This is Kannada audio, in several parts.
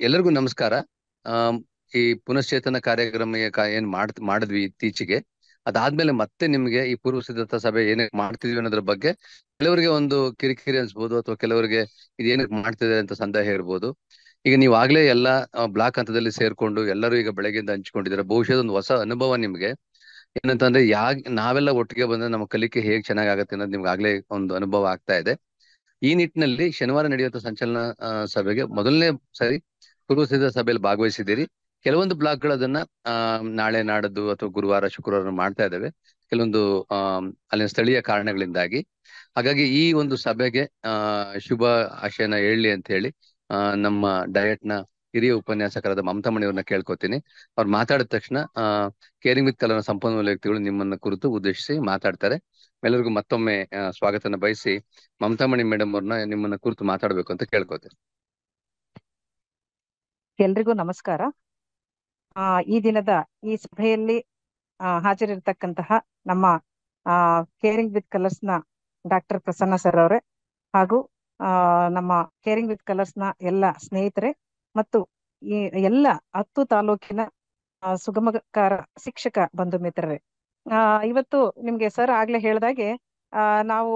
ಎಲ್ಲರಿಗೂ ನಮಸ್ಕಾರ. ಆಮ್, ಈ ಪುನಶ್ಚೇತನ ಕಾರ್ಯಕ್ರಮ ಏನ್ ಮಾಡಿದ್ವಿ ಇತ್ತೀಚೆಗೆ. ಅದಾದ್ಮೇಲೆ ಮತ್ತೆ ನಿಮ್ಗೆ ಈ ಪೂರ್ವ ಸಿದ್ಧತಾ ಸಭೆ ಏನಕ್ಕೆ ಮಾಡ್ತಿದ್ವಿ ಅನ್ನೋದ್ರ ಬಗ್ಗೆ ಕೆಲವರಿಗೆ ಒಂದು ಕಿರಿಕಿರಿ ಅನ್ಸ್ಬೋದು, ಅಥವಾ ಕೆಲವರಿಗೆ ಇದು ಏನಕ್ಕೆ ಮಾಡ್ತಿದ್ದಾರೆ ಅಂತ ಸಂದೇಹ ಇರ್ಬೋದು. ಈಗ ನೀವು ಆಗ್ಲೇ ಎಲ್ಲ ಬ್ಲಾಕ್ ಹಂತದಲ್ಲಿ ಸೇರ್ಕೊಂಡು ಎಲ್ಲರೂ ಈಗ ಬೆಳಗ್ಗೆಯಿಂದ ಹಂಚ್ಕೊಂಡಿದ್ದಾರೆ. ಬಹುಶಃ ಒಂದು ಹೊಸ ಅನುಭವ ನಿಮ್ಗೆ. ಏನಂತಂದ್ರೆ ನಾವೆಲ್ಲ ಒಟ್ಟಿಗೆ ಬಂದ್ರೆ ನಮ್ಮ ಕಲಿಕೆ ಹೇಗ್ ಚೆನ್ನಾಗಾಗತ್ತೆ ಅನ್ನೋದು ನಿಮ್ಗೆ ಆಗ್ಲೇ ಒಂದು ಅನುಭವ ಆಗ್ತಾ ಇದೆ. ಈ ನಿಟ್ಟಿನಲ್ಲಿ ಶನಿವಾರ ನಡೆಯುವಂತ ಸಂಚಲನ ಸಭೆಗೆ ಮೊದಲನೇ ಸರಿ ಪೂರ್ವಸಿದ್ಧ ಸಭೆಯಲ್ಲಿ ಭಾಗವಹಿಸಿದ್ದೀರಿ. ಕೆಲವೊಂದು ಬ್ಲಾಕ್ಗಳು ಅದನ್ನ ನಾಳೆ ನಾಡದ್ದು ಅಥವಾ ಗುರುವಾರ ಶುಕ್ರವಾರ ಮಾಡ್ತಾ ಇದ್ದಾವೆ, ಕೆಲವೊಂದು ಅಲ್ಲಿನ ಸ್ಥಳೀಯ ಕಾರಣಗಳಿಂದಾಗಿ. ಹಾಗಾಗಿ ಈ ಒಂದು ಸಭೆಗೆ ಶುಭ ಆಶಯನ ಹೇಳಲಿ ಅಂತ ಹೇಳಿ ನಮ್ಮ ಡಯಟ್ ನ ಹಿರಿಯ ಉಪನ್ಯಾಸಕರಾದ ಮಮತಾಮಣಿಯವ್ರನ್ನ ಕೇಳ್ಕೊತೀನಿ. ಅವ್ರು ಮಾತಾಡಿದ ತಕ್ಷಣ ಕೇರಿಂಗ್ ವಿತ್ ಕಲರ್ನ ಸಂಪನ್ಮೂಲ ವ್ಯಕ್ತಿಗಳು ನಿಮ್ಮನ್ನ ಕುರಿತು ಉದ್ದೇಶಿಸಿ ಮಾತಾಡ್ತಾರೆ. ಎಲ್ಲರಿಗೂ ಮತ್ತೊಮ್ಮೆ ಸ್ವಾಗತನ ಬಯಸಿ ಮಮತಾಮಣಿ ಮೇಡಮ್ ಅವ್ರನ್ನ ನಿಮ್ಮನ್ನ ಕುರಿತು ಮಾತಾಡ್ಬೇಕು ಅಂತ ಕೇಳ್ಕೊತೀನಿ. ಎಲ್ರಿಗೂ ನಮಸ್ಕಾರ. ಈ ದಿನದ ಈ ಸಭೆಯಲ್ಲಿ ಹಾಜರಿರ್ತಕ್ಕಂತಹ ನಮ್ಮ ಕೇರಿಂಗ್ ವಿತ್ ಕಲರ್ಸ್ ನ ಡಾಕ್ಟರ್ ಪ್ರಸನ್ನ ಸರ್ ಅವರೇ, ಹಾಗೂ ನಮ್ಮ ಕೇರಿಂಗ್ ವಿತ್ ಕಲರ್ಸ್ ನ ಎಲ್ಲ ಸ್ನೇಹಿತರೆ ಮತ್ತು ಈ ಎಲ್ಲ 10 ತಾಲೂಕಿನ ಸುಗಮಕಾರ ಶಿಕ್ಷಕ ಬಂಧು ಮಿತ್ರರೇ, ಇವತ್ತು ನಿಮ್ಗೆ ಸರ್ ಆಗ್ಲೇ ಹೇಳ್ದಾಗೆ ನಾವು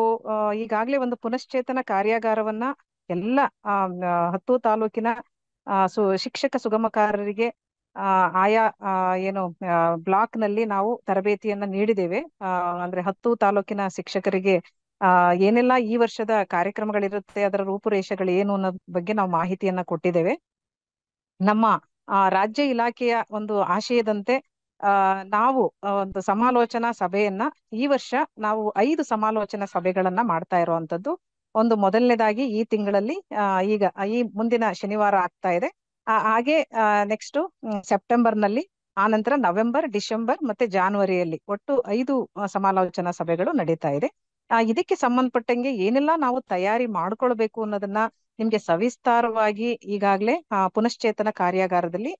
ಈಗಾಗ್ಲೇ ಒಂದು ಪುನಶ್ಚೇತನ ಕಾರ್ಯಾಗಾರವನ್ನ ಎಲ್ಲ 10 ತಾಲೂಕಿನ ಶಿಕ್ಷಕ ಸುಗಮಕಾರರಿಗೆ ಆಯಾ ಏನು ಬ್ಲಾಕ್ ನಲ್ಲಿ ನಾವು ತರಬೇತಿಯನ್ನ ನೀಡಿದ್ದೇವೆ. ಅಂದ್ರೆ 10 ತಾಲೂಕಿನ ಶಿಕ್ಷಕರಿಗೆ ಏನೆಲ್ಲ ಈ ವರ್ಷದ ಕಾರ್ಯಕ್ರಮಗಳಿರುತ್ತೆ, ಅದರ ರೂಪುರೇಷೆಗಳು ಏನು ಅನ್ನೋದ್ ಬಗ್ಗೆ ನಾವು ಮಾಹಿತಿಯನ್ನ ಕೊಟ್ಟಿದ್ದೇವೆ. ನಮ್ಮ ರಾಜ್ಯ ಇಲಾಖೆಯ ಒಂದು ಆಶಯದಂತೆ ನಾವು ಒಂದು ಸಮಾಲೋಚನಾ ಸಭೆಯನ್ನ ಈ ವರ್ಷ ನಾವು 5 ಸಮಾಲೋಚನಾ ಸಭೆಗಳನ್ನ ಮಾಡ್ತಾ ಇರುವಂತದ್ದು. ಒಂದು ಮೊದಲನೇದಾಗಿ ಈ ತಿಂಗಳಲ್ಲಿ ಈಗ ಈ ಮುಂದಿನ ಶನಿವಾರ ಆಗ್ತಾ ಇದೆ. ಹಾಗೆ ನೆಕ್ಸ್ಟ್ ಸೆಪ್ಟೆಂಬರ್ ನಲ್ಲಿ, ಆನಂತರ ನವೆಂಬರ್, ಡಿಸೆಂಬರ್ ಮತ್ತೆ ಜಾನ್ವರಿಯಲ್ಲಿ ಒಟ್ಟು 5 ಸಮಾಲೋಚನಾ ಸಭೆಗಳು ನಡೀತಾ ಇದೆ. ಇದಕ್ಕೆ ಸಂಬಂಧಪಟ್ಟಂಗೆ ಏನೆಲ್ಲ ನಾವು ತಯಾರಿ ಮಾಡ್ಕೊಳ್ಬೇಕು ಅನ್ನೋದನ್ನ ನಿಮ್ಗೆ ಸವಿಸ್ತಾರವಾಗಿ ಈಗಾಗಲೇ ಪುನಶ್ಚೇತನ ಕಾರ್ಯಾಗಾರದಲ್ಲಿ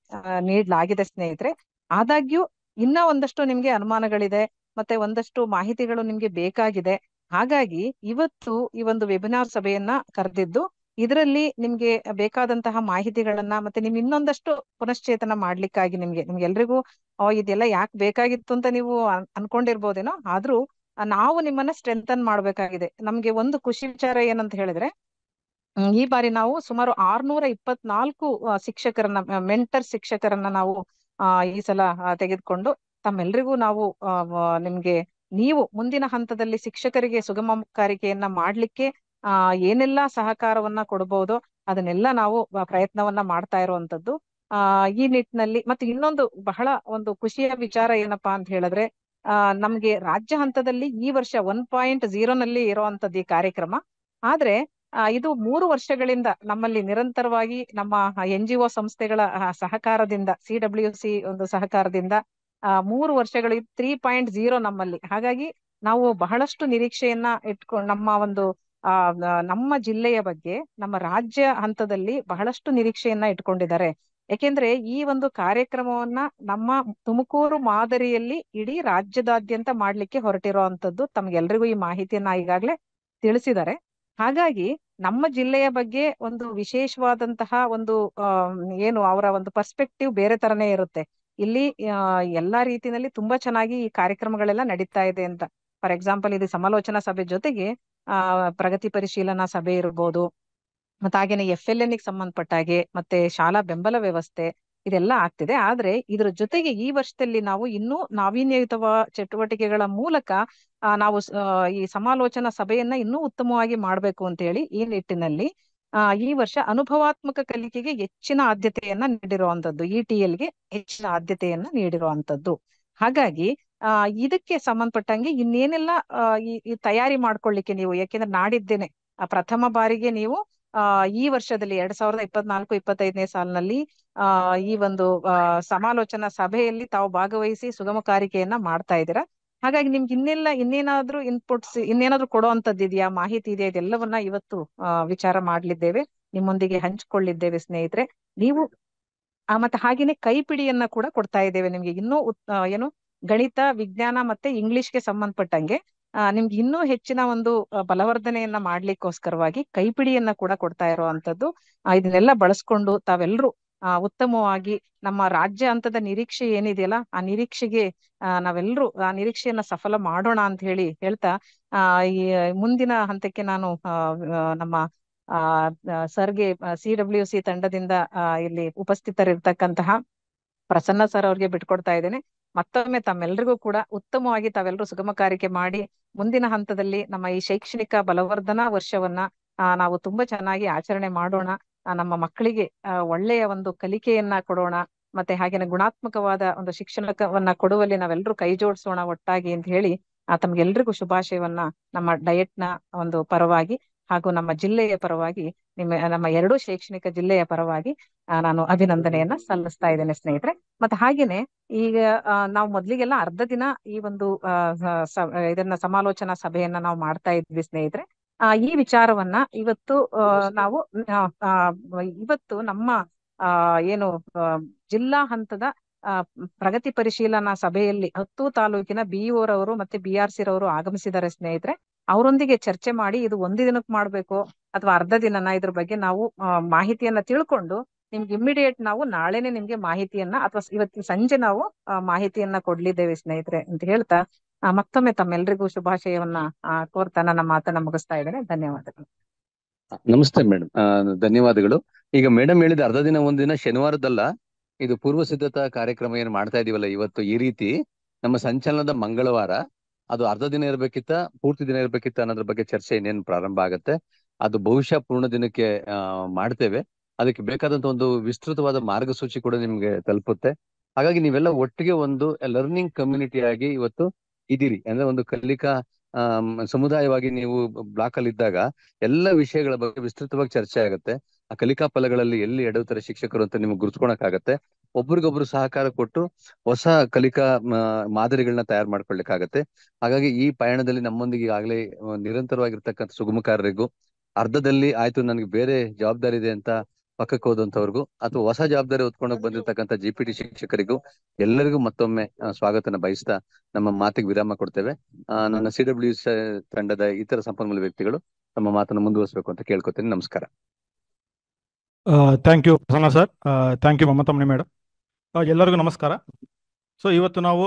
ನೀಡಲಾಗಿದೆ ಸ್ನೇಹಿತರೆ. ಆದಾಗ್ಯೂ ಇನ್ನ ಒಂದಷ್ಟು ನಿಮ್ಗೆ ಅನುಮಾನಗಳಿದೆ, ಮತ್ತೆ ಒಂದಷ್ಟು ಮಾಹಿತಿಗಳು ನಿಮ್ಗೆ ಬೇಕಾಗಿದೆ. ಹಾಗಾಗಿ ಇವತ್ತು ಈ ಒಂದು ವೆಬಿನಾರ್ ಸಭೆಯನ್ನ ಕರೆದಿದ್ದು, ಇದರಲ್ಲಿ ನಿಮ್ಗೆ ಬೇಕಾದಂತಹ ಮಾಹಿತಿಗಳನ್ನ ಮತ್ತೆ ನಿಮ್ ಇನ್ನೊಂದಷ್ಟು ಪುನಶ್ಚೇತನ ಮಾಡ್ಲಿಕ್ಕಾಗಿ ನಿಮ್ಗೆಲ್ರಿಗೂ ಇದೆಲ್ಲ ಯಾಕೆ ಬೇಕಾಗಿತ್ತು ಅಂತ ನೀವು ಅನ್ಕೊಂಡಿರ್ಬೋದೇನೋ. ಆದ್ರೂ ನಾವು ನಿಮ್ಮನ್ನ ಸ್ಟ್ರೆಂಥನ್ ಮಾಡ್ಬೇಕಾಗಿದೆ. ನಮ್ಗೆ ಒಂದು ಖುಷಿ ವಿಚಾರ ಏನಂತ ಹೇಳಿದ್ರೆ, ಈ ಬಾರಿ ನಾವು ಸುಮಾರು 624 ಶಿಕ್ಷಕರನ್ನ, ಮೆಂಟರ್ ಶಿಕ್ಷಕರನ್ನ ನಾವು ಈ ಸಲ ತೆಗೆದುಕೊಂಡು ತಮ್ಮೆಲ್ರಿಗೂ ನಾವು ನಿಮ್ಗೆ ನೀವು ಮುಂದಿನ ಹಂತದಲ್ಲಿ ಶಿಕ್ಷಕರಿಗೆ ಸುಗಮಕಾರಿಕೆಯನ್ನ ಮಾಡ್ಲಿಕ್ಕೆ ಏನೆಲ್ಲಾ ಸಹಕಾರವನ್ನ ಕೊಡಬಹುದು ಅದನ್ನೆಲ್ಲ ನಾವು ಪ್ರಯತ್ನವನ್ನ ಮಾಡ್ತಾ ಇರುವಂತದ್ದು. ಈ ನಿಟ್ಟಿನಲ್ಲಿ ಮತ್ತೆ ಇನ್ನೊಂದು ಬಹಳ ಒಂದು ಖುಷಿಯ ವಿಚಾರ ಏನಪ್ಪಾ ಅಂತ ಹೇಳಿದ್ರೆ, ನಮ್ಗೆ ರಾಜ್ಯ ಹಂತದಲ್ಲಿ ಈ ವರ್ಷ 1.0 ನಲ್ಲಿ ಇರುವಂತದ್ದು ಈ ಕಾರ್ಯಕ್ರಮ. ಆದ್ರೆ ಇದು 3 ವರ್ಷಗಳಿಂದ ನಮ್ಮಲ್ಲಿ ನಿರಂತರವಾಗಿ ನಮ್ಮ NGO ಸಂಸ್ಥೆಗಳ ಸಹಕಾರದಿಂದ, CWC ಒಂದು ಸಹಕಾರದಿಂದ 3 ವರ್ಷಗಳು 3.0 ನಮ್ಮಲ್ಲಿ. ಹಾಗಾಗಿ ನಾವು ಬಹಳಷ್ಟು ನಿರೀಕ್ಷೆಯನ್ನ ಇಟ್ಕೊಂಡು ನಮ್ಮ ಜಿಲ್ಲೆಯ ಬಗ್ಗೆ ನಮ್ಮ ರಾಜ್ಯ ಹಂತದಲ್ಲಿ ಬಹಳಷ್ಟು ನಿರೀಕ್ಷೆಯನ್ನ ಇಟ್ಕೊಂಡಿದ್ದಾರೆ. ಯಾಕೆಂದ್ರೆ ಈ ಒಂದು ಕಾರ್ಯಕ್ರಮವನ್ನ ನಮ್ಮ ತುಮಕೂರು ಮಾದರಿಯಲ್ಲಿ ಇಡೀ ರಾಜ್ಯದಾದ್ಯಂತ ಮಾಡ್ಲಿಕ್ಕೆ ಹೊರಟಿರುವಂತದ್ದು ತಮ್ಗೆಲ್ರಿಗೂ ಈ ಮಾಹಿತಿಯನ್ನ ಈಗಾಗಲೇ ತಿಳಿಸಿದ್ದಾರೆ. ಹಾಗಾಗಿ ನಮ್ಮ ಜಿಲ್ಲೆಯ ಬಗ್ಗೆ ಒಂದು ವಿಶೇಷವಾದಂತಹ ಒಂದು ಏನು ಅವರ ಒಂದು ಪರ್ಸ್ಪೆಕ್ಟಿವ್ ಬೇರೆ ತರನೇ ಇರುತ್ತೆ. ಇಲ್ಲಿ ಎಲ್ಲಾ ರೀತಿಯಲ್ಲಿ ತುಂಬಾ ಚೆನ್ನಾಗಿ ಈ ಕಾರ್ಯಕ್ರಮಗಳೆಲ್ಲ ನಡೀತಾ ಇದೆ ಅಂತ. ಫಾರ್ ಎಕ್ಸಾಂಪಲ್, ಇದು ಸಮಾಲೋಚನಾ ಸಭೆ ಜೊತೆಗೆ ಪ್ರಗತಿ ಪರಿಶೀಲನಾ ಸಭೆ ಇರ್ಬೋದು, ಮತ್ತೆ ಹಾಗೇನೆ FLN ಗೆ ಸಂಬಂಧಪಟ್ಟ ಹಾಗೆ ಮತ್ತೆ ಶಾಲಾ ಬೆಂಬಲ ವ್ಯವಸ್ಥೆ ಇದೆಲ್ಲ ಆಗ್ತಿದೆ. ಆದ್ರೆ ಇದ್ರ ಜೊತೆಗೆ ಈ ವರ್ಷದಲ್ಲಿ ನಾವು ಇನ್ನೂ ನಾವೀನ್ಯಯುತ ಚಟುವಟಿಕೆಗಳ ಮೂಲಕ ನಾವು ಈ ಸಮಾಲೋಚನಾ ಸಭೆಯನ್ನ ಇನ್ನೂ ಉತ್ತಮವಾಗಿ ಮಾಡ್ಬೇಕು ಅಂತ ಹೇಳಿ ಈ ನಿಟ್ಟಿನಲ್ಲಿ ಈ ವರ್ಷ ಅನುಭವಾತ್ಮಕ ಕಲಿಕೆಗೆ ಹೆಚ್ಚಿನ ಆದ್ಯತೆಯನ್ನ ನೀಡಿರುವಂತದ್ದು, ETL ಗೆ ಹೆಚ್ಚಿನ ಆದ್ಯತೆಯನ್ನ ನೀಡಿರುವಂತದ್ದು. ಹಾಗಾಗಿ ಇದಕ್ಕೆ ಸಂಬಂಧಪಟ್ಟಂಗೆ ಇನ್ನೇನೆಲ್ಲ ಈ ತಯಾರಿ ಮಾಡ್ಕೊಳ್ಳಿಕ್ಕೆ ನೀವು, ಯಾಕೆಂದ್ರೆ ನಾಡಿದ್ದೇನೆ ಪ್ರಥಮ ಬಾರಿಗೆ ನೀವು ಈ ವರ್ಷದಲ್ಲಿ 2024-25ನೇ ಸಾಲಿನಲ್ಲಿ ಈ ಒಂದು ಸಮಾಲೋಚನಾ ಸಭೆಯಲ್ಲಿ ತಾವು ಭಾಗವಹಿಸಿ ಸುಗಮಕಾರಿಕೆಯನ್ನ ಮಾಡ್ತಾ ಇದ್ದೀರಾ. ಹಾಗಾಗಿ ನಿಮ್ಗೆ ಇನ್ನೇನಾದ್ರೂ ಇನ್ಪುಟ್ಸ್, ಇನ್ನೇನಾದ್ರೂ ಕೊಡುವಂತದ್ದು ಇದೆಯಾ, ಮಾಹಿತಿ ಇದೆಯಾ, ಇದೆಲ್ಲವನ್ನ ಇವತ್ತು ವಿಚಾರ ಮಾಡ್ಲಿದ್ದೇವೆ, ನಿಮ್ಮೊಂದಿಗೆ ಹಂಚಿಕೊಳ್ಳಿದ್ದೇವೆ ಸ್ನೇಹಿತರೆ. ನೀವು ಮತ್ತೆ ಹಾಗೇನೆ ಕೈಪಿಡಿಯನ್ನ ಕೂಡ ಕೊಡ್ತಾ ಇದ್ದೇವೆ ನಿಮ್ಗೆ. ಇನ್ನೂ ಏನು ಗಣಿತ, ವಿಜ್ಞಾನ ಮತ್ತೆ ಇಂಗ್ಲಿಷ್ಗೆ ಸಂಬಂಧಪಟ್ಟಂಗೆ ನಿಮ್ಗೆ ಇನ್ನೂ ಹೆಚ್ಚಿನ ಒಂದು ಬಲವರ್ಧನೆಯನ್ನ ಮಾಡ್ಲಿಕ್ಕೋಸ್ಕರವಾಗಿ ಕೈಪಿಡಿಯನ್ನ ಕೂಡ ಕೊಡ್ತಾ ಇರುವಂತದ್ದು. ಇದನ್ನೆಲ್ಲ ಬಳಸ್ಕೊಂಡು ತಾವೆಲ್ಲರೂ ಉತ್ತಮವಾಗಿ ನಮ್ಮ ರಾಜ್ಯ ಹಂತದ ನಿರೀಕ್ಷೆ ಏನಿದೆಯಲ್ಲ ಆ ನಿರೀಕ್ಷೆಗೆ ನಾವೆಲ್ಲರೂ ಆ ನಿರೀಕ್ಷೆಯನ್ನ ಸಫಲ ಮಾಡೋಣ ಅಂತ ಹೇಳ್ತಾ ಈ ಮುಂದಿನ ಹಂತಕ್ಕೆ ನಾನು ನಮ್ಮ ಆ ಸರ್ಗೆ CWC ತಂಡದಿಂದ ಇಲ್ಲಿ ಉಪಸ್ಥಿತರಿರ್ತಕ್ಕಂತಹ ಪ್ರಸನ್ನ ಸರ್ ಅವ್ರಿಗೆ ಬಿಟ್ಕೊಡ್ತಾ ಇದ್ದೇನೆ. ಮತ್ತೊಮ್ಮೆ ತಮ್ಮೆಲ್ಲರಿಗೂ ಕೂಡ ಉತ್ತಮವಾಗಿ ತಾವೆಲ್ಲರೂ ಸುಗಮಕಾರಿಕೆ ಮಾಡಿ ಮುಂದಿನ ಹಂತದಲ್ಲಿ ನಮ್ಮ ಈ ಶೈಕ್ಷಣಿಕ ಬಲವರ್ಧನಾ ವರ್ಷವನ್ನ ನಾವು ತುಂಬಾ ಚೆನ್ನಾಗಿ ಆಚರಣೆ ಮಾಡೋಣ. ನಮ್ಮ ಮಕ್ಕಳಿಗೆ ಒಳ್ಳೆಯ ಒಂದು ಕಲಿಕೆಯನ್ನ ಕೊಡೋಣ. ಮತ್ತೆ ಹಾಗೇನೆ ಗುಣಾತ್ಮಕವಾದ ಒಂದು ಶಿಕ್ಷಣವನ್ನ ಕೊಡುವಲ್ಲಿ ನಾವೆಲ್ಲರೂ ಕೈ ಜೋಡಿಸೋಣ ಒಟ್ಟಾಗಿ ಅಂತ ಹೇಳಿ ತಮ್ಗೆಲ್ರಿಗೂ ಶುಭಾಶಯವನ್ನ ನಮ್ಮ ಡಯಟ್ನ ಒಂದು ಪರವಾಗಿ ಹಾಗೂ ನಮ್ಮ ಜಿಲ್ಲೆಯ ಪರವಾಗಿ ನಮ್ಮ ಎರಡೂ ಶೈಕ್ಷಣಿಕ ಜಿಲ್ಲೆಯ ಪರವಾಗಿ ನಾನು ಅಭಿನಂದನೆಯನ್ನ ಸಲ್ಲಿಸ್ತಾ ಇದ್ದೇನೆ ಸ್ನೇಹಿತರೆ. ಮತ್ತೆ ಹಾಗೇನೆ ಈಗ ನಾವು ಮೊದ್ಲಿಗೆಲ್ಲ ಅರ್ಧ ದಿನ ಈ ಒಂದು ಇದನ್ನ ಸಮಾಲೋಚನಾ ಸಭೆಯನ್ನ ನಾವು ಮಾಡ್ತಾ ಇದ್ವಿ ಸ್ನೇಹಿತರೆ. ಈ ವಿಚಾರವನ್ನ ನಾವು ಇವತ್ತು ನಮ್ಮ ಏನು ಜಿಲ್ಲಾ ಹಂತದ ಪ್ರಗತಿ ಪರಿಶೀಲನಾ ಸಭೆಯಲ್ಲಿ 10 ತಾಲೂಕಿನ BO ರವರು ಮತ್ತೆ BRC ರವರು ಆಗಮಿಸಿದ್ದಾರೆ ಸ್ನೇಹಿತರೆ. ಅವರೊಂದಿಗೆ ಚರ್ಚೆ ಮಾಡಿ ಇದು ಒಂದು ದಿನಕ್ಕೆ ಮಾಡ್ಬೇಕು ಅಥವಾ ಅರ್ಧ ದಿನನ ಇದ್ರ ಬಗ್ಗೆ ನಾವು ಮಾಹಿತಿಯನ್ನ ತಿಳ್ಕೊಂಡು ನಿಮ್ಗೆ ಇಮ್ಮಿಡಿಯೇಟ್ ನಾವು ನಾಳೆನೆ ನಿಮ್ಗೆ ಮಾಹಿತಿಯನ್ನ ಅಥವಾ ಇವತ್ತಿನ ಸಂಜೆ ನಾವು ಮಾಹಿತಿಯನ್ನ ಕೊಡ್ಲಿದ್ದೇವೆ ಸ್ನೇಹಿತರೆ ಅಂತ ಹೇಳ್ತಾ ಮತ್ತೊಮ್ಮೆ ತಮ್ಮೆಲ್ರಿಗೂ ಶುಭಾಶಯವನ್ನ ಕೋರ್ತಾ ನನ್ನ ಮಾತನ್ನ ಮುಗಿಸ್ತಾ ಇದ್ದೇನೆ. ಧನ್ಯವಾದಗಳು. ನಮಸ್ತೆ ಮೇಡಮ್, ಧನ್ಯವಾದಗಳು. ಈಗ ಮೇಡಮ್ ಹೇಳಿದ ಅರ್ಧ ದಿನ ಒಂದಿನ ಶನಿವಾರದಲ್ಲ, ಇದು ಪೂರ್ವ ಸಿದ್ಧತಾ ಕಾರ್ಯಕ್ರಮ ಏನು ಮಾಡ್ತಾ ಇದೀವಲ್ಲ ಇವತ್ತು ಈ ರೀತಿ ನಮ್ಮ ಸಂಚಲನದ ಮಂಗಳವಾರ, ಅದು ಅರ್ಧ ದಿನ ಇರ್ಬೇಕಿತ್ತ ಪೂರ್ತಿ ದಿನ ಇರ್ಬೇಕಿತ್ತ ಅನ್ನೋದ್ರ ಬಗ್ಗೆ ಚರ್ಚೆ ಇನ್ನೇನು ಪ್ರಾರಂಭ ಆಗತ್ತೆ. ಅದು ಬಹುಶಃ ಪೂರ್ಣ ದಿನಕ್ಕೆ ಮಾಡ್ತೇವೆ. ಅದಕ್ಕೆ ಬೇಕಾದಂತ ಒಂದು ವಿಸ್ತೃತವಾದ ಮಾರ್ಗಸೂಚಿ ಕೂಡ ನಿಮ್ಗೆ ತಲುಪುತ್ತೆ. ಹಾಗಾಗಿ ನೀವೆಲ್ಲ ಒಟ್ಟಿಗೆ ಒಂದು ಲರ್ನಿಂಗ್ ಕಮ್ಯುನಿಟಿ ಆಗಿ ಇವತ್ತು ಇದೀರಿ. ಅಂದ್ರೆ ಒಂದು ಕಲಿಕಾ ಸಮುದಾಯವಾಗಿ ನೀವು ಬ್ಲಾಕ್ ಅಲ್ಲಿ ಇದ್ದಾಗ ಎಲ್ಲ ವಿಷಯಗಳ ಬಗ್ಗೆ ವಿಸ್ತೃತವಾಗಿ ಚರ್ಚೆ ಆಗುತ್ತೆ. ಆ ಕಲಿಕಾ ಫಲಗಳಲ್ಲಿ ಎಲ್ಲಿ ಎಡವುತ್ತಾರೆ ಶಿಕ್ಷಕರು ಅಂತ ನಿಮ್ಗೆ ಗುರುತಿಸ್ಕೊಳಕ್ಕಾಗತ್ತೆ. ಒಬ್ರಿಗೊಬ್ರು ಸಹಕಾರ ಕೊಟ್ಟು ಹೊಸ ಕಲಿಕಾ ಮಾದರಿಗಳನ್ನ ತಯಾರು ಮಾಡ್ಕೊಳ್ಲಿಕ್ಕಾಗತ್ತೆ. ಹಾಗಾಗಿ ಈ ಪಯಣದಲ್ಲಿ ನಮ್ಮೊಂದಿಗೆ ಈಗಾಗಲೇ ನಿರಂತರವಾಗಿರ್ತಕ್ಕಂಥ ಸುಗಮಕಾರರಿಗೂ, ಅರ್ಧದಲ್ಲಿ ಆಯ್ತು ನನಗೆ ಬೇರೆ ಜವಾಬ್ದಾರಿ ಇದೆ ಅಂತ ಪಕ್ಕಕ್ಕೆ ಹೋದಂತವ್ರಿಗೂ, ಅಥವಾ ಹೊಸ ಜವಾಬ್ದಾರಿ ಹೊತ್ಕೊಂಡೋಗಿ ಬಂದಿರತಕ್ಕಂಥ GPT ಶಿಕ್ಷಕರಿಗೂ ಎಲ್ಲರಿಗೂ ಮತ್ತೊಮ್ಮೆ ಸ್ವಾಗತನ ಬಯಸ್ತಾ ನಮ್ಮ ಮಾತಿಗೆ ವಿರಾಮ ಕೊಡ್ತೇವೆ. ನನ್ನ CWC ತಂಡದ ಇತರ ಸಂಪನ್ಮೂಲ ವ್ಯಕ್ತಿಗಳು ನಮ್ಮ ಮಾತನ್ನು ಮುಂದುವರಿಸಬೇಕು ಅಂತ ಕೇಳ್ಕೊತೇನೆ. ನಮಸ್ಕಾರ. Thank you Prasanna sir, thank you ಮಮತಮ್ಮನಿ ಮೇಡಮ್. ಎಲ್ಲರಿಗೂ ನಮಸ್ಕಾರ. ಸೊ ಇವತ್ತು ನಾವು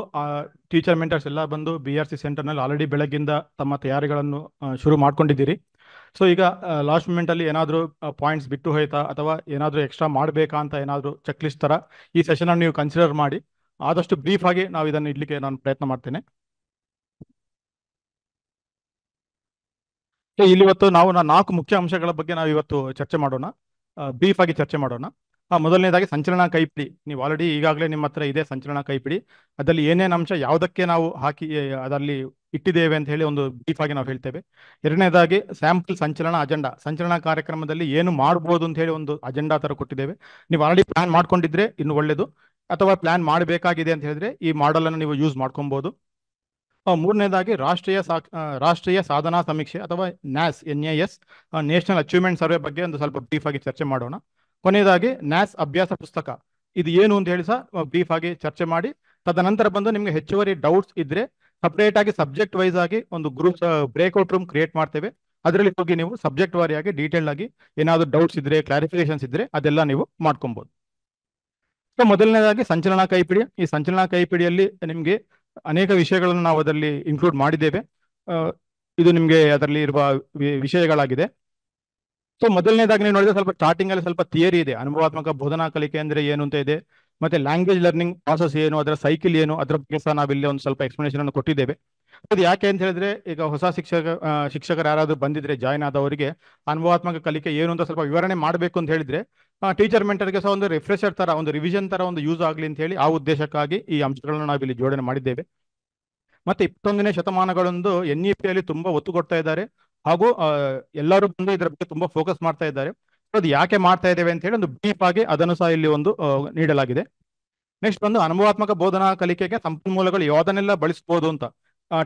ಟೀಚರ್ ಮೆಂಟರ್ಸ್ ಎಲ್ಲ ಬಂದು BRC ಸೆಂಟರ್ನಲ್ಲಿ ಆಲ್ರೆಡಿ ಬೆಳಗ್ಗಿಂದ ತಮ್ಮ ತಯಾರಿಗಳನ್ನು ಶುರು ಮಾಡ್ಕೊಂಡಿದ್ದೀರಿ. ಸೊ ಈಗ ಲಾಸ್ಟ್ ಮೂಮೆಂಟಲ್ಲಿ ಏನಾದರೂ ಪಾಯಿಂಟ್ಸ್ ಬಿಟ್ಟು ಹೋಯ್ತಾ ಅಥವಾ ಏನಾದರೂ ಎಕ್ಸ್ಟ್ರಾ ಮಾಡಬೇಕಾ ಅಂತ ಏನಾದರೂ ಚೆಕ್ ಲಿಸ್ಟ್ ಥರ ಈ ಸೆಷನನ್ನು ನೀವು ಕನ್ಸಿಡರ್ ಮಾಡಿ ಆದಷ್ಟು ಬ್ರೀಫ್ ಆಗಿ ನಾವು ಇದನ್ನು ಇಡ್ಲಿಕ್ಕೆ ನಾನು ಪ್ರಯತ್ನ ಮಾಡ್ತೇನೆ. ಇಲ್ಲಿ ಇವತ್ತು ನಾವು 4 ಮುಖ್ಯ ಅಂಶಗಳ ಬಗ್ಗೆ ನಾವು ಇವತ್ತು ಚರ್ಚೆ ಮಾಡೋಣ, ಬ್ರೀಫ್ ಆಗಿ ಚರ್ಚೆ ಮಾಡೋಣ. ಮೊದಲನೇದಾಗಿ ಸಂಚಲನ ಕೈಪಿಡಿ. ನೀವು ಆಲ್ರೆಡಿ ಈಗಾಗಲೇ ನಿಮ್ಮ ಹತ್ರ ಇದೆ ಸಂಚಲನ ಕೈಪಿಡಿ. ಅದರಲ್ಲಿ ಏನೇನು ಅಂಶ ಯಾವುದಕ್ಕೆ ನಾವು ಹಾಕಿ ಅದರಲ್ಲಿ ಇಟ್ಟಿದ್ದೇವೆ ಅಂತ ಹೇಳಿ ಒಂದು ಬ್ರೀಫ್ ಆಗಿ ನಾವು ಹೇಳ್ತೇವೆ. ಎರಡನೇದಾಗಿ ಸ್ಯಾಂಪಲ್ ಸಂಚಲನ ಅಜೆಂಡಾ, ಸಂಚಲನ ಕಾರ್ಯಕ್ರಮದಲ್ಲಿ ಏನು ಮಾಡ್ಬೋದು ಅಂತ ಹೇಳಿ ಒಂದು ಅಜೆಂಡಾ ತರ ಕೊಟ್ಟಿದ್ದೇವೆ. ನೀವು ಆಲ್ರೆಡಿ ಪ್ಲಾನ್ ಮಾಡ್ಕೊಂಡಿದ್ರೆ ಇನ್ನು ಒಳ್ಳೇದು, ಅಥವಾ ಪ್ಲಾನ್ ಮಾಡಬೇಕಾಗಿದೆ ಅಂತ ಹೇಳಿದ್ರೆ ಈ ಮಾಡೆಲ್ ಅನ್ನು ನೀವು ಯೂಸ್ ಮಾಡ್ಕೊಬಹುದು. ಮೂರನೇದಾಗಿ ರಾಷ್ಟ್ರೀಯ ಸಾಧನಾ ಸಮೀಕ್ಷೆ ಅಥವಾ NAS ನ್ಯಾಷನಲ್ ಅಚೀವ್ಮೆಂಟ್ ಸರ್ವೆ ಬಗ್ಗೆ ಒಂದು ಸ್ವಲ್ಪ ಬ್ರೀಫ್ ಆಗಿ ಚರ್ಚೆ ಮಾಡೋಣ. ಕೊನೆಯದಾಗಿ NAS ಅಭ್ಯಾಸ ಪುಸ್ತಕ ಇದು ಏನು ಅಂತ ಹೇಳಿ ಸಹ ಬ್ರೀಫ್ ಆಗಿ ಚರ್ಚೆ ಮಾಡಿ, ತದನಂತರ ಬಂದು ನಿಮಗೆ ಹೆಚ್ಚುವರಿ ಡೌಟ್ಸ್ ಇದ್ರೆ ಸಪ್ರೇಟ್ ಆಗಿ ಸಬ್ಜೆಕ್ಟ್ ವೈಸ್ ಆಗಿ ಒಂದು ಗ್ರೂಪ್ ಬ್ರೇಕ್ಔಟ್ ರೂಮ್ ಕ್ರಿಯೇಟ್ ಮಾಡ್ತೇವೆ. ಅದರಲ್ಲಿ ಹೋಗಿ ನೀವು ಸಬ್ಜೆಕ್ಟ್ ವಾರಿಯಾಗಿ ಡೀಟೇಲ್ ಆಗಿ ಏನಾದರೂ ಡೌಟ್ಸ್ ಇದ್ರೆ, ಕ್ಲಾರಿಫಿಕೇಶನ್ಸ್ ಇದ್ರೆ ಅದೆಲ್ಲ ನೀವು ಮಾಡ್ಕೊಬಹುದು. ಸೊ ಮೊದಲನೇದಾಗಿ ಸಂಚಲನ ಕೈಪಿಡಿ. ಈ ಸಂಚಲನ ಕೈಪಿಡಿಯಲ್ಲಿ ನಿಮಗೆ ಅನೇಕ ವಿಷಯಗಳನ್ನು ನಾವು ಅದರಲ್ಲಿ ಇನ್ಕ್ಲೂಡ್ ಮಾಡಿದ್ದೇವೆ. ಇದು ನಿಮಗೆ ಅದರಲ್ಲಿ ಇರುವ ವಿಷಯಗಳಾಗಿದೆ. ಸೊ ಮೊದಲನೇದಾಗಿ ನೀವು ನೋಡಿದ್ರೆ ಸ್ವಲ್ಪ ಸ್ಟಾರ್ಟಿಂಗ್ ಅಲ್ಲಿ ಸ್ವಲ್ಪ ಥಿಯರಿ ಇದೆ. ಅನುಭವಾತ್ಮಕ ಬೋಧನಾ ಕಲಿಕೆ ಅಂದ್ರೆ ಏನು ಅಂತ ಇದೆ, ಮತ್ತೆ ಲ್ಯಾಂಗ್ವೇಜ್ ಲರ್ನಿಂಗ್ ಪ್ರಾಸೆಸ್ ಏನು, ಅದರ ಸೈಕಲ್ ಏನು, ಅದರ ಬಗ್ಗೆ ಸಹ ನಾವಿಲ್ಲಿ ಒಂದು ಸ್ವಲ್ಪ ಎಕ್ಸ್ಪ್ಲನೇಷನ್ ಅನ್ನು ಕೊಟ್ಟಿದ್ದೇವೆ. ಅದು ಯಾಕೆ ಅಂತ ಹೇಳಿದ್ರೆ, ಈಗ ಹೊಸ ಶಿಕ್ಷಕರು ಯಾರಾದರೂ ಬಂದಿದ್ರೆ ಜಾಯ್ನ್ ಆದವರಿಗೆ ಅನುಭವಾತ್ಮಕ ಕಲಿಕೆ ಏನು ಅಂತ ಸ್ವಲ್ಪ ವಿವರಣೆ ಮಾಡಬೇಕು ಅಂತ ಹೇಳಿದ್ರೆ ಟೀಚರ್ ಮೆಂಟರ್ಗೆ ಸಹ ಒಂದು ರಿಫ್ರೆಶರ್ ತರ, ಒಂದು ರಿವಿಷನ್ ತರ ಒಂದು ಯೂಸ್ ಆಗಲಿ ಅಂತ ಹೇಳಿ ಆ ಉದ್ದೇಶಕ್ಕಾಗಿ ಈ ಅಂಶಗಳನ್ನು ನಾವಿಲ್ಲಿ ಜೋಡಣೆ ಮಾಡಿದ್ದೇವೆ. ಮತ್ತೆ 21ನೇ ಶತಮಾನಗಳೊಂದು NEP ಅಲ್ಲಿ ತುಂಬಾ ಒತ್ತು ಕೊಡ್ತಾ ಇದ್ದಾರೆ, ಹಾಗೂ ಎಲ್ಲರೂ ಬಂದು ಇದರ ಬಗ್ಗೆ ತುಂಬಾ ಫೋಕಸ್ ಮಾಡ್ತಾ ಇದ್ದಾರೆ. ಅದು ಯಾಕೆ ಮಾಡ್ತಾ ಇದ್ದೇವೆ ಅಂತ ಹೇಳಿ ಒಂದು ಬ್ರೀಫ್ ಆಗಿ ಅದನ್ನು ಸಹ ಇಲ್ಲಿ ಒಂದು ನೀಡಲಾಗಿದೆ. ನೆಕ್ಸ್ಟ್ ಬಂದು ಅನುಭವಾತ್ಮಕ ಬೋಧನಾ ಕಲಿಕೆಗೆ ಸಂಪನ್ಮೂಲಗಳು ಯಾವುದನ್ನೆಲ್ಲ ಬಳಸಬಹುದು ಅಂತ.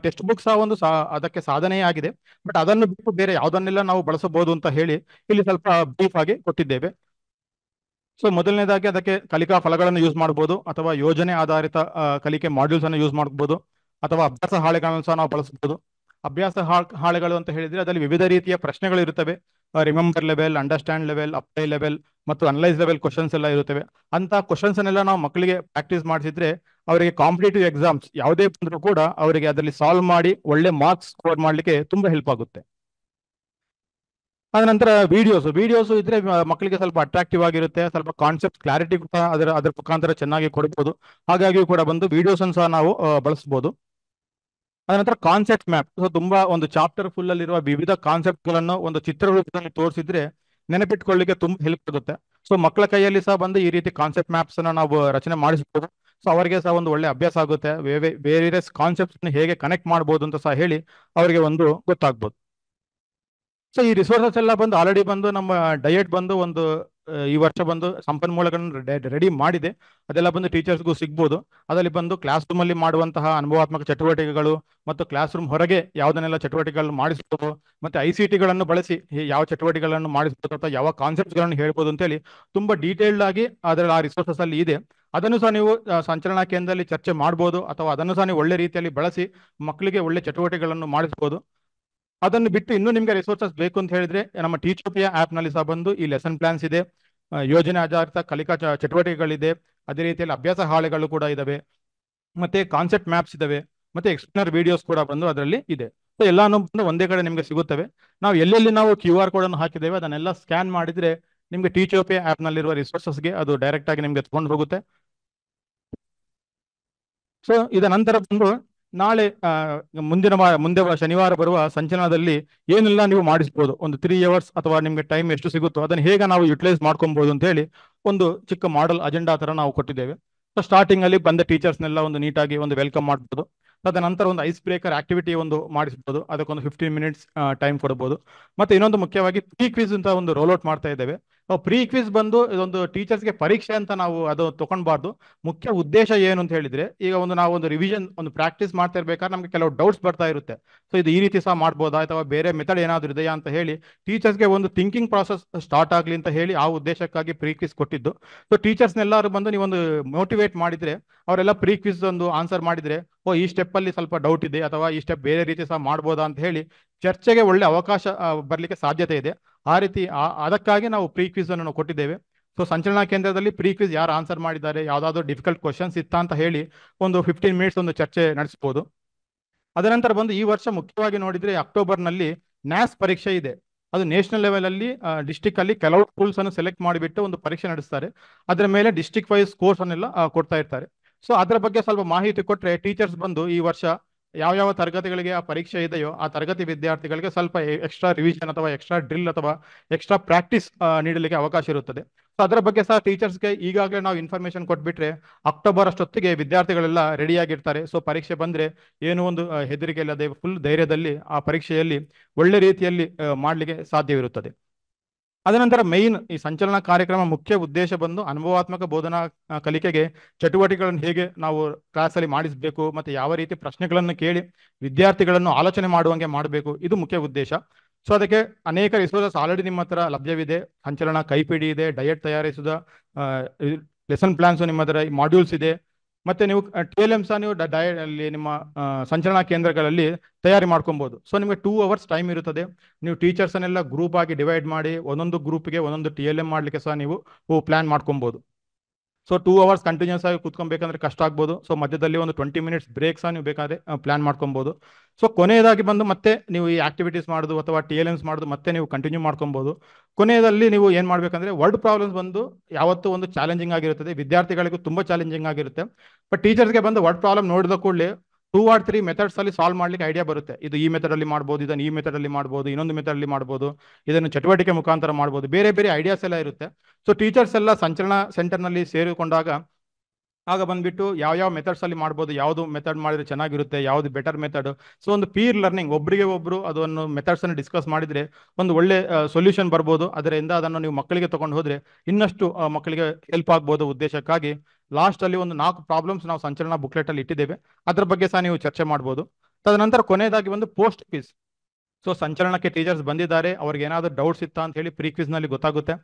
ಟೆಕ್ಸ್ಟ್ ಬುಕ್ ಸಹ ಒಂದು ಅದಕ್ಕೆ ಸಾಧನೆಯೇ ಆಗಿದೆ, ಬಟ್ ಅದನ್ನು ಬಿಟ್ಟು ಬೇರೆ ಯಾವುದನ್ನೆಲ್ಲ ನಾವು ಬಳಸಬಹುದು ಅಂತ ಹೇಳಿ ಇಲ್ಲಿ ಸ್ವಲ್ಪ ಬ್ರೀಫ್ ಆಗಿ ಕೊಟ್ಟಿದ್ದೇವೆ. ಸೊ ಮೊದಲನೇದಾಗಿ ಅದಕ್ಕೆ ಕಲಿಕಾ ಫಲಗಳನ್ನು ಯೂಸ್ ಮಾಡಬಹುದು, ಅಥವಾ ಯೋಜನೆ ಆಧಾರಿತ ಕಲಿಕೆ ಮಾಡ್ಯೂಲ್ಸ್ ಅನ್ನು ಯೂಸ್ ಮಾಡಬಹುದು, ಅಥವಾ ಅಭ್ಯಾಸ ಹಾಳೆಗಳನ್ನು ಸಹ ನಾವು ಬಳಸಬಹುದು. ಅಭ್ಯಾಸ ಹಾಳೆಗಳು ಅಂತ ಹೇಳಿದ್ರೆ ಅದರಲ್ಲಿ ವಿವಿಧ ರೀತಿಯ ಪ್ರಶ್ನೆಗಳು ಇರುತ್ತವೆ. Remember level, understand level, apply level ಮತ್ತು ಅನಲೈಸ್ ಲೆವೆಲ್ ಕ್ವಶನ್ಸ್ ಎಲ್ಲ ಇರುತ್ತವೆ. ಅಂತ ಕ್ವಶನ್ಸ್ ಅನ್ನೆಲ್ಲ ನಾವು ಮಕ್ಕಳಿಗೆ ಪ್ರಾಕ್ಟೀಸ್ ಮಾಡಿಸಿದ್ರೆ ಅವರಿಗೆ ಕಾಂಪಿಟೇಟಿವ್ ಎಕ್ಸಾಮ್ಸ್ ಯಾವುದೇ ಬಂದರೂ ಕೂಡ ಅವರಿಗೆ ಅದರಲ್ಲಿ ಸಾಲ್ವ್ ಮಾಡಿ ಒಳ್ಳೆ ಮಾರ್ಕ್ಸ್ ಸ್ಕೋರ್ ಮಾಡಲಿಕ್ಕೆ ತುಂಬಾ ಹೆಲ್ಪ್ ಆಗುತ್ತೆ. ಅದ ನಂತರ ವಿಡಿಯೋಸ್ ಇದ್ರೆ ಮಕ್ಕಳಿಗೆ ಸ್ವಲ್ಪ ಅಟ್ರಾಕ್ಟಿವ್ ಆಗಿರುತ್ತೆ, ಸ್ವಲ್ಪ ಕಾನ್ಸೆಪ್ಟ್ ಕ್ಲಾರಿಟಿ ಕೂಡ ಅದರ ಮುಖಾಂತರ ಚೆನ್ನಾಗಿ ಕೊಡ್ಬೋದು. ಹಾಗಾಗಿ ಕೂಡ ಬಂದು ವಿಡಿಯೋಸ್ ಅನ್ನು ಸಹ ನಾವು ಬಳಸಬಹುದು. ಅದನಂತರ ಕಾನ್ಸೆಪ್ಟ್ ಮ್ಯಾಪ್. ಸೊ ತುಂಬಾ ಒಂದು ಚಾಪ್ಟರ್ ಫುಲ್ ಅಲ್ಲಿರುವ ವಿವಿಧ ಕಾನ್ಸೆಪ್ಟ್ ಗಳನ್ನು ಒಂದು ಚಿತ್ರ ರೂಪದಲ್ಲಿ ತೋರಿಸಿದ್ರೆ ನೆನಪಿಟ್ಕೊಳ್ಳಿಕ್ಕೆ ತುಂಬಾ ಹೆಲ್ಪ್ ಆಗುತ್ತೆ. ಸೊ ಮಕ್ಕಳ ಕೈಯಲ್ಲಿ ಸಹ ಬಂದು ಈ ರೀತಿ ಕಾನ್ಸೆಪ್ಟ್ ಮ್ಯಾಪ್ಸ್ ಅನ್ನ ನಾವು ರಚನೆ ಮಾಡಿಸಬಹುದು. ಸೊ ಅವರಿಗೆ ಸಹ ಒಂದು ಒಳ್ಳೆ ಅಭ್ಯಾಸ ಆಗುತ್ತೆ. ಬೇರೆ ಕಾನ್ಸೆಪ್ಟ್ಸ್ ಹೇಗೆ ಕನೆಕ್ಟ್ ಮಾಡಬಹುದು ಅಂತ ಸಹ ಹೇಳಿ ಅವರಿಗೆ ಒಂದು ಗೊತ್ತಾಗ್ಬೋದು. ಸೊ ಈ ರಿಸೋರ್ಸಸ್ ಎಲ್ಲ ಬಂದು ಆಲ್ರೆಡಿ ಬಂದು ನಮ್ಮ ಡಯಟ್ ಬಂದು ಒಂದು ಈ ವರ್ಷ ಬಂದು ಸಂಪನ್ಮೂಲಗಳನ್ನು ರೆಡಿ ಮಾಡಿದೆ. ಅದೆಲ್ಲ ಬಂದು ಟೀಚರ್ಸ್ಗೂ ಸಿಗ್ಬೋದು. ಅದರಲ್ಲಿ ಬಂದು ಕ್ಲಾಸ್ ರೂಮ್ ಅಲ್ಲಿ ಮಾಡುವಂತಹ ಅನುಭವಾತ್ಮಕ ಚಟುವಟಿಕೆಗಳು ಮತ್ತು ಕ್ಲಾಸ್ ರೂಮ್ ಹೊರಗೆ ಯಾವುದನ್ನೆಲ್ಲ ಚಟುವಟಿಕೆಗಳನ್ನು ಮಾಡಿಸ್ಬೋದು, ಮತ್ತೆ ICT ಬಳಸಿ ಯಾವ ಚಟುವಟಿಕೆಗಳನ್ನು ಮಾಡಿಸ್ಬೋದು ಅಥವಾ ಯಾವ ಕಾನ್ಸೆಪ್ಟ್ಗಳನ್ನು ಹೇಳ್ಬೋದು ಅಂತೇಳಿ ತುಂಬಾ ಡೀಟೇಲ್ಡ್ ಆಗಿ ಅದರಲ್ಲಿ ಆ ರಿಸೋರ್ಸಸ್ ಅಲ್ಲಿ ಇದೆ. ಅದನ್ನು ಸಹ ನೀವು ಸಂಚಲನಾ ಕೇಂದ್ರದಲ್ಲಿ ಚರ್ಚೆ ಮಾಡ್ಬೋದು ಅಥವಾ ಅದನ್ನು ಸಹ ನೀವು ಒಳ್ಳೆ ರೀತಿಯಲ್ಲಿ ಬಳಸಿ ಮಕ್ಕಳಿಗೆ ಒಳ್ಳೆ ಚಟುವಟಿಕೆಗಳನ್ನು ಮಾಡಿಸ್ಬೋದು. ಅದನ್ನು ಬಿಟ್ಟು ಇನ್ನೂ ನಿಮ್ಗೆ ರಿಸೋರ್ಸಸ್ ಬೇಕು ಅಂತ ಹೇಳಿದ್ರೆ ನಮ್ಮ ಟೀಚೋಪಿಯಾ ಆಪ್ ನಲ್ಲಿ ಸಹ ಬಂದು ಈ ಲೆಸನ್ ಪ್ಲಾನ್ಸ್ ಇದೆ, ಯೋಜನೆ ಆಧಾರಿತ ಕಲಿಕಾ ಚಟುವಟಿಕೆಗಳಿದೆ, ಅದೇ ರೀತಿಯಲ್ಲಿ ಅಭ್ಯಾಸ ಹಾಳೆಗಳು ಕೂಡ ಇದಾವೆ, ಮತ್ತೆ ಕಾನ್ಸೆಪ್ಟ್ ಮ್ಯಾಪ್ಸ್ ಇದಾವೆ, ಮತ್ತೆ ಎಕ್ಸ್ಪ್ಲನರ್ ವಿಡಿಯೋಸ್ ಕೂಡ ಬಂದು ಅದರಲ್ಲಿ ಇದೆ. ಸೊ ಎಲ್ಲಾನು ಬಂದು ಒಂದೇ ಕಡೆ ನಿಮ್ಗೆ ಸಿಗುತ್ತವೆ. ನಾವು ಎಲ್ಲೆಲ್ಲಿ ನಾವು QR ಕೋಡ್ ಅನ್ನು ಹಾಕಿದ್ದೇವೆ ಅದನ್ನೆಲ್ಲ ಸ್ಕ್ಯಾನ್ ಮಾಡಿದ್ರೆ ನಿಮ್ಗೆ ಟೀಚೋಪಿಯಾ ಆಪ್ ನಲ್ಲಿರುವ ರಿಸೋರ್ಸಸ್ಗೆ ಅದು ಡೈರೆಕ್ಟ್ ಆಗಿ ನಿಮ್ಗೆ ತಗೊಂಡು ಹೋಗುತ್ತೆ. ಸೊ ಇದರ ನಂತರ ಬಂದು ನಾಳೆ ಮುಂದೆ ಶನಿವಾರ ಬರುವ ಸಂಚಲನದಲ್ಲಿ ಏನೆಲ್ಲ ನೀವು ಮಾಡಿಸ್ಬೋದು, ಒಂದು 3 hours ಅಥವಾ ನಿಮ್ಗೆ ಟೈಮ್ ಎಷ್ಟು ಸಿಗುತ್ತೋ ಅದನ್ನು ಹೇಗೆ ನಾವು ಯುಟಿಲೈಸ್ ಮಾಡ್ಕೊಬಹುದು ಅಂತ ಹೇಳಿ ಒಂದು ಚಿಕ್ಕ ಮಾಡೆಲ್ ಅಜೆಂಡಾ ತರ ನಾವು ಕೊಟ್ಟಿದ್ದೇವೆ. ಸೊ ಸ್ಟಾರ್ಟಿಂಗ್ ಅಲ್ಲಿ ಬಂದ ಟೀಚರ್ಸ್ನೆಲ್ಲ ಒಂದು ನೀಟಾಗಿ ಒಂದು ವೆಲ್ಕಮ್ ಮಾಡ್ಬೋದು. ತದನಂತರ ಒಂದು ಐಸ್ ಬ್ರೇಕರ್ ಆಕ್ಟಿವಿಟಿ ಒಂದು ಮಾಡಿಸ್ಬೋದು, ಅದಕ್ಕೊಂದು 15 minutes ಟೈಮ್ ಕೊಡಬಹುದು. ಮತ್ತೆ ಇನ್ನೊಂದು ಮುಖ್ಯವಾಗಿ ಪ್ರೀ ಕ್ವಿಜ್ ಅಂತ ಒಂದು ರೋಲ್ ಔಟ್ ಮಾಡ್ತಾ ಇದ್ದೇವೆ. ಪ್ರೀ ಕ್ವಿಜ್ ಬಂದು ಇದೊಂದು ಟೀಚರ್ಸ್ಗೆ ಪರೀಕ್ಷೆ ಅಂತ ನಾವು ಅದು ತಗೊಂಡ್ಬಾರ್ದು. ಮುಖ್ಯ ಉದ್ದೇಶ ಏನು ಅಂತ ಹೇಳಿದ್ರೆ ಈಗ ನಾವು ಒಂದು ರಿವಿಷನ್ ಒಂದು ಪ್ರಾಕ್ಟೀಸ್ ಮಾಡ್ತಾ ಇರ್ಬೇಕಾದ್ರೆ ನಮ್ಗೆ ಕೆಲವು ಡೌಟ್ಸ್ ಬರ್ತಾ ಇರುತ್ತೆ. ಸೊ ಇದು ಈ ರೀತಿ ಸಹ ಮಾಡ್ಬೋದಾ ಅಥವಾ ಬೇರೆ ಮೆಥಡ್ ಏನಾದ್ರು ಇದೆಯಾ ಅಂತ ಹೇಳಿ ಟೀಚರ್ಸ್ಗೆ ಒಂದು ಥಿಂಕಿಂಗ್ ಪ್ರಾಸೆಸ್ ಸ್ಟಾರ್ಟ್ ಆಗ್ಲಿ ಅಂತ ಹೇಳಿ ಆ ಉದ್ದೇಶಕ್ಕಾಗಿ ಪ್ರೀ ಕ್ವಿಜ್ ಕೊಟ್ಟಿದ್ದು. ಸೊ ಟೀಚರ್ಸ್ನೆಲ್ಲರೂ ಬಂದು ನೀವೊಂದು ಮೋಟಿವೇಟ್ ಮಾಡಿದ್ರೆ ಅವರೆಲ್ಲ ಪ್ರೀ ಕ್ವಿಜ್ ಒಂದು ಆನ್ಸರ್ ಮಾಡಿದ್ರೆ ಈ ಸ್ಟೆಪ್ ಅಲ್ಲಿ ಸ್ವಲ್ಪ ಡೌಟ್ ಇದೆ ಅಥವಾ ಈ ಸ್ಟೆಪ್ ಬೇರೆ ರೀತಿ ಸಹ ಮಾಡ್ಬೋದಾ ಅಂತ ಹೇಳಿ ಚರ್ಚೆಗೆ ಒಳ್ಳೆ ಅವಕಾಶ ಬರ್ಲಿಕ್ಕೆ ಸಾಧ್ಯತೆ ಇದೆ. ಆ ರೀತಿ ಅದಕ್ಕಾಗಿ ನಾವು ಪ್ರೀ ಕ್ವಿಜ್ ಅನ್ನು ನಾವು ಕೊಟ್ಟಿದ್ದೇವೆ. ಸೊ ಸಂಚಲನಾ ಕೇಂದ್ರದಲ್ಲಿ ಪ್ರೀ ಕ್ವಿಜ್ ಯಾರು ಆನ್ಸರ್ ಮಾಡಿದ್ದಾರೆ, ಯಾವ್ದಾದ್ರು ಡಿಫಿಕಲ್ಟ್ ಕ್ವಶನ್ಸ್ ಇತ್ತಾ ಅಂತ ಹೇಳಿ ಒಂದು 15 minutes ಒಂದು ಚರ್ಚೆ ನಡೆಸಬಹುದು. ಅದನಂತರ ಬಂದು ಈ ವರ್ಷ ಮುಖ್ಯವಾಗಿ ನೋಡಿದ್ರೆ ಅಕ್ಟೋಬರ್ನಲ್ಲಿ ನ್ಯಾಸ್ ಪರೀಕ್ಷೆ ಇದೆ. ಅದು ನ್ಯಾಷನಲ್ ಲೆವೆಲ್ ಅಲ್ಲಿ ಡಿಸ್ಟಿಕ್ ಅಲ್ಲಿ ಕೆಲವು ಸ್ಕೂಲ್ಸ್ ಅನ್ನು ಸೆಲೆಕ್ಟ್ ಮಾಡಿಬಿಟ್ಟು ಒಂದು ಪರೀಕ್ಷೆ ನಡೆಸ್ತಾರೆ. ಅದರ ಮೇಲೆ ಡಿಸ್ಟಿಕ್ ವೈಸ್ ಸ್ಕೋರ್ಸ್ ಅನ್ನೆಲ್ಲ ಕೊಡ್ತಾ ಇರ್ತಾರೆ. ಸೊ ಅದರ ಬಗ್ಗೆ ಸ್ವಲ್ಪ ಮಾಹಿತಿ ಕೊಟ್ರೆ ಟೀಚರ್ಸ್ ಬಂದು ಈ ವರ್ಷ ಯಾವ ತರಗತಿಗಳಿಗೆ ಆ ಪರೀಕ್ಷೆ ಇದೆಯೋ ಆ ತರಗತಿ ವಿದ್ಯಾರ್ಥಿಗಳಿಗೆ ಸ್ವಲ್ಪ ಎಕ್ಸ್ಟ್ರಾ ರಿವಿಷನ್ ಅಥವಾ ಎಕ್ಸ್ಟ್ರಾ ಡ್ರಿಲ್ ಅಥವಾ ಎಕ್ಸ್ಟ್ರಾ ಪ್ರಾಕ್ಟೀಸ್ ನೀಡಲಿಕ್ಕೆ ಅವಕಾಶ ಇರುತ್ತದೆ. ಸೊ ಅದರ ಬಗ್ಗೆ ಸಹ ಟೀಚರ್ಸ್ಗೆ ಈಗಾಗಲೇ ನಾವು ಇನ್ಫಾರ್ಮೇಶನ್ ಕೊಟ್ಬಿಟ್ರೆ ಅಕ್ಟೋಬರ್ ಅಷ್ಟೊತ್ತಿಗೆ ವಿದ್ಯಾರ್ಥಿಗಳೆಲ್ಲ ರೆಡಿಯಾಗಿರ್ತಾರೆ. ಸೊ ಪರೀಕ್ಷೆ ಬಂದ್ರೆ ಏನು ಒಂದು ಹೆದರಿಕೆ ಇಲ್ಲದೆ ಫುಲ್ ಧೈರ್ಯದಲ್ಲಿ ಆ ಪರೀಕ್ಷೆಯಲ್ಲಿ ಒಳ್ಳೆ ರೀತಿಯಲ್ಲಿ ಮಾಡಲಿಕ್ಕೆ ಸಾಧ್ಯವಿರುತ್ತದೆ. ಅದನಂತರ ಮೈನ್ ಈ ಸಂಚಲನ ಕಾರ್ಯಕ್ರಮ ಮುಖ್ಯ ಉದ್ದೇಶ ಬಂದು ಅನುಭವಾತ್ಮಕ ಬೋಧನಾ ಕಲಿಕೆಗೆ ಚಟುವಟಿಕೆಗಳನ್ನು ಹೇಗೆ ನಾವು ಕ್ಲಾಸಲ್ಲಿ ಮಾಡಿಸಬೇಕು ಮತ್ತೆ ಯಾವ ರೀತಿ ಪ್ರಶ್ನೆಗಳನ್ನು ಕೇಳಿ ವಿದ್ಯಾರ್ಥಿಗಳನ್ನು ಆಲೋಚನೆ ಮಾಡುವಂಗೆ ಮಾಡಬೇಕು, ಇದು ಮುಖ್ಯ ಉದ್ದೇಶ. ಸೊ ಅದಕ್ಕೆ ಅನೇಕ ರಿಸೋರ್ಸಸ್ ಆಲ್ರೆಡಿ ನಿಮ್ಮ ಹತ್ರ ಲಭ್ಯವಿದೆ. ಸಂಚಲನ ಕೈಪಿಡಿ ಇದೆ, ಡಯಟ್ ತಯಾರಿಸಿದ ಲೆಸನ್ ಪ್ಲಾನ್ಸ್ ನಿಮ್ಮ ಹತ್ರ ಮಾಡ್ಯೂಲ್ಸ್ ಇದೆ. ಮತ್ತೆ ನೀವು TLM ಸಹ ನೀವು ಅಲ್ಲಿ ನಿಮ್ಮ ಸಂಚಲನಾ ಕೇಂದ್ರಗಳಲ್ಲಿ ತಯಾರಿ ಮಾಡ್ಕೊಬಹುದು. ಸೊ ನಿಮಗೆ 2 hours ಟೈಮ್ ಇರುತ್ತದೆ. ನೀವು ಟೀಚರ್ಸ್ ಅನ್ನೆಲ್ಲ ಗ್ರೂಪ್ ಆಗಿ ಡಿವೈಡ್ ಮಾಡಿ ಒಂದೊಂದು ಗ್ರೂಪ್ಗೆ ಒಂದೊಂದು TLM ಮಾಡ್ಲಿಕ್ಕೆ ಸಹ ನೀವು ಪ್ಲಾನ್ ಮಾಡ್ಕೊಬಹುದು. ಸೊ 2 hours ಕಂಟಿನ್ಯೂಸ್ ಆಗಿ ಕೂತ್ಕೊಬೇಕಂದ್ರೆ ಕಷ್ಟ ಆಗ್ಬೋದು. ಸೊ ಮಧ್ಯದಲ್ಲಿ ಒಂದು 20 minutes ಬ್ರೇಕ್ ಸಹ ನೀವು ಬೇಕಾದ್ರೆ ಪ್ಲಾನ್ ಮಾಡ್ಕೊಬಹುದು. ಸೊ ಕೊನೆಯದಾಗಿ ಬಂದು ಮತ್ತೆ ನೀವು ಈ ಆಕ್ಟಿವಿಟೀಸ್ ಮಾಡೋದು ಅಥವಾ TLMs ಮಾಡೋದು ಮತ್ತೆ ನೀವು ಕಂಟಿನ್ಯೂ ಮಾಡ್ಕೊಬಹುದು. ಕೊನೆಯದಲ್ಲಿ ನೀವು ಏನ್ ಮಾಡ್ಬೇಕಂದ್ರೆ ವರ್ಡ್ ಪ್ರಾಬ್ಲಮ್ಸ್ ಬಂದು ಯಾವತ್ತೂ ಒಂದು ಚಾಲೆಂಜಿಂಗ್ ಆಗಿರುತ್ತದೆ, ವಿದ್ಯಾರ್ಥಿಗಳಿಗೂ ತುಂಬಾ ಚಾಲೆಂಜಿಂಗ್ ಆಗಿರುತ್ತೆ. ಬಟ್ ಟೀಚರ್ಸ್ಗೆ ಬಂದು ವರ್ಡ್ ಪ್ರಾಬ್ಲಮ್ ನೋಡಿದ ಕೂಡಲೇ 2 or 3 ಮೆಥಡ್ಸ್ ಅಲ್ಲಿ ಸಾಲ್ವ್ ಮಾಡ್ಲಿಕ್ಕೆ ಐಡಿಯಾ ಬರುತ್ತೆ. ಇದು ಈ ಮೆಥಡ್ ಅಲ್ಲಿ ಮಾಡ್ಬೋದು, ಇದನ್ನು ಈ ಮೆಥಡ್ ಅಲ್ಲಿ ಮಾಡ್ಬೋದು, ಇನ್ನೊಂದು ಮೆಥಡ್ ಅಲ್ಲಿ ಮಾಡ್ಬೋದು, ಇದನ್ನು ಚಟುವಟಿಕೆ ಮುಖಾಂತರ ಮಾಡ್ಬೋದು, ಬೇರೆ ಬೇರೆ ಐಡಿಯಾಸ್ ಎಲ್ಲ ಇರುತ್ತೆ. ಸೊ ಟೀಚರ್ಸ್ ಎಲ್ಲ ಸಂಚಲನ ಸೆಂಟರ್ ನಲ್ಲಿ ಸೇರಿಕೊಂಡಾಗ ಆಗ ಬಂದ್ಬಿಟ್ಟು ಯಾವ ಮೆಥಡ್ಸ್ ಅಲ್ಲಿ ಮಾಡ್ಬೋದು, ಯಾವ್ದು ಮೆಥಡ್ ಮಾಡಿದ್ರೆ ಚೆನ್ನಾಗಿರುತ್ತೆ, ಯಾವ್ದು ಬೆಟರ್ ಮೆಥಡ್. ಸೊ ಒಂದು ಪೀರ್ ಲರ್ನಿಂಗ್, ಒಬ್ಬರಿಗೆ ಒಬ್ರು ಅದನ್ನು ಮೆಥಡ್ಸ್ ಅನ್ನು ಡಿಸ್ಕಸ್ ಮಾಡಿದ್ರೆ ಒಂದು ಒಳ್ಳೆ ಸೊಲ್ಯೂಷನ್ ಬರ್ಬೋದು. ಅದರಿಂದ ಅದನ್ನು ನೀವು ಮಕ್ಕಳಿಗೆ ತಗೊಂಡು ಹೋದ್ರೆ ಇನ್ನಷ್ಟು ಮಕ್ಕಳಿಗೆ ಹೆಲ್ಪ್ ಆಗ್ಬೋದು ಉದ್ದೇಶಕ್ಕಾಗಿ ಲಾಸ್ಟ್ ಅಲ್ಲಿ ಒಂದು 4 ಪ್ರಾಬ್ಲಮ್ಸ್ ನಾವು ಸಂಚಲನ ಬುಕ್ಲೆಟ್ ಅಲ್ಲಿ ಇಟ್ಟಿದ್ದೇವೆ. ಅದ್ರ ಬಗ್ಗೆ ಸಹ ನೀವು ಚರ್ಚೆ ಮಾಡ್ಬೋದು. ತದನಂತರ ಕೊನೆಯದಾಗಿ ಒಂದು ಪೋಸ್ಟ್ ಕ್ವಿಜ್. ಸೊ ಸಂಚಲನಕ್ಕೆ ಟೀಚರ್ಸ್ ಬಂದಿದ್ದಾರೆ, ಅವ್ರಿಗೆ ಏನಾದರೂ ಡೌಟ್ಸ್ ಇತ್ತಾ ಅಂತ ಹೇಳಿ ಪ್ರೀ ಕ್ವಿಸ್ನಲ್ಲಿ ಗೊತ್ತಾಗುತ್ತೆ.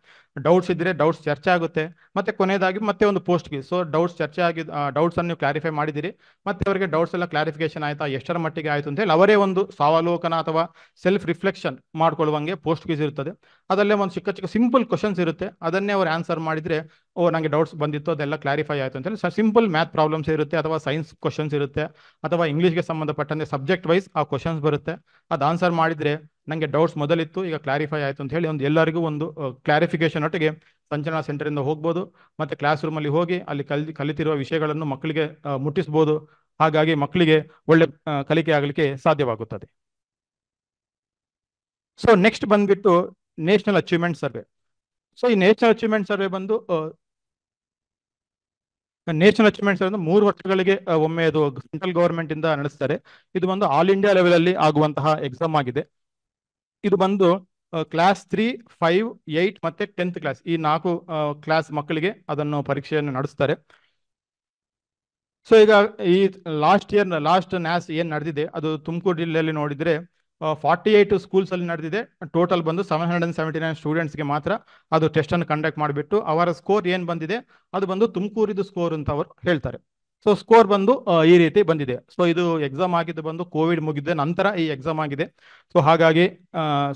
ಡೌಟ್ಸ್ ಇದ್ದರೆ ಡೌಟ್ಸ್ ಚರ್ಚೆ ಆಗುತ್ತೆ. ಮತ್ತೆ ಕೊನೆಯದಾಗಿ ಮತ್ತೆ ಒಂದು ಪೋಸ್ಟ್ ಕ್ವಿಸ್. ಸೊ ಡೌಟ್ಸ್ ಚರ್ಚೆ ಆಗಿ ಡೌಟ್ಸನ್ನು ನೀವು ಕ್ಲಾರಿಫೈ ಮಾಡಿದ್ದೀರಿ, ಮತ್ತೆ ಅವರಿಗೆ ಡೌಟ್ಸ್ ಎಲ್ಲ ಕ್ಲಾರಿಫಿಕೇಶನ್ ಆಯ್ತಾ, ಎಷ್ಟರ ಮಟ್ಟಿಗೆ ಆಯಿತು ಅಂತ ಹೇಳಿ ಅವರೇ ಒಂದು ಸ್ವಾವಲೋಕನ ಅಥವಾ ಸೆಲ್ಫ್ ರಿಫ್ಲೆಕ್ಷನ್ ಮಾಡ್ಕೊಳ್ಳುವಂಗೆ ಪೋಸ್ಟ್ ಕ್ವಿಸ್ ಇರ್ತದೆ. ಅದಲ್ಲೇ ಒಂದು ಚಿಕ್ಕ ಚಿಕ್ಕ ಸಿಂಪಲ್ ಕ್ವಶನ್ಸ್ ಇರುತ್ತೆ, ಅದನ್ನೇ ಅವ್ರು ಆನ್ಸರ್ ಮಾಡಿದರೆ ಓ ನನಗೆ ಡೌಟ್ಸ್ ಬಂದಿತ್ತು ಅದೆಲ್ಲ ಕ್ಲಾರಿಫೈ ಆಯಿತು ಅಂತ ಹೇಳಿ ಸಿಂಪಲ್ ಮ್ಯಾಥ್ ಪ್ರಾಬ್ಲಮ್ಸ್ ಇರುತ್ತೆ, ಅಥವಾ ಸೈನ್ಸ್ ಕ್ವಶನ್ಸ್ ಇರುತ್ತೆ, ಅಥವಾ ಇಂಗ್ಲೀಷ್ಗೆ ಸಂಬಂಧಪಟ್ಟಂತೆ ಸಬ್ಜೆಕ್ಟ್ ವೈಸ್ ಆ ಕ್ವಶನ್ಸ್ ಬರುತ್ತೆ. ಅದು ಆನ್ಸರ್ ಮಾಡಿದರೆ ನನಗೆ ಡೌಟ್ಸ್ ಮೊದಲಿತ್ತು ಈಗ ಕ್ಲಾರಿಫೈ ಆಯಿತು ಅಂತ ಹೇಳಿ ಒಂದು ಎಲ್ಲರಿಗೂ ಒಂದು ಕ್ಲಾರಿಫಿಕೇಶನ್ ಒಟ್ಟಿಗೆ ಸಂಚಲನ ಸೆಂಟರಿಂದ ಹೋಗ್ಬೋದು. ಮತ್ತು ಕ್ಲಾಸ್ ರೂಮಲ್ಲಿ ಹೋಗಿ ಅಲ್ಲಿ ಕಲಿತಿರುವ ವಿಷಯಗಳನ್ನು ಮಕ್ಕಳಿಗೆ ಮುಟ್ಟಿಸ್ಬೋದು. ಹಾಗಾಗಿ ಮಕ್ಕಳಿಗೆ ಒಳ್ಳೆ ಕಲಿಕೆ ಆಗಲಿಕ್ಕೆ ಸಾಧ್ಯವಾಗುತ್ತದೆ. ಸೊ ನೆಕ್ಸ್ಟ್ ಬಂದ್ಬಿಟ್ಟು ನ್ಯಾಷನಲ್ ಅಚೀವ್ಮೆಂಟ್ ಸರ್ವೆ. ಸೊ ಈ ನ್ಯಾಷನಲ್ ಅಚೀವ್ಮೆಂಟ್ ಸರ್ವೆ ಬಂದು ನ್ಯಾಷನಲ್ ಅಚೀವ್ಮೆಂಟ್ ಸರ್ವೆ 3 ವರ್ಷಗಳಿಗೆ ಒಮ್ಮೆ ಅದು ಸೆಂಟ್ರಲ್ ಗವರ್ಮೆಂಟ್ ಇಂದ ನಡೆಸ್ತಾರೆ. ಇದು ಒಂದು ಆಲ್ ಇಂಡಿಯಾ ಲೆವೆಲ್ ಅಲ್ಲಿ ಆಗುವಂತಹ ಎಕ್ಸಾಮ್ ಆಗಿದೆ. ಇದು ಬಂದು ಕ್ಲಾಸ್ 3, 5, 8 ಮತ್ತೆ 10th ಕ್ಲಾಸ್ ಈ 4 ಕ್ಲಾಸ್ ಮಕ್ಕಳಿಗೆ ಅದನ್ನು ಪರೀಕ್ಷೆಯನ್ನು ನಡೆಸ್ತಾರೆ. ಸೊ ಈಗ ಈ ಲಾಸ್ಟ್ ನ್ಯಾಸ್ ಏನು ನಡೆದಿದೆ ಅದು ತುಮಕೂರು ಜಿಲ್ಲೆಯಲ್ಲಿ ನೋಡಿದರೆ 48 ಸ್ಕೂಲ್ಸ್ ಅಲ್ಲಿ ನಡೆದಿದೆ. ಟೋಟಲ್ ಬಂದು 779 ಸ್ಟೂಡೆಂಟ್ಸ್ಗೆ ಮಾತ್ರ ಅದು ಟೆಸ್ಟ್ ಅನ್ನು ಕಂಡಕ್ಟ್ ಮಾಡಿಬಿಟ್ಟು ಅವರ ಸ್ಕೋರ್ ಏನು ಬಂದಿದೆ ಅದು ಬಂದು ತುಮಕೂರಿದು ಸ್ಕೋರ್ ಅಂತ ಅವರು ಹೇಳ್ತಾರೆ. ಸೊ ಸ್ಕೋರ್ ಬಂದು ಈ ರೀತಿ ಬಂದಿದೆ. ಸೊ ಇದು ಎಕ್ಸಾಮ್ ಆಗಿದ್ದು ಬಂದು ಕೋವಿಡ್ ಮುಗಿದ ನಂತರ ಈ ಎಕ್ಸಾಮ್ ಆಗಿದೆ. ಸೊ ಹಾಗಾಗಿ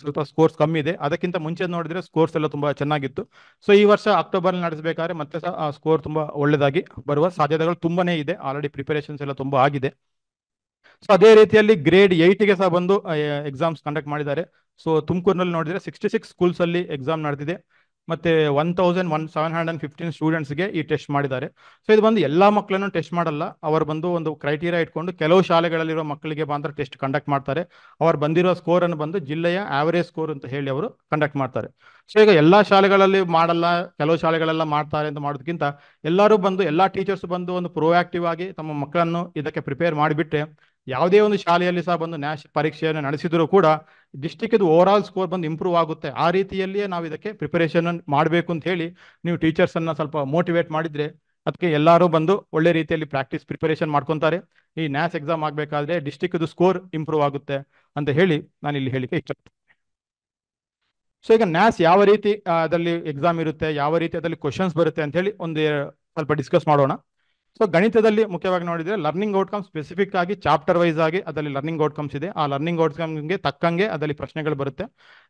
ಸ್ವಲ್ಪ ಸ್ಕೋರ್ಸ್ ಕಮ್ಮಿ ಇದೆ. ಅದಕ್ಕಿಂತ ಮುಂಚೆ ನೋಡಿದ್ರೆ ಸ್ಕೋರ್ಸ್ ಎಲ್ಲ ತುಂಬಾ ಚೆನ್ನಾಗಿತ್ತು. ಸೊ ಈ ವರ್ಷ ಅಕ್ಟೋಬರ್ ನಡೆಸಬೇಕಾದ್ರೆ ಮತ್ತೆ ಸಹ ಸ್ಕೋರ್ ತುಂಬಾ ಒಳ್ಳೆದಾಗಿ ಬರುವ ಸಾಧ್ಯತೆಗಳು ತುಂಬಾನೇ ಇದೆ. ಆಲ್ರೆಡಿ ಪ್ರಿಪರೇಷನ್ಸ್ ಎಲ್ಲ ತುಂಬಾ ಆಗಿದೆ. ಸೊ ಅದೇ ರೀತಿಯಲ್ಲಿ ಗ್ರೇಡ್ 8ಗೆ ಸಹ ಬಂದು ಎಕ್ಸಾಮ್ಸ್ ಕಂಡಕ್ಟ್ ಮಾಡಿದ್ದಾರೆ. ಸೊ ತುಮಕೂರಿನಲ್ಲಿ ನೋಡಿದ್ರೆ 66 ಸ್ಕೂಲ್ಸ್ ಅಲ್ಲಿ ಎಕ್ಸಾಮ್ ನಡೆದಿದೆ. ಮತ್ತೆ 1715 ಸ್ಟೂಡೆಂಟ್ಸ್ಗೆ ಈ ಟೆಸ್ಟ್ ಮಾಡಿದ್ದಾರೆ. ಸೊ ಇದು ಬಂದು ಎಲ್ಲಾ ಮಕ್ಕಳನ್ನು ಟೆಸ್ಟ್ ಮಾಡಲ್ಲ. ಅವರು ಬಂದು ಒಂದು ಕ್ರೈಟೀರಿಯಾ ಇಟ್ಕೊಂಡು ಕೆಲವು ಶಾಲೆಗಳಲ್ಲಿರೋ ಮಕ್ಕಳಿಗೆ ಮಾತ್ರ ಟೆಸ್ಟ್ ಕಂಡಕ್ಟ್ ಮಾಡ್ತಾರೆ. ಅವ್ರು ಬಂದಿರೋ ಸ್ಕೋರ್ ಅನ್ನು ಬಂದು ಜಿಲ್ಲೆಯ ಆವರೇಜ್ ಸ್ಕೋರ್ ಅಂತ ಹೇಳಿ ಅವರು ಕಂಡಕ್ಟ್ ಮಾಡ್ತಾರೆ. ಸೊ ಈಗ ಎಲ್ಲಾ ಶಾಲೆಗಳಲ್ಲಿ ಮಾಡಲ್ಲ, ಕೆಲವು ಶಾಲೆಗಳೆಲ್ಲ ಮಾಡ್ತಾರೆ ಅಂತ ಮಾಡೋದಕ್ಕಿಂತ ಎಲ್ಲರೂ ಬಂದು ಎಲ್ಲಾ ಟೀಚರ್ಸ್ ಬಂದು ಒಂದು ಪ್ರೋಆಕ್ಟಿವ್ ಆಗಿ ತಮ್ಮ ಮಕ್ಕಳನ್ನು ಇದಕ್ಕೆ ಪ್ರಿಪೇರ್ ಮಾಡಿಬಿಟ್ರೆ ಯಾವುದೇ ಒಂದು ಶಾಲೆಯಲ್ಲಿ ಸಹ ಬಂದು ಪರೀಕ್ಷೆಯನ್ನು ನಡೆಸಿದರೂ ಕೂಡ ಡಿಸ್ಟಿಕ್ ಇದು ಓವರ್ ಆಲ್ ಸ್ಕೋರ್ ಬಂದು ಇಂಪ್ರೂವ್ ಆಗುತ್ತೆ. ಆ ರೀತಿಯಲ್ಲಿಯೇ ನಾವು ಇದಕ್ಕೆ ಪ್ರಿಪರೇಷನ್ ಮಾಡಬೇಕು ಅಂತ ಹೇಳಿ ನೀವು ಟೀಚರ್ಸ್ ಅನ್ನ ಸ್ವಲ್ಪ ಮೋಟಿವೇಟ್ ಮಾಡಿದ್ರೆ ಅದಕ್ಕೆ ಎಲ್ಲರೂ ಬಂದು ಒಳ್ಳೆ ರೀತಿಯಲ್ಲಿ ಪ್ರಿಪರೇಷನ್ ಮಾಡ್ಕೊತಾರೆ. ಈ ನ್ಯಾಸ್ ಎಕ್ಸಾಮ್ ಆಗಬೇಕಾದ್ರೆ ಡಿಸ್ಟಿಕ್ ಇದು ಸ್ಕೋರ್ ಇಂಪ್ರೂವ್ ಆಗುತ್ತೆ ಅಂತ ಹೇಳಿ ನಾನು ಇಲ್ಲಿ ಹೇಳಿಕೆ ಇಷ್ಟಪಡ್ತೀನಿ. ಸೊ ಈಗ ನ್ಯಾಸ್ ಯಾವ ರೀತಿ ಅದರಲ್ಲಿ ಎಕ್ಸಾಮ್ ಇರುತ್ತೆ, ಯಾವ ರೀತಿ ಅದರಲ್ಲಿ ಕ್ವಶನ್ಸ್ ಬರುತ್ತೆ ಅಂತ ಹೇಳಿ ಒಂದು ಸ್ವಲ್ಪ ಡಿಸ್ಕಸ್ ಮಾಡೋಣ. ಸೊ ಗಣಿತದಲ್ಲಿ ಮುಖ್ಯವಾಗಿ ನೋಡಿದ್ರೆ ಲರ್ನಿಂಗ್ ಔಟ್ಕಮ್ ಸ್ಪೆಸಿಫಿಕ್ ಆಗಿ ಚಾಪ್ಟರ್ ವೈಸ್ ಆಗಿ ಅದರಲ್ಲಿ ಲರ್ನಿಂಗ್ ಔಟ್ಕಮ್ಸ್ ಇದೆ. ಆ ಲರ್ನಿಂಗ್ ಔಟ್ಕಮ್ಗೆ ತಕ್ಕಂಗೆ ಅದರಲ್ಲಿ ಪ್ರಶ್ನೆಗಳು ಬರುತ್ತೆ.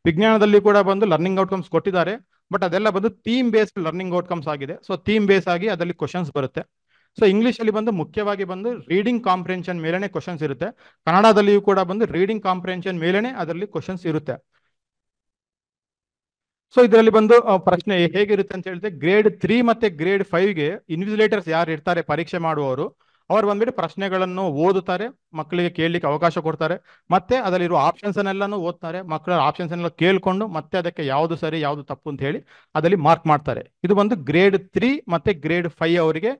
ವಿಜ್ಞಾನದಲ್ಲಿ ಕೂಡ ಬಂದು ಲರ್ನಿಂಗ್ ಔಟ್ಕಮ್ಸ್ ಕೊಟ್ಟಿದ್ದಾರೆ, ಬಟ್ ಅದೆಲ್ಲ ಬಂದು ಥೀಮ್ ಬೇಸ್ಡ್ ಲರ್ನಿಂಗ್ ಔಟ್ಕಮ್ಸ್ ಆಗಿದೆ. ಸೊ ಥೀಮ್ ಬೇಸ್ ಆಗಿ ಅದರಲ್ಲಿ ಕ್ವಶನ್ಸ್ ಬರುತ್ತೆ. ಸೊ ಇಂಗ್ಲಿಷ್ ಅಲ್ಲಿ ಬಂದು ಮುಖ್ಯವಾಗಿ ಬಂದು ರೀಡಿಂಗ್ ಕಾಂಪ್ರಿಹೆನ್ಷನ್ ಮೇಲೆನೆ ಕ್ವಶನ್ಸ್ ಇರುತ್ತೆ. ಕನ್ನಡದಲ್ಲಿಯೂ ಕೂಡ ಬಂದು ರೀಡಿಂಗ್ ಕಾಂಪ್ರಿಹೆನ್ಷನ್ ಮೇಲೆನೆ ಅದರಲ್ಲಿ ಕ್ವಶನ್ಸ್ ಇರುತ್ತೆ. ಸೊ ಇದರಲ್ಲಿ ಬಂದು ಪ್ರಶ್ನೆ ಹೇಗಿರುತ್ತೆ ಅಂತ ಹೇಳಿದ್ರೆ ಗ್ರೇಡ್ 3 ಮತ್ತೆ ಗ್ರೇಡ್ 5ಗೆ ಇನ್ವಿಜಿಲೇಟರ್ಸ್ ಯಾರು ಇರ್ತಾರೆ ಪರೀಕ್ಷೆ ಮಾಡುವವರು, ಅವ್ರು ಬಂದ್ಬಿಟ್ಟು ಪ್ರಶ್ನೆಗಳನ್ನು ಓದುತ್ತಾರೆ, ಮಕ್ಕಳಿಗೆ ಕೇಳಲಿಕ್ಕೆ ಅವಕಾಶ ಕೊಡ್ತಾರೆ, ಮತ್ತೆ ಅದರಲ್ಲಿರುವ ಆಪ್ಷನ್ಸ್ ಅನ್ನೆಲ್ಲಾನು ಓದ್ತಾರೆ. ಮಕ್ಕಳ ಆಪ್ಷನ್ಸ್ ಎಲ್ಲ ಕೇಳ್ಕೊಂಡು ಮತ್ತೆ ಅದಕ್ಕೆ ಯಾವುದು ಸರಿ ಯಾವುದು ತಪ್ಪು ಅಂತ ಹೇಳಿ ಅದರಲ್ಲಿ ಮಾರ್ಕ್ ಮಾಡ್ತಾರೆ. ಇದು ಬಂದು ಗ್ರೇಡ್ 3 ಮತ್ತೆ ಗ್ರೇಡ್ 5 ಅವರಿಗೆ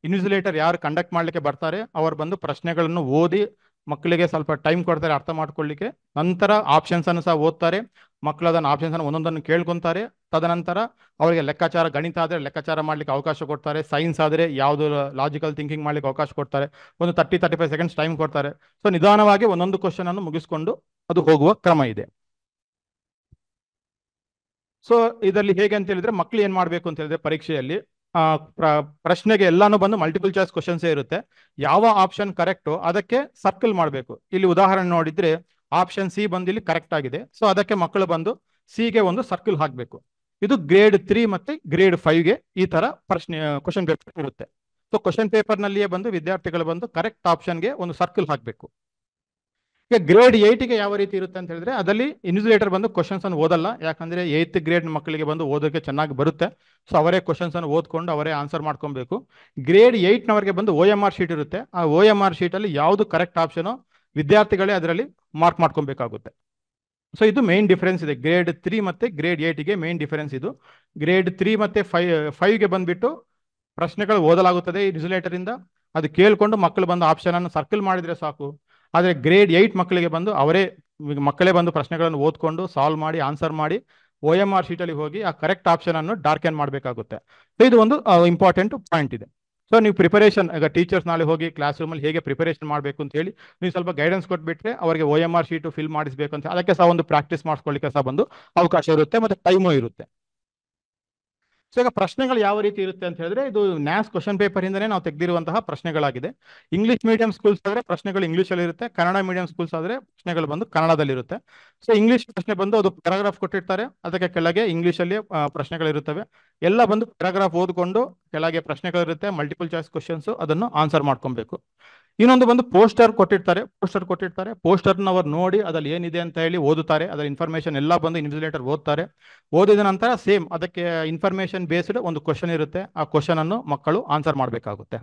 ಇನ್ವಿಜಿಲೇಟರ್ ಯಾರು ಕಂಡಕ್ಟ್ ಮಾಡ್ಲಿಕ್ಕೆ ಬರ್ತಾರೆ ಅವರು ಬಂದು ಪ್ರಶ್ನೆಗಳನ್ನು ಓದಿ ಮಕ್ಕಳಿಗೆ ಸ್ವಲ್ಪ ಟೈಮ್ ಕೊಡ್ತಾರೆ ಅರ್ಥ ಮಾಡ್ಕೊಳ್ಳಿಕ್ಕೆ. ನಂತರ ಆಪ್ಷನ್ಸ್ ಅನ್ನು ಸಹ ಓದ್ತಾರೆ. ಮಕ್ಕಳು ಅದನ್ನು ಆಪ್ಷನ್ಸ್ ಅನ್ನು ಒಂದೊಂದನ್ನು ಕೇಳ್ಕೊಂತಾರೆ. ತದನಂತರ ಅವರಿಗೆ ಲೆಕ್ಕಾಚಾರ, ಗಣಿತ ಆದರೆ ಲೆಕ್ಕಾಚಾರ ಮಾಡ್ಲಿಕ್ಕೆ ಅವಕಾಶ ಕೊಡ್ತಾರೆ, ಸೈನ್ಸ್ ಆದರೆ ಯಾವುದು ಲಾಜಿಕಲ್ ಥಿಂಕಿಂಗ್ ಮಾಡ್ಲಿಕ್ಕೆ ಅವಕಾಶ ಕೊಡ್ತಾರೆ. ಒಂದು 30-35 ಸೆಕೆಂಡ್ಸ್ ಟೈಮ್ ಕೊಡ್ತಾರೆ. ಸೊ ನಿಧಾನವಾಗಿ ಒಂದೊಂದು ಕ್ವಶನ್ ಅನ್ನು ಮುಗಿಸ್ಕೊಂಡು ಅದು ಹೋಗುವ ಕ್ರಮ ಇದೆ. ಸೊ ಇದರಲ್ಲಿ ಹೇಗೆ ಅಂತ ಹೇಳಿದ್ರೆ ಮಕ್ಕಳು ಏನ್ ಮಾಡ್ಬೇಕು ಅಂತ ಹೇಳಿದ್ರೆ ಪರೀಕ್ಷೆಯಲ್ಲಿ ಪ್ರಶ್ನೆಗೆ ಎಲ್ಲಾನು ಬಂದು ಮಲ್ಟಿಪಲ್ ಚಾಯ್ಸ್ ಕ್ವಶನ್ಸೇ ಇರುತ್ತೆ. ಯಾವ ಆಪ್ಷನ್ ಕರೆಕ್ಟು ಅದಕ್ಕೆ ಸರ್ಕಲ್ ಮಾಡಬೇಕು. ಇಲ್ಲಿ ಉದಾಹರಣೆ ನೋಡಿದ್ರೆ ಆಪ್ಷನ್ ಸಿ ಬಂದು ಇಲ್ಲಿ ಕರೆಕ್ಟ್ ಆಗಿದೆ. ಸೊ ಅದಕ್ಕೆ ಮಕ್ಕಳು ಬಂದು ಸಿಗೆ ಒಂದು ಸರ್ಕಲ್ ಹಾಕಬೇಕು. ಇದು ಗ್ರೇಡ್ 3 ಮತ್ತೆ ಗ್ರೇಡ್ 5ಗೆ ಈ ತರ ಕ್ವಶನ್ ಪೇಪರ್ ಇರುತ್ತೆ. ಸೊ ಕ್ವಶನ್ ಪೇಪರ್ ನಲ್ಲಿಯೇ ಬಂದು ವಿದ್ಯಾರ್ಥಿಗಳು ಬಂದು ಕರೆಕ್ಟ್ ಆಪ್ಷನ್ಗೆ ಒಂದು ಸರ್ಕಲ್ ಹಾಕಬೇಕು. ಈಗ ಗ್ರೇಡ್ 8ಗೆ ಯಾವ ರೀತಿ ಇರುತ್ತೆ ಅಂತ ಹೇಳಿದ್ರೆ ಅದರಲ್ಲಿ ಇನ್ವಿಜಿಲೇಟರ್ ಬಂದು ಕ್ವಶನ್ಸ್ ಅನ್ನು ಓದಲ್ಲ. ಯಾಕಂದ್ರೆ 8th ಗ್ರೇಡ್ ಮಕ್ಕಳಿಗೆ ಬಂದು ಓದೋಕೆ ಚೆನ್ನಾಗಿ ಬರುತ್ತೆ. ಸೊ ಅವರೇ ಕ್ವಶನ್ಸ್ ಅನ್ನು ಓದ್ಕೊಂಡು ಅವರೇ ಆನ್ಸರ್ ಮಾಡ್ಕೊಬೇಕು. ಗ್ರೇಡ್ 8ನವರಿಗೆ ಬಂದು OMR ಶೀಟ್ ಇರುತ್ತೆ. ಆ OMR ಶೀಟ್ ಅಲ್ಲಿ ಯಾವುದು ಕರೆಕ್ಟ್ ಆಪ್ಷನ್ ವಿದ್ಯಾರ್ಥಿಗಳೇ ಅದರಲ್ಲಿ ಮಾರ್ಕ್ ಮಾಡ್ಕೊಬೇಕಾಗುತ್ತೆ. ಸೊ ಇದು ಮೇನ್ ಡಿಫರೆನ್ಸ್ ಇದೆ ಗ್ರೇಡ್ 3 ಮತ್ತೆ ಗ್ರೇಡ್ 8ಗೆ ಮೇನ್ ಡಿಫರೆನ್ಸ್ ಇದು. ಗ್ರೇಡ್ 3 ಮತ್ತೆ 5ಗೆ ಬಂದ್ಬಿಟ್ಟು ಪ್ರಶ್ನೆಗಳು ಓದಲಾಗುತ್ತದೆ ಇನ್ವಿಜಿಲೇಟರ್ ಇಂದ. ಅದು ಕೇಳ್ಕೊಂಡು ಮಕ್ಕಳು ಬಂದು ಆಪ್ಷನ್ ಅನ್ನು ಸರ್ಕಲ್ ಮಾಡಿದ್ರೆ ಸಾಕು. ಆದರೆ ಗ್ರೇಡ್ 8 ಮಕ್ಕಳಿಗೆ ಬಂದು ಮಕ್ಕಳೇ ಬಂದು ಪ್ರಶ್ನೆಗಳನ್ನು ಓದ್ಕೊಂಡು ಸಾಲ್ವ್ ಮಾಡಿ ಆನ್ಸರ್ ಮಾಡಿ OMR ಶೀಟಲ್ಲಿ ಹೋಗಿ ಆ ಕರೆಕ್ಟ್ ಆಪ್ಷನ್ ಅನ್ನು ಡಾರ್ಕೆನ್ ಮಾಡಬೇಕಾಗುತ್ತೆ. ಸೊ ಇದು ಒಂದು ಇಂಪಾರ್ಟೆಂಟ್ ಪಾಯಿಂಟ್ ಇದೆ. ಸೊ ಸೊ ನೀವು ಪ್ರಿಪರೇಷನ್ ಈಗ ಟೀಚರ್ಸ್ ನಾಳೆ ಹೋಗಿ ಕ್ಲಾಸ್ ರೂಮಲ್ಲಿ ಹೇಗೆ ಪ್ರಿಪರೇಷನ್ ಮಾಡಬೇಕು ಅಂತ ಹೇಳಿ ನೀವು ಸ್ವಲ್ಪ ಗೈಡೆನ್ಸ್ ಕೊಟ್ಬಿಟ್ರೆ ಅವರಿಗೆ OMR ಶೀಟು ಫಿಲ್ ಮಾಡಿಸ್ಬೇಕು ಅಂತ ಅದಕ್ಕೆ ಸಹ ಒಂದು ಪ್ರಾಕ್ಟೀಸ್ ಮಾಡಿಸ್ಕೊಳ್ಳಿಕ್ಕೆ ಸಹ ಬಂದು ಅವಕಾಶ ಇರುತ್ತೆ ಮತ್ತು ಟೈಮು ಇರುತ್ತೆ. ಸೊ ಈಗ ಪ್ರಶ್ನೆಗಳು ಯಾವ ರೀತಿ ಇರುತ್ತೆ ಅಂತ ಹೇಳಿದ್ರೆ ಇದು ನ್ಯಾಸ್ ಕ್ವಶನ್ ಪೇಪರ್ ಇಂದನೇ ನಾವು ತೆಗೆದಿರುವಂತಹ ಪ್ರಶ್ನೆಗಳಾಗಿದೆ. ಇಂಗ್ಲಿಷ್ ಮೀಡಿಯಂ ಸ್ಕೂಲ್ಸ್ ಆದ್ರೆ ಪ್ರಶ್ನೆಗಳು ಇಂಗ್ಲಿಷಲ್ಲಿ ಇರುತ್ತೆ, ಕನ್ನಡ ಮೀಡಿಯಂ ಸ್ಕೂಲ್ಸ್ ಆದ್ರೆ ಪ್ರಶ್ನೆಗಳು ಬಂದು ಕನ್ನಡದಲ್ಲಿರುತ್ತೆ. ಸೊ ಇಂಗ್ಲಿಷ್ ಪ್ರಶ್ನೆ ಬಂದು ಅದು ಪ್ಯಾರಾಗ್ರಾಫ್ ಕೊಟ್ಟಿರ್ತಾರೆ, ಅದಕ್ಕೆ ಕೆಳಗೆ ಇಂಗ್ಲಿಷಲ್ಲಿ ಪ್ರಶ್ನೆಗಳಿರುತ್ತವೆ. ಎಲ್ಲ ಬಂದು ಪ್ಯಾರಾಗ್ರಾಫ್ ಓದ್ಕೊಂಡು ಕೆಳಗೆ ಪ್ರಶ್ನೆಗಳಿರುತ್ತೆ, ಮಲ್ಟಿಪಲ್ ಚಾಯ್ಸ್ ಕ್ವಶನ್ಸ್, ಅದನ್ನು ಆನ್ಸರ್ ಮಾಡ್ಕೊಬೇಕು. ಇನ್ನೊಂದು ಬಂದು ಪೋಸ್ಟರ್ ಕೊಟ್ಟಿರ್ತಾರೆ. ಪೋಸ್ಟರ್ನ ಅವ್ರು ನೋಡಿ ಅದ್ರಲ್ಲಿ ಏನಿದೆ ಅಂತ ಹೇಳಿ ಓದುತ್ತಾರೆ, ಅದರ ಇನ್ಫಾರ್ಮೇಶನ್ ಎಲ್ಲ ಬಂದು ಇನ್ವಿಜಿಲೇಟರ್ ಓದ್ತಾರೆ. ಓದಿದ ನಂತರ ಸೇಮ್ ಅದಕ್ಕೆ ಇನ್ಫಾರ್ಮೇಶನ್ ಬೇಸ್ಡ್ ಒಂದು ಕ್ವಶನ್ ಇರುತ್ತೆ, ಆ ಕ್ವಶನ್ ಅನ್ನು ಮಕ್ಕಳು ಆನ್ಸರ್ ಮಾಡಬೇಕಾಗುತ್ತೆ.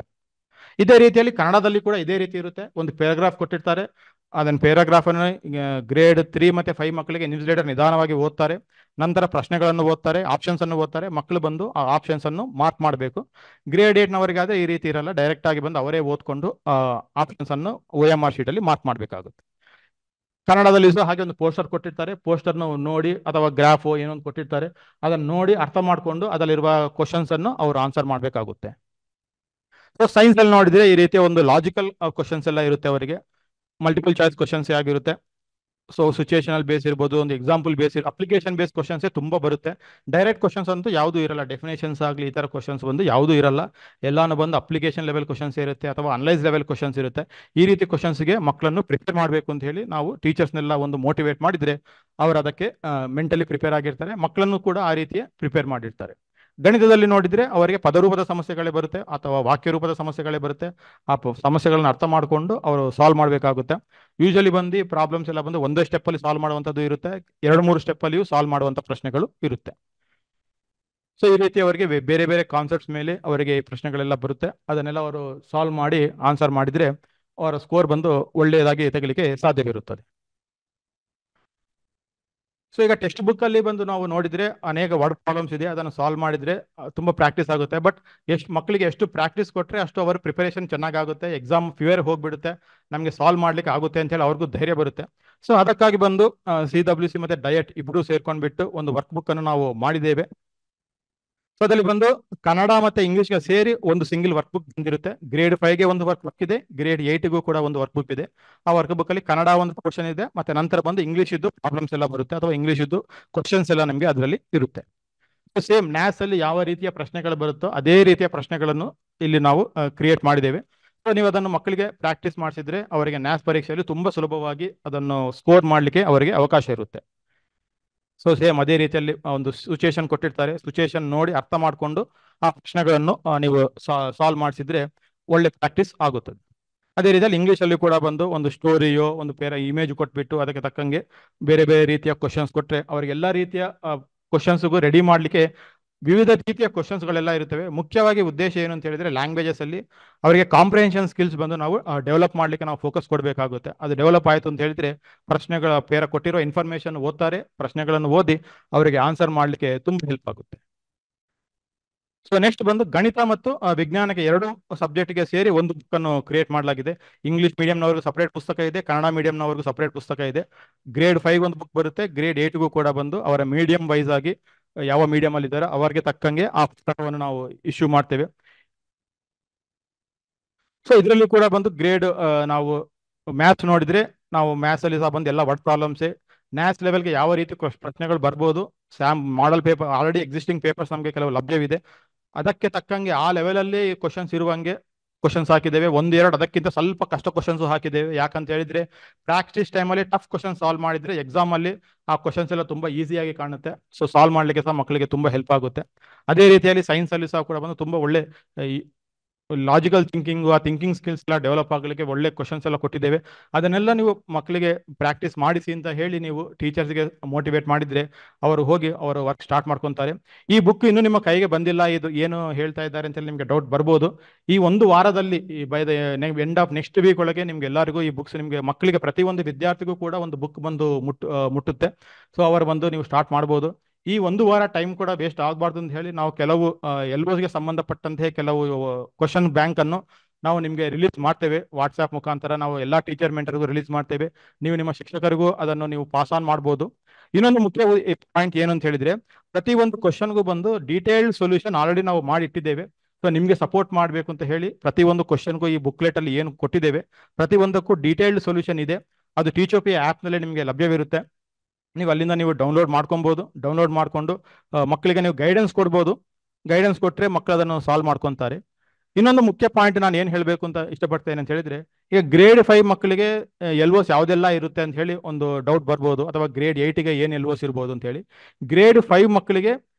ಇದೇ ರೀತಿಯಲ್ಲಿ ಕನ್ನಡದಲ್ಲಿ ಕೂಡ ಇದೇ ರೀತಿ ಇರುತ್ತೆ. ಒಂದು ಪ್ಯಾರಾಗ್ರಾಫ್ ಕೊಟ್ಟಿರ್ತಾರೆ, ಅದನ್ನ ಪ್ಯಾರಾಗ್ರಾಫ್ ಅನ್ನು ಗ್ರೇಡ್ 3 ಮತ್ತು 5 ಮಕ್ಕಳಿಗೆ ಇನ್ವಿಜಿಲೇಟರ್ ನಿಧಾನವಾಗಿ ಓದ್ತಾರೆ. ನಂತರ ಪ್ರಶ್ನೆಗಳನ್ನು ಓದ್ತಾರೆ, ಆಪ್ಷನ್ಸ್ ಅನ್ನು ಓದ್ತಾರೆ. ಮಕ್ಕಳು ಬಂದು ಆ ಆಪ್ಷನ್ಸ್ ಅನ್ನು ಮಾರ್ಕ್ ಮಾಡಬೇಕು. ಗ್ರೇಡ್ 8ನವರಿಗಾದ್ರೆ ಈ ರೀತಿ ಇರಲ್ಲ, ಡೈರೆಕ್ಟ್ ಆಗಿ ಬಂದು ಅವರೇ ಓದ್ಕೊಂಡು ಆಪ್ಷನ್ಸ್ ಅನ್ನು OMR ಶೀಟ್ ಅಲ್ಲಿ ಮಾರ್ಕ್ ಮಾಡಬೇಕಾಗುತ್ತೆ. ಕನ್ನಡದಲ್ಲಿ ಸಹ ಹಾಗೆ ಒಂದು ಪೋಸ್ಟರ್ ಕೊಟ್ಟಿರ್ತಾರೆ, ಪೋಸ್ಟರ್ನ ನೋಡಿ ಅಥವಾ ಗ್ರಾಫ್ ಏನೊಂದು ಕೊಟ್ಟಿರ್ತಾರೆ, ಅದನ್ನು ನೋಡಿ ಅರ್ಥ ಮಾಡಿಕೊಂಡು ಅದರಲ್ಲಿರುವ ಕ್ವಶನ್ಸ್ ಅನ್ನು ಅವರು ಆನ್ಸರ್ ಮಾಡಬೇಕಾಗುತ್ತೆ. ಸೊ ಸೈನ್ಸ್ ಅಲ್ಲಿ ನೋಡಿದ್ರೆ ಈ ರೀತಿಯ ಒಂದು ಲಾಜಿಕಲ್ ಕ್ವಶನ್ಸ್ ಎಲ್ಲ ಇರುತ್ತೆ ಅವರಿಗೆ. ಮಲ್ಟಿಪಲ್ ಚಾಯ್ಸ್ ಕ್ವಶನ್ಸ್ ಆಗಿರುತ್ತೆ. ಸೊ ಸಿಚುಯೇಷನಲ್ ಬೇಸ್ ಇರ್ಬೋದು, ಒಂದು ಎಕ್ಸಾಂಪಲ್ ಬೇಸ್ ಅಪ್ಲಿಕೇಶನ್ ಬೇಸ್ ಕ್ವಶನ್ಸೇ ತುಂಬ ಬರುತ್ತೆ. ಡೈರೆಕ್ಟ್ ಕ್ವಶನ್ಸ್ ಅಂತೂ ಯಾವುದೂ ಇರಲ್ಲ, ಡೆಫಿನೇಷನ್ಸ್ ಆಗಲಿ ಈ ಥರ ಕ್ವಶನ್ಸ್ ಬಂದು ಯಾವುದೂ ಇರಲ್ಲ. ಎಲ್ಲಾನು ಬಂದು ಅಪ್ಲಿಕೇಶನ್ ಲೆವೆಲ್ ಕ್ವಶನ್ಸ್ ಇರುತ್ತೆ ಅಥವಾ ಅನಲೈಸ್ ಲೆವೆಲ್ ಕ್ವಶನ್ಸ್ ಇರುತ್ತೆ. ಈ ರೀತಿ ಕ್ವಶನ್ಸ್ಗೆ ಮಕ್ಕಳನ್ನು ಪ್ರಿಪೇರ್ ಮಾಡಬೇಕು ಅಂತ ಹೇಳಿ ನಾವು ಟೀಚರ್ಸ್ನೆಲ್ಲ ಒಂದು ಮೋಟಿವೇಟ್ ಮಾಡಿದರೆ ಅವರು ಅದಕ್ಕೆ ಮೆಂಟಲಿ ಪ್ರಿಪೇರ್ ಆಗಿರ್ತಾರೆ. ಮಕ್ಕಳನ್ನು ಕೂಡ ಆ ರೀತಿಯ ಪ್ರಿಪೇರ್ ಮಾಡಿರ್ತಾರೆ. ಗಣಿತದಲ್ಲಿ ನೋಡಿದ್ರೆ ಅವರಿಗೆ ಪದರೂಪದ ಸಮಸ್ಯೆಗಳೇ ಬರುತ್ತೆ ಅಥವಾ ವಾಕ್ಯ ರೂಪದ ಸಮಸ್ಯೆಗಳೇ ಬರುತ್ತೆ. ಆ ಸಮಸ್ಯೆಗಳನ್ನ ಅರ್ಥ ಮಾಡಿಕೊಂಡು ಅವರು ಸಾಲ್ವ್ ಮಾಡಬೇಕಾಗುತ್ತೆ. ಯೂಶಲಿ ಬಂದು ಪ್ರಾಬ್ಲಮ್ಸ್ ಎಲ್ಲ ಬಂದು ಒಂದೇ ಸ್ಟೆಪ್ಪಲ್ಲಿ ಸಾಲ್ವ್ ಮಾಡುವಂಥದ್ದು ಇರುತ್ತೆ, 2-3 ಸ್ಟೆಪ್ಪಲ್ಲಿಯೂ ಸಾಲ್ವ್ ಮಾಡುವಂಥ ಪ್ರಶ್ನೆಗಳು ಇರುತ್ತೆ. ಸೊ ಈ ರೀತಿ ಅವರಿಗೆ ಬೇರೆ ಬೇರೆ ಕಾನ್ಸೆಪ್ಟ್ಸ್ ಮೇಲೆ ಅವರಿಗೆ ಈ ಪ್ರಶ್ನೆಗಳೆಲ್ಲ ಬರುತ್ತೆ. ಅದನ್ನೆಲ್ಲ ಅವರು ಸಾಲ್ವ್ ಮಾಡಿ ಆನ್ಸರ್ ಮಾಡಿದರೆ ಅವರ ಸ್ಕೋರ್ ಬಂದು ಒಳ್ಳೆಯದಾಗಿ ತೆಗಲಿಕ್ಕೆ ಸಾಧ್ಯವಿರುತ್ತದೆ. ಸೊ ಈಗ ಟೆಕ್ಸ್ಟ್ ಬುಕ್ ಅಲ್ಲಿ ಬಂದು ನಾವು ನೋಡಿದ್ರೆ ಅನೇಕ ವರ್ಡ್ ಪ್ರಾಬ್ಲಮ್ಸ್ ಇದೆ, ಅದನ್ನು ಸಾಲ್ವ್ ಮಾಡಿದ್ರೆ ತುಂಬಾ ಪ್ರಾಕ್ಟೀಸ್ ಆಗುತ್ತೆ. ಬಟ್ ಮಕ್ಕಳಿಗೆ ಎಷ್ಟು ಪ್ರಾಕ್ಟೀಸ್ ಕೊಟ್ಟರೆ ಅಷ್ಟು ಅವರ ಪ್ರಿಪರೇಷನ್ ಚೆನ್ನಾಗಾಗುತ್ತೆ, ಎಕ್ಸಾಮ್ ಫಿಯರ್ ಹೋಗ್ಬಿಡುತ್ತೆ, ನಮಗೆ ಸಾಲ್ವ್ ಮಾಡ್ಲಿಕ್ಕೆ ಆಗುತ್ತೆ ಅಂತ ಹೇಳಿ ಅವ್ರಿಗೂ ಧೈರ್ಯ ಬರುತ್ತೆ. ಸೊ ಅದಕ್ಕಾಗಿ ಬಂದು CWC ಮತ್ತೆ ಡಯಟ್ ಇಬ್ಬರು ಸೇರ್ಕೊಂಡ್ಬಿಟ್ಟು ಒಂದು ವರ್ಕ್ ಬುಕ್ ಅನ್ನು ನಾವು ಮಾಡಿದ್ದೇವೆ. ಸೊ ಅದರಲ್ಲಿ ಬಂದು ಕನ್ನಡ ಮತ್ತೆ ಇಂಗ್ಲಿಷ್ಗೆ ಸೇರಿ ಒಂದು ಸಿಂಗಲ್ ವರ್ಕ್ ಬುಕ್ ಬಂದಿರುತ್ತೆ. ಗ್ರೇಡ್ 5ಗೆ ಒಂದು ವರ್ಕ್ ಬುಕ್ ಇದೆ, ಗ್ರೇಡ್ 8ಗೂ ಕೂಡ ಒಂದು ವರ್ಕ್ ಬುಕ್ ಇದೆ. ಆ ವರ್ಕ್ ಬುಕ್ ಅಲ್ಲಿ ಕನ್ನಡ ಒಂದು ಪೋರ್ಷನ್ ಇದೆ, ಮತ್ತೆ ನಂತರ ಬಂದು ಇಂಗ್ಲಿಷ್ ಇದ್ದು ಪ್ರಾಬ್ಲಮ್ಸ್ ಎಲ್ಲ ಬರುತ್ತೆ ಅಥವಾ ಇಂಗ್ಲಿಷ್ ಇದ್ದು ಕ್ವಶನ್ಸ್ ಎಲ್ಲ ನಮಗೆ ಅದರಲ್ಲಿ ಇರುತ್ತೆ. ಸೇಮ್ ನ್ಯಾಸ್ ಅಲ್ಲಿ ಯಾವ ರೀತಿಯ ಪ್ರಶ್ನೆಗಳು ಬರುತ್ತೋ ಅದೇ ರೀತಿಯ ಪ್ರಶ್ನೆಗಳನ್ನು ಇಲ್ಲಿ ನಾವು ಕ್ರಿಯೇಟ್ ಮಾಡಿದ್ದೇವೆ. ಸೊ ನೀವು ಅದನ್ನು ಮಕ್ಕಳಿಗೆ ಪ್ರಾಕ್ಟೀಸ್ ಮಾಡಿಸಿದ್ರೆ ಅವರಿಗೆ ನ್ಯಾಸ್ ಪರೀಕ್ಷೆಯಲ್ಲಿ ತುಂಬಾ ಸುಲಭವಾಗಿ ಅದನ್ನು ಸ್ಕೋರ್ ಮಾಡಲಿಕ್ಕೆ ಅವರಿಗೆ ಅವಕಾಶ ಇರುತ್ತೆ. ಸೊ ಸೇಮ್ ಅದೇ ರೀತಿಯಲ್ಲಿ ಒಂದು ಸಿಚುಯೇಷನ್ ಕೊಟ್ಟಿರ್ತಾರೆ, ಸಿಚುಯೇಷನ್ ನೋಡಿ ಅರ್ಥ ಮಾಡಿಕೊಂಡು ಆ ಪ್ರಶ್ನೆಗಳನ್ನು ನೀವು ಸಾಲ್ವ್ ಮಾಡಿಸಿದ್ರೆ ಒಳ್ಳೆ ಪ್ರಾಕ್ಟೀಸ್ ಆಗುತ್ತದೆ. ಅದೇ ರೀತಿಯಲ್ಲಿ ಇಂಗ್ಲೀಷಲ್ಲಿ ಕೂಡ ಬಂದು ಒಂದು ಸ್ಟೋರಿಯೋ ಒಂದು ಇಮೇಜ್ ಕೊಟ್ಬಿಟ್ಟು ಅದಕ್ಕೆ ತಕ್ಕಂಗೆ ಬೇರೆ ಬೇರೆ ರೀತಿಯ ಕ್ವಶನ್ಸ್ ಕೊಟ್ಟರೆ ಅವರಿಗೆಲ್ಲ ರೀತಿಯ ಕ್ವಶನ್ಸ್ಗೂ ರೆಡಿ ಮಾಡಲಿಕ್ಕೆ ವಿವಿಧ ರೀತಿಯ ಕ್ವಶನ್ಸ್ಗಳೆಲ್ಲ ಇರುತ್ತವೆ. ಮುಖ್ಯವಾಗಿ ಉದ್ದೇಶ ಏನು ಅಂತ ಹೇಳಿದ್ರೆ ಲ್ಯಾಂಗ್ವೇಜಸ್ ಅಲ್ಲಿ ಅವರಿಗೆ ಕಾಂಪ್ರಿಹೆನ್ಷನ್ ಸ್ಕಿಲ್ಸ್ ಬಂದು ನಾವು ಡೆವಲಪ್ ಮಾಡಲಿಕ್ಕೆ ನಾವು ಫೋಕಸ್ ಕೊಡಬೇಕಾಗುತ್ತೆ. ಅದು ಡೆವಲಪ್ ಆಯಿತು ಅಂತ ಹೇಳಿದ್ರೆ ಪ್ರಶ್ನೆಗಳ ಕೊಟ್ಟಿರೋ ಇನ್ಫಾರ್ಮೇಶನ್ ಓದ್ತಾರೆ, ಪ್ರಶ್ನೆಗಳನ್ನು ಓದಿ ಅವರಿಗೆ ಆನ್ಸರ್ ಮಾಡಲಿಕ್ಕೆ ತುಂಬ ಹೆಲ್ಪ್ ಆಗುತ್ತೆ. ಸೊ ನೆಕ್ಸ್ಟ್ ಬಂದು ಗಣಿತ ಮತ್ತು ವಿಜ್ಞಾನಕ್ಕೆ 2 ಸಬ್ಜೆಕ್ಟ್ಗೆ ಸೇರಿ ಒಂದು ಬುಕ್ ಅನ್ನು ಕ್ರಿಯೇಟ್ ಮಾಡಲಾಗಿದೆ. ಇಂಗ್ಲಿಷ್ ಮೀಡಿಯಂನವ್ರಿಗೂ ಸಪರೇಟ್ ಪುಸ್ತಕ ಇದೆ, ಕನ್ನಡ ಮೀಡಿಯಂನವ್ರಿಗೂ ಸಪರೇಟ್ ಪುಸ್ತಕ ಇದೆ. ಗ್ರೇಡ್ 5 ಒಂದು ಬುಕ್ ಬರುತ್ತೆ, ಗ್ರೇಡ್ 8ಗೂ ಕೂಡ ಬಂದು ಅವರ ಮೀಡಿಯಂ ವೈಸ್ ಆಗಿ ಯಾವ ಮೀಡಿಯಂ ಅಲ್ಲಿ ಇದ್ದಾರೆ ಅವರಿಗೆ ತಕ್ಕಂಗೆ ಆ ಪುಸ್ತಕವನ್ನು ನಾವು ಇಶ್ಯೂ ಮಾಡ್ತೇವೆ. ಸೊ ಇದರಲ್ಲಿ ಕೂಡ ಬಂದು ಗ್ರೇಡ್ ನಾವು ಮ್ಯಾಥ್ಸ್ ನೋಡಿದ್ರೆ ನಾವು ಮ್ಯಾಥ್ಸ್ ಅಲ್ಲಿ ಸಹ ಬಂದು ಎಲ್ಲ ವರ್ಡ್ ಪ್ರಾಬ್ಲಮ್ಸೇ. ನ್ಯಾಸ್ ಲೆವೆಲ್ಗೆ ಯಾವ ರೀತಿ ಪ್ರಶ್ನೆಗಳು ಬರ್ಬೋದು, model paper already existing papers ನಮಗೆ ಕೆಲವು ಲಭ್ಯವಿದೆ, ಅದಕ್ಕೆ ತಕ್ಕಂಗೆ ಆ ಲೆವೆಲಲ್ಲಿ ಕ್ವಶನ್ಸ್ ಇರುವಂಗೆ ಕ್ವಶನ್ಸ್ ಹಾಕಿದ್ದೇವೆ. 1-2 ಅದಕ್ಕಿಂತ ಸ್ವಲ್ಪ ಕಷ್ಟ ಕ್ವಶನ್ಸ್ ಹಾಕಿದ್ದೇವೆ. ಯಾಕಂತ ಹೇಳಿದ್ರೆ ಪ್ರಾಕ್ಟೀಸ್ ಟೈಮಲ್ಲಿ ಟಫ್ ಕ್ವಶನ್ ಸಾಲ್ವ್ ಮಾಡಿದ್ರೆ ಎಕ್ಸಾಮ್ ಅಲ್ಲಿ ಆ ಕ್ವಶನ್ಸ್ ಎಲ್ಲ ತುಂಬಾ ಈಸಿಯಾಗಿ ಕಾಣುತ್ತೆ. ಸೊ ಸಾಲ್ವ್ ಮಾಡ್ಲಿಕ್ಕೆ ಸಹ ಮಕ್ಕಳಿಗೆ ತುಂಬಾ ಹೆಲ್ಪ್ ಆಗುತ್ತೆ. ಅದೇ ರೀತಿಯಲ್ಲಿ ಸೈನ್ಸ್ ಅಲ್ಲಿ ಸಹ ಕೂಡ ಬಂದು ತುಂಬಾ ಒಳ್ಳೆ ಲಾಜಿಕಲ್ ಥಿಂಕಿಂಗ್, ಆ ಥಿಂಕಿಂಗ್ ಸ್ಕಿಲ್ಸ್ ಎಲ್ಲ ಡೆವಲಪ್ ಆಗಲಿಕ್ಕೆ ಒಳ್ಳೆ ಕ್ವಶನ್ಸ್ ಎಲ್ಲ ಕೊಟ್ಟಿದ್ದೇವೆ. ಅದನ್ನೆಲ್ಲ ನೀವು ಮಕ್ಕಳಿಗೆ ಪ್ರಾಕ್ಟೀಸ್ ಮಾಡಿಸಿ ಅಂತ ಹೇಳಿ ನೀವು ಟೀಚರ್ಸ್ಗೆ ಮೋಟಿವೇಟ್ ಮಾಡಿದ್ರೆ ಅವರು ಹೋಗಿ ಅವರ ವರ್ಕ್ ಸ್ಟಾರ್ಟ್ ಮಾಡ್ಕೊತಾರೆ. ಈ ಬುಕ್ ಇನ್ನೂ ನಿಮ್ಮ ಕೈಗೆ ಬಂದಿಲ್ಲ, ಇದು ಏನು ಹೇಳ್ತಾ ಇದ್ದಾರೆ ಅಂತ ನಿಮಗೆ ಡೌಟ್ ಬರ್ಬೋದು. ಈ ಒಂದು ವಾರದಲ್ಲಿ by the end of next week ಒಳಗೆ ನಿಮ್ಗೆ ಎಲ್ಲರಿಗೂ ಈ ಬುಕ್ಸ್ ನಿಮಗೆ ಮಕ್ಕಳಿಗೆ ಪ್ರತಿಯೊಂದು ವಿದ್ಯಾರ್ಥಿಗೂ ಕೂಡ ಒಂದು ಬುಕ್ ಬಂದು ಮುಟ್ಟುತ್ತೆ. ಸೊ ಅವರು ಬಂದು ನೀವು ಸ್ಟಾರ್ಟ್ ಮಾಡ್ಬೋದು. ಈ ಒಂದು ವಾರ ಟೈಮ್ ಕೂಡ ವೇಸ್ಟ್ ಆಗಬಾರ್ದು ಅಂತ ಹೇಳಿ ನಾವು ಕೆಲವು LOSಗೆ ಸಂಬಂಧಪಟ್ಟಂತೆ ಕೆಲವು ಕ್ವಶನ್ ಬ್ಯಾಂಕ್ ಅನ್ನು ನಾವು ನಿಮಗೆ ರಿಲೀಸ್ ಮಾಡ್ತೇವೆ. ವಾಟ್ಸ್ಆ್ಯಪ್ ಮುಖಾಂತರ ನಾವು ಎಲ್ಲ ಟೀಚರ್ ಮೆಂಟರ್ಗೂ ರಿಲೀಸ್ ಮಾಡ್ತೇವೆ. ನೀವು ನಿಮ್ಮ ಶಿಕ್ಷಕರಿಗೂ ಅದನ್ನು ನೀವು ಪಾಸ್ ಆನ್ ಮಾಡ್ಬೋದು. ಇನ್ನೊಂದು ಮುಖ್ಯ ಪಾಯಿಂಟ್ ಏನು ಅಂತ ಹೇಳಿದ್ರೆ ಪ್ರತಿಯೊಂದು ಕ್ವಶನ್ಗೂ ಬಂದು ಡೀಟೇಲ್ಡ್ ಸೊಲ್ಯೂಷನ್ ಆಲ್ರೆಡಿ ನಾವು ಮಾಡಿ ಇಟ್ಟಿದ್ದೇವೆ. ಸೊ ನಿಮಗೆ ಸಪೋರ್ಟ್ ಮಾಡಬೇಕು ಅಂತ ಹೇಳಿ ಪ್ರತಿಯೊಂದು ಕ್ವಶನ್ಗೂ ಈ ಬುಕ್ಲೆಟ್ ಅಲ್ಲಿ ಏನು ಕೊಟ್ಟಿದ್ದೇವೆ ಪ್ರತಿಯೊಂದಕ್ಕೂ ಡೀಟೇಲ್ಡ್ ಸೊಲ್ಯೂಷನ್ ಇದೆ. ಅದು ಟೀಚೋಪಿ ಆ್ಯಪ್ನಲ್ಲೇ ನಿಮಗೆ ಲಭ್ಯವಿರುತ್ತೆ. ನೀವು ಅಲ್ಲಿಂದ ನೀವು ಡೌನ್ಲೋಡ್ ಮಾಡ್ಕೊಬೋದು. ಡೌನ್ಲೋಡ್ ಮಾಡಿಕೊಂಡು ಮಕ್ಕಳಿಗೆ ನೀವು ಗೈಡೆನ್ಸ್ ಕೊಡ್ಬೋದು. ಗೈಡೆನ್ಸ್ ಕೊಟ್ಟರೆ ಮಕ್ಕಳು ಅದನ್ನು ಸಾಲ್ವ್ ಮಾಡ್ಕೊತಾರೆ. ಇನ್ನೊಂದು ಮುಖ್ಯ ಪಾಯಿಂಟ್ ನಾನು ಏನು ಹೇಳಬೇಕು ಅಂತ ಇಷ್ಟಪಡ್ತೇನೆ ಅಂತ ಹೇಳಿದ್ರೆ, ಈಗ ಗ್ರೇಡ್ 5 ಮಕ್ಕಳಿಗೆ LOS ಯಾವುದೆಲ್ಲ ಇರುತ್ತೆ ಅಂತ ಹೇಳಿ ಒಂದು ಡೌಟ್ ಬರ್ಬೋದು, ಅಥವಾ ಗ್ರೇಡ್ 8ಗೆ ಏನು LOS ಇರ್ಬೋದು ಅಂತ ಹೇಳಿ. ಗ್ರೇಡ್ 5 ಮಕ್ಕಳಿಗೆ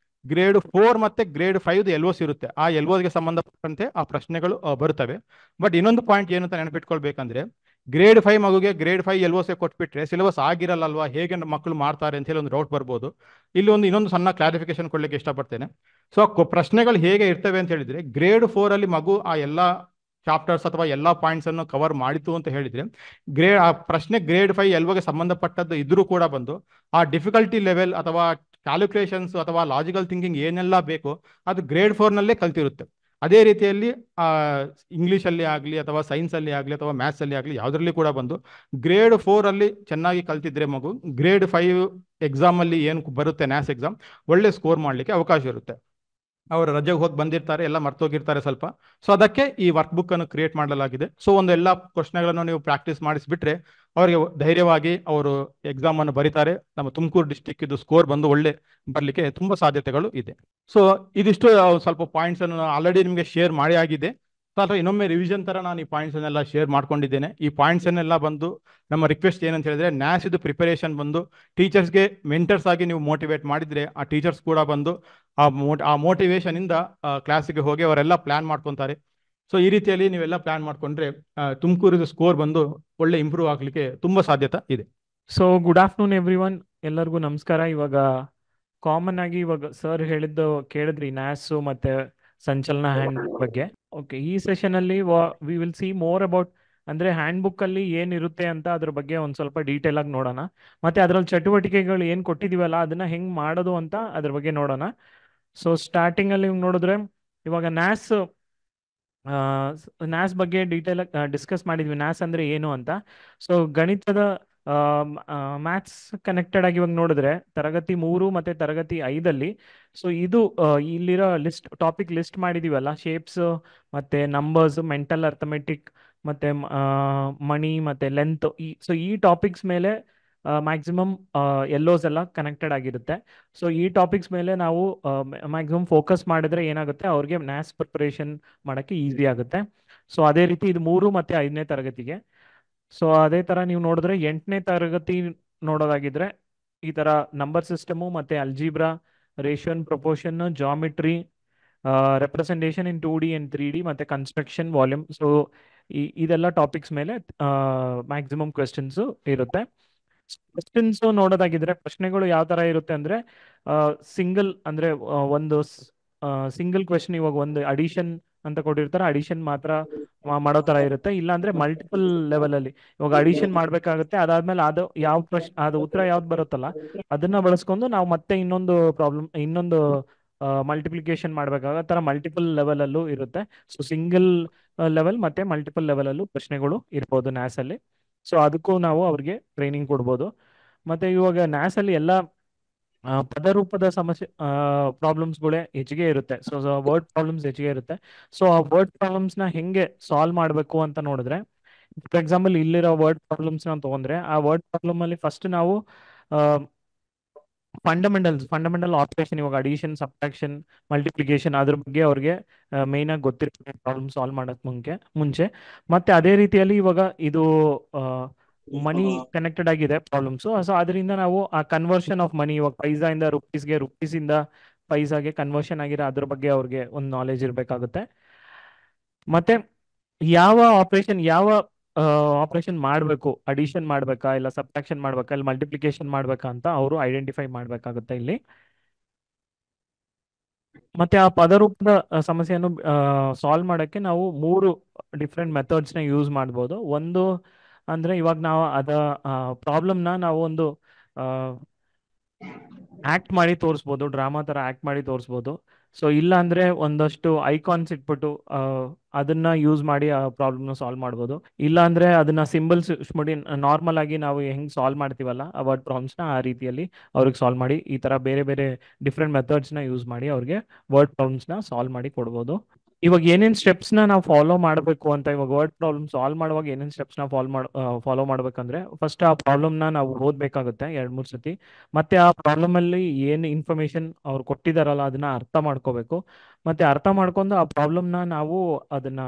ಗ್ರೇಡ್ 4 ಮತ್ತೆ ಗ್ರೇಡ್ 5 LOS ಇರುತ್ತೆ. ಆ LOSಗೆ ಸಂಬಂಧಪಟ್ಟಂತೆ ಆ ಪ್ರಶ್ನೆಗಳು ಬರ್ತವೆ. ಬಟ್ ಇನ್ನೊಂದು ಪಾಯಿಂಟ್ ಏನು ಅಂತ ನೆನಪಿಟ್ಕೊಳ್ಬೇಕಂದ್ರೆ, ಗ್ರೇಡ್ 5 ಮಗುಗೆ ಗ್ರೇಡ್ 5 LOS ಕೊಟ್ಬಿಟ್ರೆ ಸಿಲೆಬಸ್ ಆಗಿರಲ್ಲಲ್ವಾ, ಹೇಗೆ ಮಕ್ಕಳು ಮಾಡ್ತಾರೆ ಅಂತ ಹೇಳಿ ಒಂದು ಡೌಟ್ ಬರ್ಬೋದು. ಇಲ್ಲಿ ಇನ್ನೊಂದು ಸಣ್ಣ ಕ್ಲಾರಿಫಿಕೇಶನ್ ಕೊಡ್ಲಿಕ್ಕೆ ಇಷ್ಟಪಡ್ತೇನೆ. ಸೊ ಪ್ರಶ್ನೆಗಳು ಹೇಗೆ ಇರ್ತವೆ ಅಂತ ಹೇಳಿದ್ರೆ, ಗ್ರೇಡ್ 4 ಅಲ್ಲಿ ಮಗು ಆ ಎಲ್ಲ ಚಾಪ್ಟರ್ಸ್ ಅಥವಾ ಎಲ್ಲ ಪಾಯಿಂಟ್ಸ್ ಅನ್ನು ಕವರ್ ಮಾಡಿತು ಅಂತ ಹೇಳಿದ್ರೆ, ಆ ಪ್ರಶ್ನೆ ಗ್ರೇಡ್ 5 LOಗೆ ಸಂಬಂಧಪಟ್ಟದ್ದು ಇದ್ರೂ ಕೂಡ ಬಂದು ಆ ಡಿಫಿಕಲ್ಟಿ ಲೆವೆಲ್ ಅಥವಾ ಕ್ಯಾಲ್ಕುಲೇಷನ್ಸ್ ಅಥವಾ ಲಾಜಿಕಲ್ ಥಿಂಕಿಂಗ್ ಏನೆಲ್ಲ ಬೇಕು ಅದು ಗ್ರೇಡ್ 4ನಲ್ಲೇ ಕಲ್ತಿರುತ್ತೆ. ಅದೇ ರೀತಿಯಲ್ಲಿ ಇಂಗ್ಲೀಷಲ್ಲಿ ಆಗಲಿ ಅಥವಾ ಸೈನ್ಸಲ್ಲಿ ಆಗಲಿ ಅಥವಾ ಮ್ಯಾಥ್ಸಲ್ಲಿ ಆಗಲಿ ಯಾವುದರಲ್ಲಿ ಕೂಡ ಬಂದು ಗ್ರೇಡ್ 4 ಅಲ್ಲಿ ಚೆನ್ನಾಗಿ ಕಲ್ತಿದ್ರೆ ಮಗು ಗ್ರೇಡ್ 5 ಎಕ್ಸಾಮಲ್ಲಿ ಏನು ಬರುತ್ತೆ ನ್ಯಾಸ್ ಎಕ್ಸಾಮ್ ಒಳ್ಳೆ ಸ್ಕೋರ್ ಮಾಡಲಿಕ್ಕೆ ಅವಕಾಶ ಇರುತ್ತೆ. ಅವರು ರಜೆಗೆ ಹೋಗಿ ಬಂದಿರ್ತಾರೆ, ಎಲ್ಲ ಮರ್ತೋಗಿರ್ತಾರೆ ಸ್ವಲ್ಪ. ಸೊ ಅದಕ್ಕೆ ಈ ವರ್ಕ್ ಬುಕ್ ಅನ್ನು ಕ್ರಿಯೇಟ್ ಮಾಡಲಾಗಿದೆ. ಸೊ ಎಲ್ಲ ಪ್ರಶ್ನೆಗಳನ್ನು ನೀವು ಪ್ರಾಕ್ಟೀಸ್ ಮಾಡಿಸ್ಬಿಟ್ರೆ ಅವರಿಗೆ ಧೈರ್ಯವಾಗಿ ಅವರು ಎಕ್ಸಾಮ್ ಅನ್ನು ಬರೀತಾರೆ. ನಮ್ಮ ತುಮಕೂರು ಡಿಸ್ಟಿಕ್ ಇದು ಸ್ಕೋರ್ ಬಂದು ಒಳ್ಳೆ ಬರಲಿಕ್ಕೆ ತುಂಬಾ ಸಾಧ್ಯತೆಗಳು ಇದೆ. ಸೊ ಇದಿಷ್ಟು ಸ್ವಲ್ಪ ಪಾಯಿಂಟ್ಸ್ ಅನ್ನು ಆಲ್ರೆಡಿ ನಿಮಗೆ ಶೇರ್ ಮಾಡಿ ಆಗಿದೆ. ಅಥವಾ ಇನ್ನೊಮ್ಮೆ ರಿವಿಷನ್ ತರ ನಾನು ಈ ಪಾಯಿಂಟ್ಸ್ ಅನ್ನೆಲ್ಲ ಶೇರ್ ಮಾಡ್ಕೊಂಡಿದ್ದೇನೆ. ಈ ಪಾಯಿಂಟ್ಸ್ ಅನ್ನೆಲ್ಲ ಬಂದು ನಮ್ಮ ರಿಕ್ವೆಸ್ಟ್ ಏನಂತ ಹೇಳಿದ್ರೆ, ನ್ಯಾಸ್ ಇದು ಪ್ರಿಪರೇಷನ್ ಬಂದು ಟೀಚರ್ಸ್ಗೆ ಮೆಂಟರ್ಸ್ ಆಗಿ ನೀವು ಮೋಟಿವೇಟ್ ಮಾಡಿದ್ರೆ ಆ ಟೀಚರ್ಸ್ ಕೂಡ ಬಂದು ಆ ಮೋಟಿವೇಶನ್ ಇಂದ ಕ್ಲಾಸಿಗೆ ಹೋಗಿ ಅವರೆಲ್ಲ ಪ್ಲಾನ್ ಮಾಡ್ಕೊತಾರೆ. ಸೊ ಈ ರೀತಿಯಲ್ಲಿ ನೀವೆಲ್ಲ ಪ್ಲಾನ್ ಮಾಡ್ಕೊಂಡ್ರೆ ತುಮಕೂರಿದು ಸ್ಕೋರ್ ಬಂದು ಒಳ್ಳೆ ಇಂಪ್ರೂವ್ ಆಗ್ಲಿಕ್ಕೆ ತುಂಬಾ ಸಾಧ್ಯತೆ ಇದೆ. ಸೊ ಗುಡ್ ಆಫ್ಟರ್ನೂನ್ ಎವ್ರಿವನ್, ಎಲ್ಲರಿಗೂ ನಮಸ್ಕಾರ. ಇವಾಗ ಕಾಮನ್ ಆಗಿ ಇವಾಗ ಸರ್ ಹೇಳಿದ್ದು ಕೇಳಿದ್ರಿ, ನ್ಯಾಸು ಮತ್ತೆ ಸಂಚಲನ ಹ್ಯಾಂಡ್ ಬಗ್ಗೆ. ಓಕೆ, ಈ ಸೆಷನ್ ಅಲ್ಲಿ we will see more about ಅಂದ್ರೆ ಹ್ಯಾಂಡ್ ಬುಕ್ ಅಲ್ಲಿ ಏನಿರುತ್ತೆ ಅಂತ ಅದ್ರ ಬಗ್ಗೆ ಒಂದ್ ಸ್ವಲ್ಪ ಡೀಟೇಲ್ ಆಗಿ ನೋಡೋಣ. ಮತ್ತೆ ಅದ್ರಲ್ಲಿ ಚಟುವಟಿಕೆಗಳು ಏನ್ ಕೊಟ್ಟಿದೀವಲ್ಲ ಅದನ್ನ ಹೆಂಗ್ ಮಾಡೋದು ಅಂತ ಅದ್ರ ಬಗ್ಗೆ ನೋಡೋಣ. ಸೊ ಸ್ಟಾರ್ಟಿಂಗ್ ಅಲ್ಲಿ ನೋಡಿದ್ರೆ ಇವಾಗ ನ್ಯಾಸ್ ಬಗ್ಗೆ ಡೀಟೇಲ್ ಡಿಸ್ಕಸ್ ಮಾಡಿದ್ವಿ, ನ್ಯಾಸ್ ಅಂದ್ರೆ ಏನು ಅಂತ. ಸೊ ಗಣಿತದ ಮ್ಯಾಥ್ಸ್ ಕನೆಕ್ಟೆಡ್ ಆಗಿ ಇವಾಗ ನೋಡಿದ್ರೆ ತರಗತಿ 3 ಮತ್ತೆ ತರಗತಿ 5ಅಲ್ಲಿ ಸೊ ಇದು ಇಲ್ಲಿರೋ ಟಾಪಿಕ್ ಲಿಸ್ಟ್ ಮಾಡಿದೀವಲ್ಲ, ಶೇಪ್ಸ್ ಮತ್ತೆ ನಂಬರ್ಸ್, ಮೆಂಟಲ್ ಅರ್ಥಮೆಟಿಕ್ ಮತ್ತೆ ಮಣಿ ಮತ್ತೆ ಲೆಂತ್, ಈ ಟಾಪಿಕ್ಸ್ ಮೇಲೆ ಮ್ಯಾಕ್ಸಿಮಮ್ ಎಲ್ಲೋಸ್ ಎಲ್ಲ ಕನೆಕ್ಟೆಡ್ ಆಗಿರುತ್ತೆ. ಸೊ ಈ ಟಾಪಿಕ್ಸ್ ಮೇಲೆ ನಾವು ಮ್ಯಾಕ್ಸಿಮಮ್ ಫೋಕಸ್ ಮಾಡಿದ್ರೆ ಏನಾಗುತ್ತೆ, ಅವ್ರಿಗೆ ನ್ಯಾಸ್ ಪ್ರಿಪರೇಷನ್ ಮಾಡೋಕ್ಕೆ ಈಸಿ ಆಗುತ್ತೆ. ಸೊ ಅದೇ ರೀತಿ ಇದು 3 ಮತ್ತೆ 5ನೇ ತರಗತಿಗೆ. ಸೊ ಅದೇ ತರ ನೀವು ನೋಡಿದ್ರೆ 8ನೇ ತರಗತಿ ನೋಡೋದಾಗಿದ್ರೆ ಈ ತರ ನಂಬರ್ ಸಿಸ್ಟಮು ಮತ್ತೆ algebra, ratio and proportion, geometry, representation in 2D and 3D ಮತ್ತೆ ಕನ್ಸ್ಟ್ರಕ್ಷನ್, ವಾಲ್ಯೂಮ್. ಸೊ ಇದೆಲ್ಲ ಟಾಪಿಕ್ಸ್ ಮೇಲೆ ಮ್ಯಾಕ್ಸಿಮಮ್ ಕ್ವೆಶನ್ಸ್ ಇರುತ್ತೆ. ಕ್ವೆಶನ್ಸ್ ನೋಡೋದಾಗಿದ್ರೆ ಪ್ರಶ್ನೆಗಳು ಯಾವ ತರ ಇರುತ್ತೆ ಅಂದ್ರೆ ಸಿಂಗಲ್ ಅಂದ್ರೆ ಒಂದು ಸಿಂಗಲ್ ಕ್ವೆಶನ್, ಇವಾಗ ಒಂದು ಅಡಿಷನ್ ಅಂತ ಕೊಟ್ಟಿರ್ತಾರೆ, ಅಡಿಷನ್ ಮಾತ್ರ ಮಾಡೋ ತರ ಇರುತ್ತೆ. ಇಲ್ಲ ಅಂದ್ರೆ ಮಲ್ಟಿಪಲ್ ಲೆವೆಲ್ ಅಲ್ಲಿ ಇವಾಗ ಅಡಿಷನ್ ಮಾಡ್ಬೇಕಾಗುತ್ತೆ, ಅದಾದ್ಮೇಲೆ ಅದು ಯಾವ ಅದು ಉತ್ತರ ಯಾವ್ದು ಬರುತ್ತಲ್ಲ ಅದನ್ನ ಬಳಸ್ಕೊಂಡು ನಾವು ಮತ್ತೆ ಇನ್ನೊಂದು ಮಲ್ಟಿಪ್ಲಿಕೇಶನ್ ಮಾಡ್ಬೇಕಾಗೋ ತರ ಮಲ್ಟಿಪಲ್ ಲೆವೆಲ್ ಅಲ್ಲೂ ಇರುತ್ತೆ. ಸೊ ಸಿಂಗಲ್ ಲೆವೆಲ್ ಮತ್ತೆ ಮಲ್ಟಿಪಲ್ ಲೆವೆಲ್ ಅಲ್ಲೂ ಪ್ರಶ್ನೆಗಳು ಇರ್ಬೋದು ನ್ಯಾಸ್ ಅಲ್ಲಿ. ಸೊ ಅದಕ್ಕೂ ನಾವು ಅವ್ರಿಗೆ ಟ್ರೈನಿಂಗ್ ಕೊಡ್ಬೋದು. ಮತ್ತೆ ಇವಾಗ ನ್ಯಾಸ್ ಅಲ್ಲಿ ಎಲ್ಲ ಪದರೂಪದ ಸಮಸ್ಯೆ ಪ್ರಾಬ್ಲಮ್ಸ್ಗಳೇ ಹೆಚ್ಚಿಗೆ ಇರುತ್ತೆ. ಸೊ ವರ್ಡ್ ಪ್ರಾಬ್ಲಮ್ಸ್ ಹೆಚ್ಚಿಗೆ ಇರುತ್ತೆ. ಸೊ ಆ ವರ್ಡ್ ಪ್ರಾಬ್ಲಮ್ಸ್ ನ ಹೆಂಗೆ ಸಾಲ್ವ್ ಮಾಡಬೇಕು ಅಂತ ನೋಡಿದ್ರೆ, ಫಾರ್ ಎಕ್ಸಾಂಪಲ್ ಇಲ್ಲಿರೋ ವರ್ಡ್ ಪ್ರಾಬ್ಲಮ್ಸ್ ನ ತಗೊಂಡ್ರೆ ಆ ವರ್ಡ್ ಪ್ರಾಬ್ಲಮ್ ಅಲ್ಲಿ ಫಸ್ಟ್ ನಾವು ಫಂಡಮೆಂಟಲ್ ಆಪರೇಷನ್, ಇವಾಗ ಅಡಿಷನ್, ಸಬ್ಟ್ರಾಕ್ಷನ್, ಮಲ್ಟಿಪ್ಲಿಕೇಶನ್ ಅದ್ರ ಬಗ್ಗೆ ಅವ್ರಿಗೆ ಮೇನ್ ಆಗಿ ಗೊತ್ತಿರುತ್ತೆ ಪ್ರಾಬ್ಲಮ್ ಸಾಲ್ವ್ ಮಾಡೋಕ್ ಮುಂಚೆ. ಮತ್ತೆ ಅದೇ ರೀತಿಯಲ್ಲಿ ಇವಾಗ ಇದು ಮನಿ ಕನೆಕ್ಟೆಡ್ ಆಗಿದೆ ಪ್ರಾಬ್ಲಮ್ಸ್. ಸೊ ಅದರಿಂದ ನಾವು ಆ ಕನ್ವರ್ಷನ್ ಆಫ್ ಮನಿ, ಇವಾಗ ಪೈಸಾ ಇಂದ ರುಪೀಸ್ಗೆ, ರುಪೀಸ್ ಇಂದ ಪೈಸಾಗೆ ಕನ್ವರ್ಷನ್ ಆಗಿರೋ ಅದ್ರ ಬಗ್ಗೆ ಅವ್ರಿಗೆ ಒಂದು ನಾಲೆಜ್ ಇರಬೇಕಾಗುತ್ತೆ. ಮತ್ತೆ ಯಾವ ಆಪರೇಷನ್ ಮಾಡಬೇಕು, ಅಡಿಷನ್ ಮಾಡ್ಬೇಕಾ ಇಲ್ಲ ಸಬ್ಟ್ರಾಕ್ಷನ್ ಮಾಡ್ಬೇಕಾ ಇಲ್ಲ ಮಲ್ಟಿಪ್ಲಿಕೇಶನ್ ಮಾಡ್ಬೇಕಾ ಅಂತ ಅವರು ಐಡೆಂಟಿಫೈ ಮಾಡ್ಬೇಕಾಗುತ್ತೆ ಇಲ್ಲಿ. ಮತ್ತೆ ಆ ಪದರೂಪದ ಸಮಸ್ಯೆಯನ್ನು ಸಾಲ್ವ್ ಮಾಡೋಕ್ಕೆ ನಾವು 3 ಡಿಫ್ರೆಂಟ್ ಮೆಥಡ್ಸ್ನ ಯೂಸ್ ಮಾಡ್ಬೋದು. ಒಂದು ಅಂದ್ರೆ ಇವಾಗ ನಾವು ಪ್ರಾಬ್ಲಮ್ನ ನಾವು ಒಂದು ಆಕ್ಟ್ ಮಾಡಿ ತೋರಿಸ್ಬೋದು, ಡ್ರಾಮಾ ತರ ಆಕ್ಟ್ ಮಾಡಿ ತೋರಿಸ್ಬೋದು. ಸೊ ಇಲ್ಲ ಅಂದ್ರೆ ಒಂದಷ್ಟು ಐಕಾನ್ಸ್ ಇಟ್ಬಿಟ್ಟು ಅದನ್ನ ಯೂಸ್ ಮಾಡಿ ಆ ಪ್ರಾಬ್ಲಮ್ನ ಸಾಲ್ವ್ ಮಾಡ್ಬೋದು. ಇಲ್ಲ ಅಂದ್ರೆ ಅದನ್ನ ಸಿಂಬಲ್ಸ್ ಮಾಡಿ ನಾರ್ಮಲ್ ಆಗಿ ನಾವು ಹೆಂಗ್ ಸಾಲ್ವ್ ಮಾಡ್ತೀವಲ್ಲ ಆ ವರ್ಡ್ ಪ್ರಾಬ್ಲಮ್ಸ್ನ ಆ ರೀತಿಯಲ್ಲಿ ಅವ್ರಿಗೆ ಸಾಲ್ವ್ ಮಾಡಿ, ಈ ತರ ಬೇರೆ ಬೇರೆ ಡಿಫ್ರೆಂಟ್ ಮೆಥಡ್ಸ್ನ ಯೂಸ್ ಮಾಡಿ ಅವ್ರಿಗೆ ವರ್ಡ್ ಪ್ರಾಬ್ಲಮ್ಸ್ನ ಸಾಲ್ವ್ ಮಾಡಿ ಕೊಡ್ಬೋದು. ಇವಾಗ ಏನೇನ್ ಸ್ಟೆಪ್ಸ್ ನಾವು ಫಾಲೋ ಮಾಡಬೇಕು ಅಂತ, ಇವಾಗ ವರ್ಡ್ ಪ್ರಾಬ್ಲಮ್ ಸಾಲ್ವ್ ಮಾಡುವಾಗ ಏನೇನ್ ಸ್ಟೆಪ್ಸ್ ಫಾಲೋ ಮಾಡ್ಬೇಕಂದ್ರೆ, ಫಸ್ಟ್ ಆ ಪ್ರಾಬ್ಲಮ್ ನಾವು ಓದ್ಬೇಕಾಗುತ್ತೆ 2-3 ಸತಿ. ಮತ್ತೆ ಆ ಪ್ರಾಬ್ಲಮ್ ಅಲ್ಲಿ ಏನ್ ಇನ್ಫಾರ್ಮೇಶನ್ ಅವ್ರು ಕೊಟ್ಟಿದಾರಲ್ಲ ಅದನ್ನ ಅರ್ಥ ಮಾಡ್ಕೋಬೇಕು. ಮತ್ತೆ ಅರ್ಥ ಮಾಡ್ಕೊಂಡು ಆ ಪ್ರಾಬ್ಲಮ್ನ ನಾವು ಅದನ್ನ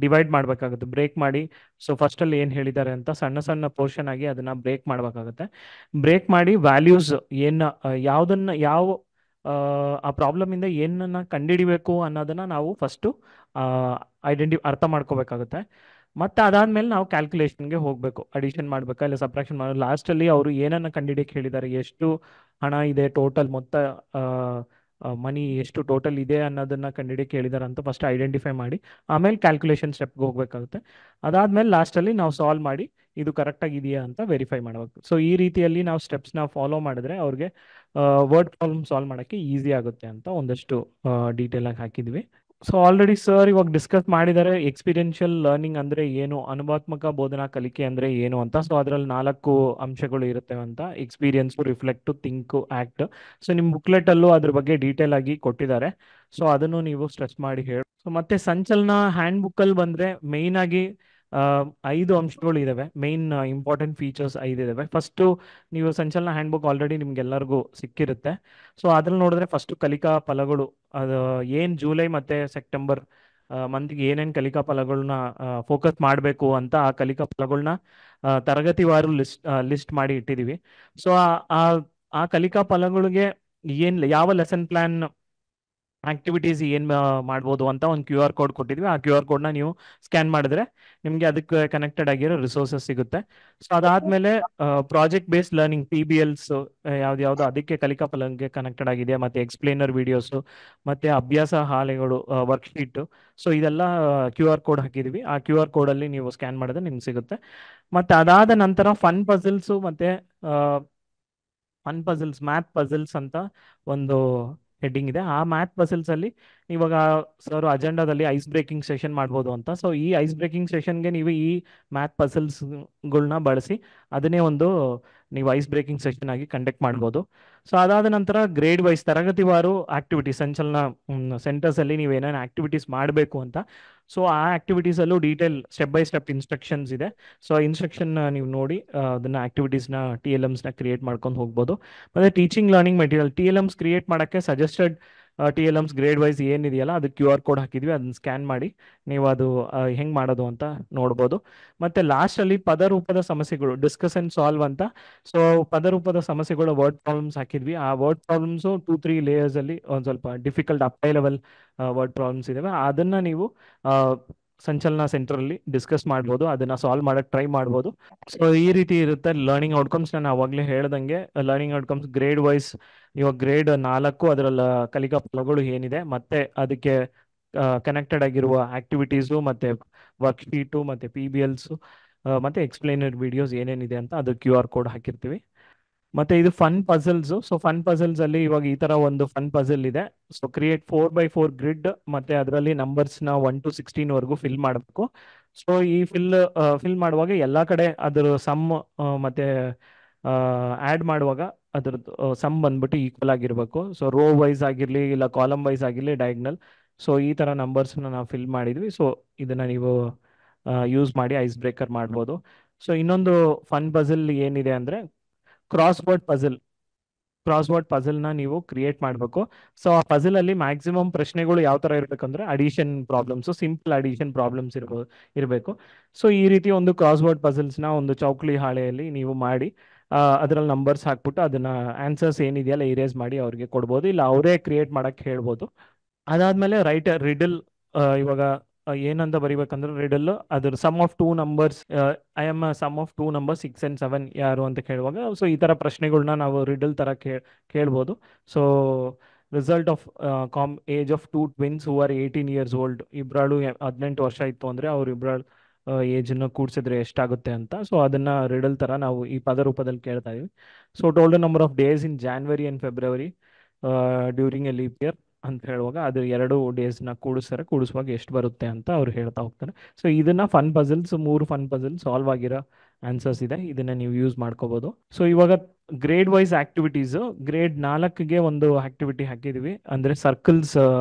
ಡಿವೈಡ್ ಮಾಡ್ಬೇಕಾಗುತ್ತೆ, ಬ್ರೇಕ್ ಮಾಡಿ. ಸೊ ಫಸ್ಟ್ ಅಲ್ಲಿ ಏನ್ ಹೇಳಿದ್ದಾರೆ ಅಂತ ಸಣ್ಣ ಸಣ್ಣ ಪೋರ್ಷನ್ ಆಗಿ ಅದನ್ನ ಬ್ರೇಕ್ ಮಾಡ್ಬೇಕಾಗುತ್ತೆ. ಬ್ರೇಕ್ ಮಾಡಿ ವ್ಯಾಲ್ಯೂಸ್ ಯಾವ ಆ ಪ್ರಾಬ್ಲಮ್ ಇಂದ ಏನನ್ನ ಕಂಡುಹಿಡಿಬೇಕು ಅನ್ನೋದನ್ನ ನಾವು ಫಸ್ಟು ಅರ್ಥ ಮಾಡ್ಕೋಬೇಕಾಗುತ್ತೆ. ಮತ್ತೆ ಅದಾದ್ಮೇಲೆ ನಾವು ಕ್ಯಾಲ್ಕುಲೇಷನ್ಗೆ ಹೋಗ್ಬೇಕು, ಅಡಿಷನ್ ಮಾಡ್ಬೇಕಾ ಇಲ್ಲ ಸಬ್ಟ್ರಾಕ್ಷನ್ ಮಾಡೋ. ಲಾಸ್ಟಲ್ಲಿ ಅವರು ಏನನ್ನ ಕಂಡುಹಿಡಿಯಕ್ಕೆ ಹೇಳಿದ್ದಾರೆ, ಎಷ್ಟು ಹಣ ಇದೆ ಟೋಟಲ್ ಮೊತ್ತ, ಮನಿ ಎಷ್ಟು ಟೋಟಲ್ ಇದೆ ಅನ್ನೋದನ್ನ ಕಂಡುಹಿಡಿಯಕ್ಕೆ ಹೇಳಿದ್ದಾರೆ ಅಂತ ಫಸ್ಟ್ ಐಡೆಂಟಿಫೈ ಮಾಡಿ ಆಮೇಲೆ ಕ್ಯಾಲ್ಕುಲೇಷನ್ ಸ್ಟೆಪ್ಗೆ ಹೋಗ್ಬೇಕಾಗುತ್ತೆ. ಅದಾದ್ಮೇಲೆ ಲಾಸ್ಟಲ್ಲಿ ನಾವು ಸಾಲ್ವ್ ಮಾಡಿ ಇದು ಕರೆಕ್ಟಾಗಿ ಇದೆಯಾ ಅಂತ ವೆರಿಫೈ ಮಾಡಬೇಕು. ಸೊ ಈ ರೀತಿಯಲ್ಲಿ ನಾವು ಸ್ಟೆಪ್ಸ್ನ ಫಾಲೋ ಮಾಡಿದ್ರೆ ಅವ್ರಿಗೆ ವರ್ಡ್ ಪ್ರಾಬ್ಲಮ್ ಸಾಲ್ವ್ ಮಾಡೋಕ್ಕೆ ಈಸಿ ಆಗುತ್ತೆ ಅಂತ ಒಂದಷ್ಟು ಡೀಟೇಲ್ ಆಗಿ ಹಾಕಿದ್ವಿ. ಸೊ ಆಲ್ರೆಡಿ ಸರ್ ಇವಾಗ ಡಿಸ್ಕಸ್ ಮಾಡಿದ್ದಾರೆ ಎಕ್ಸ್ಪೀರಿಯನ್ಷಿಯಲ್ ಲರ್ನಿಂಗ್ ಅಂದ್ರೆ ಏನು, ಅನುಭವಾತ್ಮಕ ಬೋಧನಾ ಕಲಿಕೆ ಅಂದ್ರೆ ಏನು ಅಂತ. ಸೊ ಅದರಲ್ಲಿ 4 ಅಂಶಗಳು ಇರುತ್ತೆ ಅಂತ: experience, reflect, think, act. So ನಿಮ್ಮ ಬುಕ್ಲೆಟ್ ಅಲ್ಲೂ ಅದ್ರ ಬಗ್ಗೆ ಡೀಟೇಲ್ ಆಗಿ ಕೊಟ್ಟಿದ್ದಾರೆ. ಸೊ ಅದನ್ನು ನೀವು ಸ್ಟ್ರೆಸ್ ಮಾಡಿ ಹೇಳಿ. ಸೊ ಮತ್ತೆ ಸಂಚಲನ ಹ್ಯಾಂಡ್ ಬುಕ್ ಅಲ್ಲಿ ಬಂದ್ರೆ ಮೇಯ್ನ್ ಆಗಿ 5 ಅಂಶಗಳು ಇದಾವೆ. ಮೇನ್ ಇಂಪಾರ್ಟೆಂಟ್ ಫೀಚರ್ಸ್ 5 ಇದಾವೆ. ಫಸ್ಟ್, ನೀವು ಸಂಚಲನ ಹ್ಯಾಂಡ್ ಬುಕ್ ಆಲ್ರೆಡಿ ನಿಮ್ಗೆಲ್ಲರಿಗೂ ಸಿಕ್ಕಿರುತ್ತೆ. ಸೊ ಅದ್ರಲ್ಲಿ ನೋಡಿದ್ರೆ ಫಸ್ಟ್ ಕಲಿಕಾ ಫಲಗಳು, ಅದು ಏನ್ ಜುಲೈ ಮತ್ತೆ ಸೆಪ್ಟೆಂಬರ್ ಮಂತ್ಗೆ ಏನೇನು ಕಲಿಕಾ ಫಲಗಳನ್ನ ಫೋಕಸ್ ಮಾಡಬೇಕು ಅಂತ ಆ ಕಲಿಕಾ ಫಲಗಳನ್ನ ತರಗತಿವಾರು ಲಿಸ್ಟ್ ಮಾಡಿ ಇಟ್ಟಿದೀವಿ. ಸೊ ಆ ಕಲಿಕಾ ಫಲಗಳಿಗೆ ಯಾವ ಲೆಸನ್ ಪ್ಲಾನ್ ಆಕ್ಟಿವಿಟೀಸ್ ಏನ್ ಮಾಡ್ಬೋದು ಅಂತ ಒಂದು QR ಕೋಡ್ ಕೊಟ್ಟಿದ್ವಿ. ಆ QR ಕೋಡ್ನ ನೀವು ಸ್ಕ್ಯಾನ್ ಮಾಡಿದ್ರೆ ನಿಮಗೆ ಅದಕ್ಕೆ ಕನೆಕ್ಟೆಡ್ ಆಗಿರೋ ರಿಸೋರ್ಸಸ್ ಸಿಗುತ್ತೆ. ಸೊ ಅದಾದ್ಮೇಲೆ ಪ್ರಾಜೆಕ್ಟ್ ಬೇಸ್ಡ್ ಲರ್ನಿಂಗ್ PBLs ಯಾವ್ದು ಅದಕ್ಕೆ ಕಲಿಕಾ ಫಲಕ್ಕೆ ಕನೆಕ್ಟೆಡ್ ಆಗಿದೆ. ಮತ್ತೆ ಎಕ್ಸ್ಪ್ಲೇನರ್ ವಿಡಿಯೋಸ್, ಮತ್ತೆ ಅಭ್ಯಾಸ ಹಾಳೆಗಳು, ವರ್ಕ್ಶೀಟ್. ಸೊ ಇದೆಲ್ಲ QR ಕೋಡ್ ಹಾಕಿದ್ವಿ. ಆ QR ಕೋಡ್ ಅಲ್ಲಿ ನೀವು ಸ್ಕ್ಯಾನ್ ಮಾಡಿದ್ರೆ ನಿಮ್ಗೆ ಸಿಗುತ್ತೆ. ಮತ್ತೆ ಅದಾದ ನಂತರ ಫನ್ ಪಜಲ್ಸ್ ಮತ್ತೆ ಮ್ಯಾಥ್ ಪಜಲ್ಸ್ ಅಂತ ಒಂದು ಹೆಡ್ಡಿಂಗ್ ಇದೆ. ಆ ಮ್ಯಾಥ್ ಪಜಲ್ಸ್ ಅಲ್ಲಿ ಇವಾಗ ಸರ್ ಅಜೆಂಡಾದಲ್ಲಿ ಐಸ್ ಬ್ರೇಕಿಂಗ್ ಸೆಷನ್ ಮಾಡ್ಬೋದು ಅಂತ. ಸೊ ಈ ಐಸ್ ಬ್ರೇಕಿಂಗ್ ಸೆಷನ್ಗೆ ನೀವು ಈ ಮ್ಯಾಥ್ ಪಜಲ್ಸ್ಗಳನ್ನ ಬಳಸಿ ಅದನ್ನೇ ನೀವು ಐಸ್ ಬ್ರೇಕಿಂಗ್ ಸೆಷನ್ ಆಗಿ ಕಂಡಕ್ಟ್ ಮಾಡ್ಬೋದು. ಸೊ ಅದಾದ ನಂತರ ಗ್ರೇಡ್ ವೈಸ್ ತರಗತಿವಾರು ಆಕ್ಟಿವಿಟಿ, ಸಂಚಲನ ಸೆಂಟರ್ಸ್ ಅಲ್ಲಿ ನೀವು ಏನೇನು ಆಕ್ಟಿವಿಟೀಸ್ ಮಾಡಬೇಕು ಅಂತ. ಸೊ ಆ ಆಕ್ಟಿವಿಟೀಸ್ ಅಲ್ಲೂ detail step by step instructions ಇದೆ. ಸೊ ಇನ್ಸ್ಟ್ರಕ್ಷನ್ ನೀವು ನೋಡಿ ಅದನ್ನ ಆಕ್ಟಿವಿಟೀಸ್ನ TLMsನ ಕ್ರಿಯೇಟ್ ಮಾಡ್ಕೊಂಡು ಹೋಗ್ಬೋದು. ಮತ್ತೆ teaching learning material TLMs create ಮಾಡೋಕ್ಕೆ ಸಜೆಸ್ಟೆಡ್ TLMs ಗ್ರೇಡ್ ವೈಸ್ ಏನಿದೆಯಲ್ಲ ಅದಕ್ಕೆ QR ಕೋಡ್ ಹಾಕಿದ್ವಿ. ಅದನ್ನ ಸ್ಕ್ಯಾನ್ ಮಾಡಿ ನೀವು ಅದು ಹೆಂಗೆ ಮಾಡೋದು ಅಂತ ನೋಡ್ಬೋದು. ಮತ್ತೆ ಲಾಸ್ಟಲ್ಲಿ ಪದರೂಪದ ಸಮಸ್ಯೆಗಳು, ಡಿಸ್ಕಸ್ ಅಂಡ್ ಸಾಲ್ವ್ ಅಂತ. ಸೊ ಪದರೂಪದ ಸಮಸ್ಯೆಗಳು ವರ್ಡ್ ಪ್ರಾಬ್ಲಮ್ಸ್ ಹಾಕಿದ್ವಿ. ಆ ವರ್ಡ್ ಪ್ರಾಬ್ಲಮ್ಸು 2-3 ಲೇಯರ್ಸ್ ಅಲ್ಲಿ ಒಂದು ಸ್ವಲ್ಪ difficult up level word problems ಇದಾವೆ. ಅದನ್ನ ನೀವು ಸಂಚಲನ ಸೆಂಟರ್ ಅಲ್ಲಿ ಡಿಸ್ಕಸ್ ಮಾಡ್ಬೋದು, ಅದನ್ನ ಸಾಲ್ವ್ ಮಾಡಕ್ ಟ್ರೈ ಮಾಡ್ಬೋದು. ಸೊ ಈ ರೀತಿ ಇರುತ್ತೆ ಲರ್ನಿಂಗ್ ಔಟ್ಕಮ್ಸ್. ನಾನು ಅವಾಗಲೇ ಹೇಳ್ದಂಗೆ ಲರ್ನಿಂಗ್ ಔಟ್ಕಮ್ಸ್ ಗ್ರೇಡ್ ವೈಸ್ ಇವಾಗ ಗ್ರೇಡ್ 4 ಅದರಲ್ಲಿ ಕಲಿಕಾ ಫಲಗಳು ಏನಿದೆ, ಮತ್ತೆ ಅದಕ್ಕೆ ಕನೆಕ್ಟೆಡ್ ಆಗಿರುವ ಆಕ್ಟಿವಿಟೀಸು, ಮತ್ತೆ ವರ್ಕ್ಶೀಟು, ಮತ್ತೆ PBLs, ಮತ್ತೆ ಎಕ್ಸ್ಪ್ಲೇನರ್ ವಿಡಿಯೋಸ್ ಏನೇನಿದೆ ಅಂತ ಅದು QR ಕೋಡ್ ಹಾಕಿರ್ತೀವಿ. ಮತ್ತೆ ಇದು fun puzzles. So fun puzzles ಅಲ್ಲಿ ಇವಾಗ ಈ ತರ ಒಂದು ಫನ್ ಪಜಲ್ ಇದೆ. ಸೊ ಕ್ರಿಯೇಟ್ 4x4 ಗ್ರಿಡ್, ಮತ್ತೆ ಅದರಲ್ಲಿ ನಂಬರ್ಸ್ನ 1 to 16 ವರೆಗೂ ಫಿಲ್ ಮಾಡಬೇಕು. ಸೊ ಈ ಫಿಲ್ ಮಾಡುವಾಗ ಎಲ್ಲಾ ಕಡೆ ಅದರ ಸಮ್ ಮತ್ತೆ ಆಡ್ ಮಾಡುವಾಗ ಅದ್ರದ್ದು ಸಮ್ ಬಂದ್ಬಿಟ್ಟು ಈಕ್ವಲ್ ಆಗಿರ್ಬೇಕು. ಸೊ ರೋ ವೈಸ್ ಆಗಿರ್ಲಿ ಇಲ್ಲ ಕಾಲಮ್ ವೈಸ್ ಆಗಿರ್ಲಿ ಡಯಾಗ್ನಲ್. ಸೊ ಈ ತರ ನಂಬರ್ಸ್ನ ನಾವು ಫಿಲ್ ಮಾಡಿದ್ವಿ. ಸೊ ಇದನ್ನ ನೀವು ಯೂಸ್ ಮಾಡಿ ಐಸ್ ಬ್ರೇಕರ್ ಮಾಡ್ಬೋದು. ಸೊ ಇನ್ನೊಂದು ಫನ್ ಪಜಲ್ ಏನಿದೆ ಅಂದ್ರೆ ಕ್ರಾಸ್ವರ್ಡ್ ಪಜಲ್ನ ನೀವು ಕ್ರಿಯೇಟ್ ಮಾಡಬೇಕು. ಸೊ ಆ ಪಜಲ್ ಅಲ್ಲಿ ಮ್ಯಾಕ್ಸಿಮಮ್ ಪ್ರಶ್ನೆಗಳು ಯಾವ ತರ ಇರ್ಬೇಕಂದ್ರೆ addition problems, simple addition problems ಇರಬೇಕು. ಸೊ ಈ ರೀತಿ ಒಂದು ಕ್ರಾಸ್ವರ್ಡ್ ಪಜಲ್ಸ್ನ ಒಂದು ಚೌಕಳಿ ಹಾಳೆಯಲ್ಲಿ ನೀವು ಮಾಡಿ ಅದರಲ್ಲಿ ನಂಬರ್ಸ್ ಹಾಕ್ಬಿಟ್ಟು ಅದನ್ನ ಆನ್ಸರ್ಸ್ ಏನಿದೆಯಲ್ಲ ಇರೇಸ್ ಮಾಡಿ ಅವ್ರಿಗೆ ಕೊಡ್ಬೋದು, ಇಲ್ಲ ಅವರೇ ಕ್ರಿಯೇಟ್ ಮಾಡಕ್ ಹೇಳ್ಬೋದು. ಅದಾದ್ಮೇಲೆ ರೈಟರ್ ರಿಡಲ್, ಇವಾಗ ಏನಂತ ಬರಿಬೇಕಂದ್ರೆ ರಿಡಲ್ ಅದ್ರ sum of 2 numbers, I am sum of 2 numbers 6 and 7 ಯಾರು ಅಂತ ಕೇಳುವಾಗ ಸೊ ಈ ತರ ಪ್ರಶ್ನೆಗಳನ್ನ ನಾವು ರಿಡಲ್ ತರ ಕೇಳ್ಬೋದು. So result of age of 2 twins who are 18 years old, ಇಬ್ರಾಳು 18 ವರ್ಷ ಇತ್ತು ಅಂದ್ರೆ ಅವ್ರ ಇಬ್ರಾಳು ಏಜ್ ಅನ್ನು ಕೂಡಿಸಿದ್ರೆ ಎಷ್ಟಾಗುತ್ತೆ ಅಂತ. ಸೊ ಅದನ್ನ ರಿಡಲ್ ತರ ನಾವು ಈ ಪದ ರೂಪದಲ್ಲಿ ಕೇಳ್ತಾ ಇದೀವಿ. So total number of days in January and February during a leap year ಅಂತ ಹೇಳುವಾಗ ಅದು 2 ಡೇಸ್ನ ಕೂಡಿಸುವಾಗ ಎಷ್ಟು ಬರುತ್ತೆ ಅಂತ ಅವ್ರು ಹೇಳ್ತಾ ಹೋಗ್ತಾರೆ. ಸೊ ಇದನ್ನ fun puzzles 3 fun puzzle solve ಆಗಿರೋ ಆನ್ಸರ್ಸ್ ಇದೆ, ಇದನ್ನ ನೀವು ಯೂಸ್ ಮಾಡ್ಕೋಬಹುದು. ಸೊ ಇವಾಗ ಗ್ರೇಡ್ ವೈಸ್ ಆಕ್ಟಿವಿಟೀಸ್ ಗ್ರೇಡ್ 4ಗೆ ಒಂದು ಆಕ್ಟಿವಿಟಿ ಹಾಕಿದ್ವಿ ಅಂದ್ರೆ ಸರ್ಕಲ್ಸ್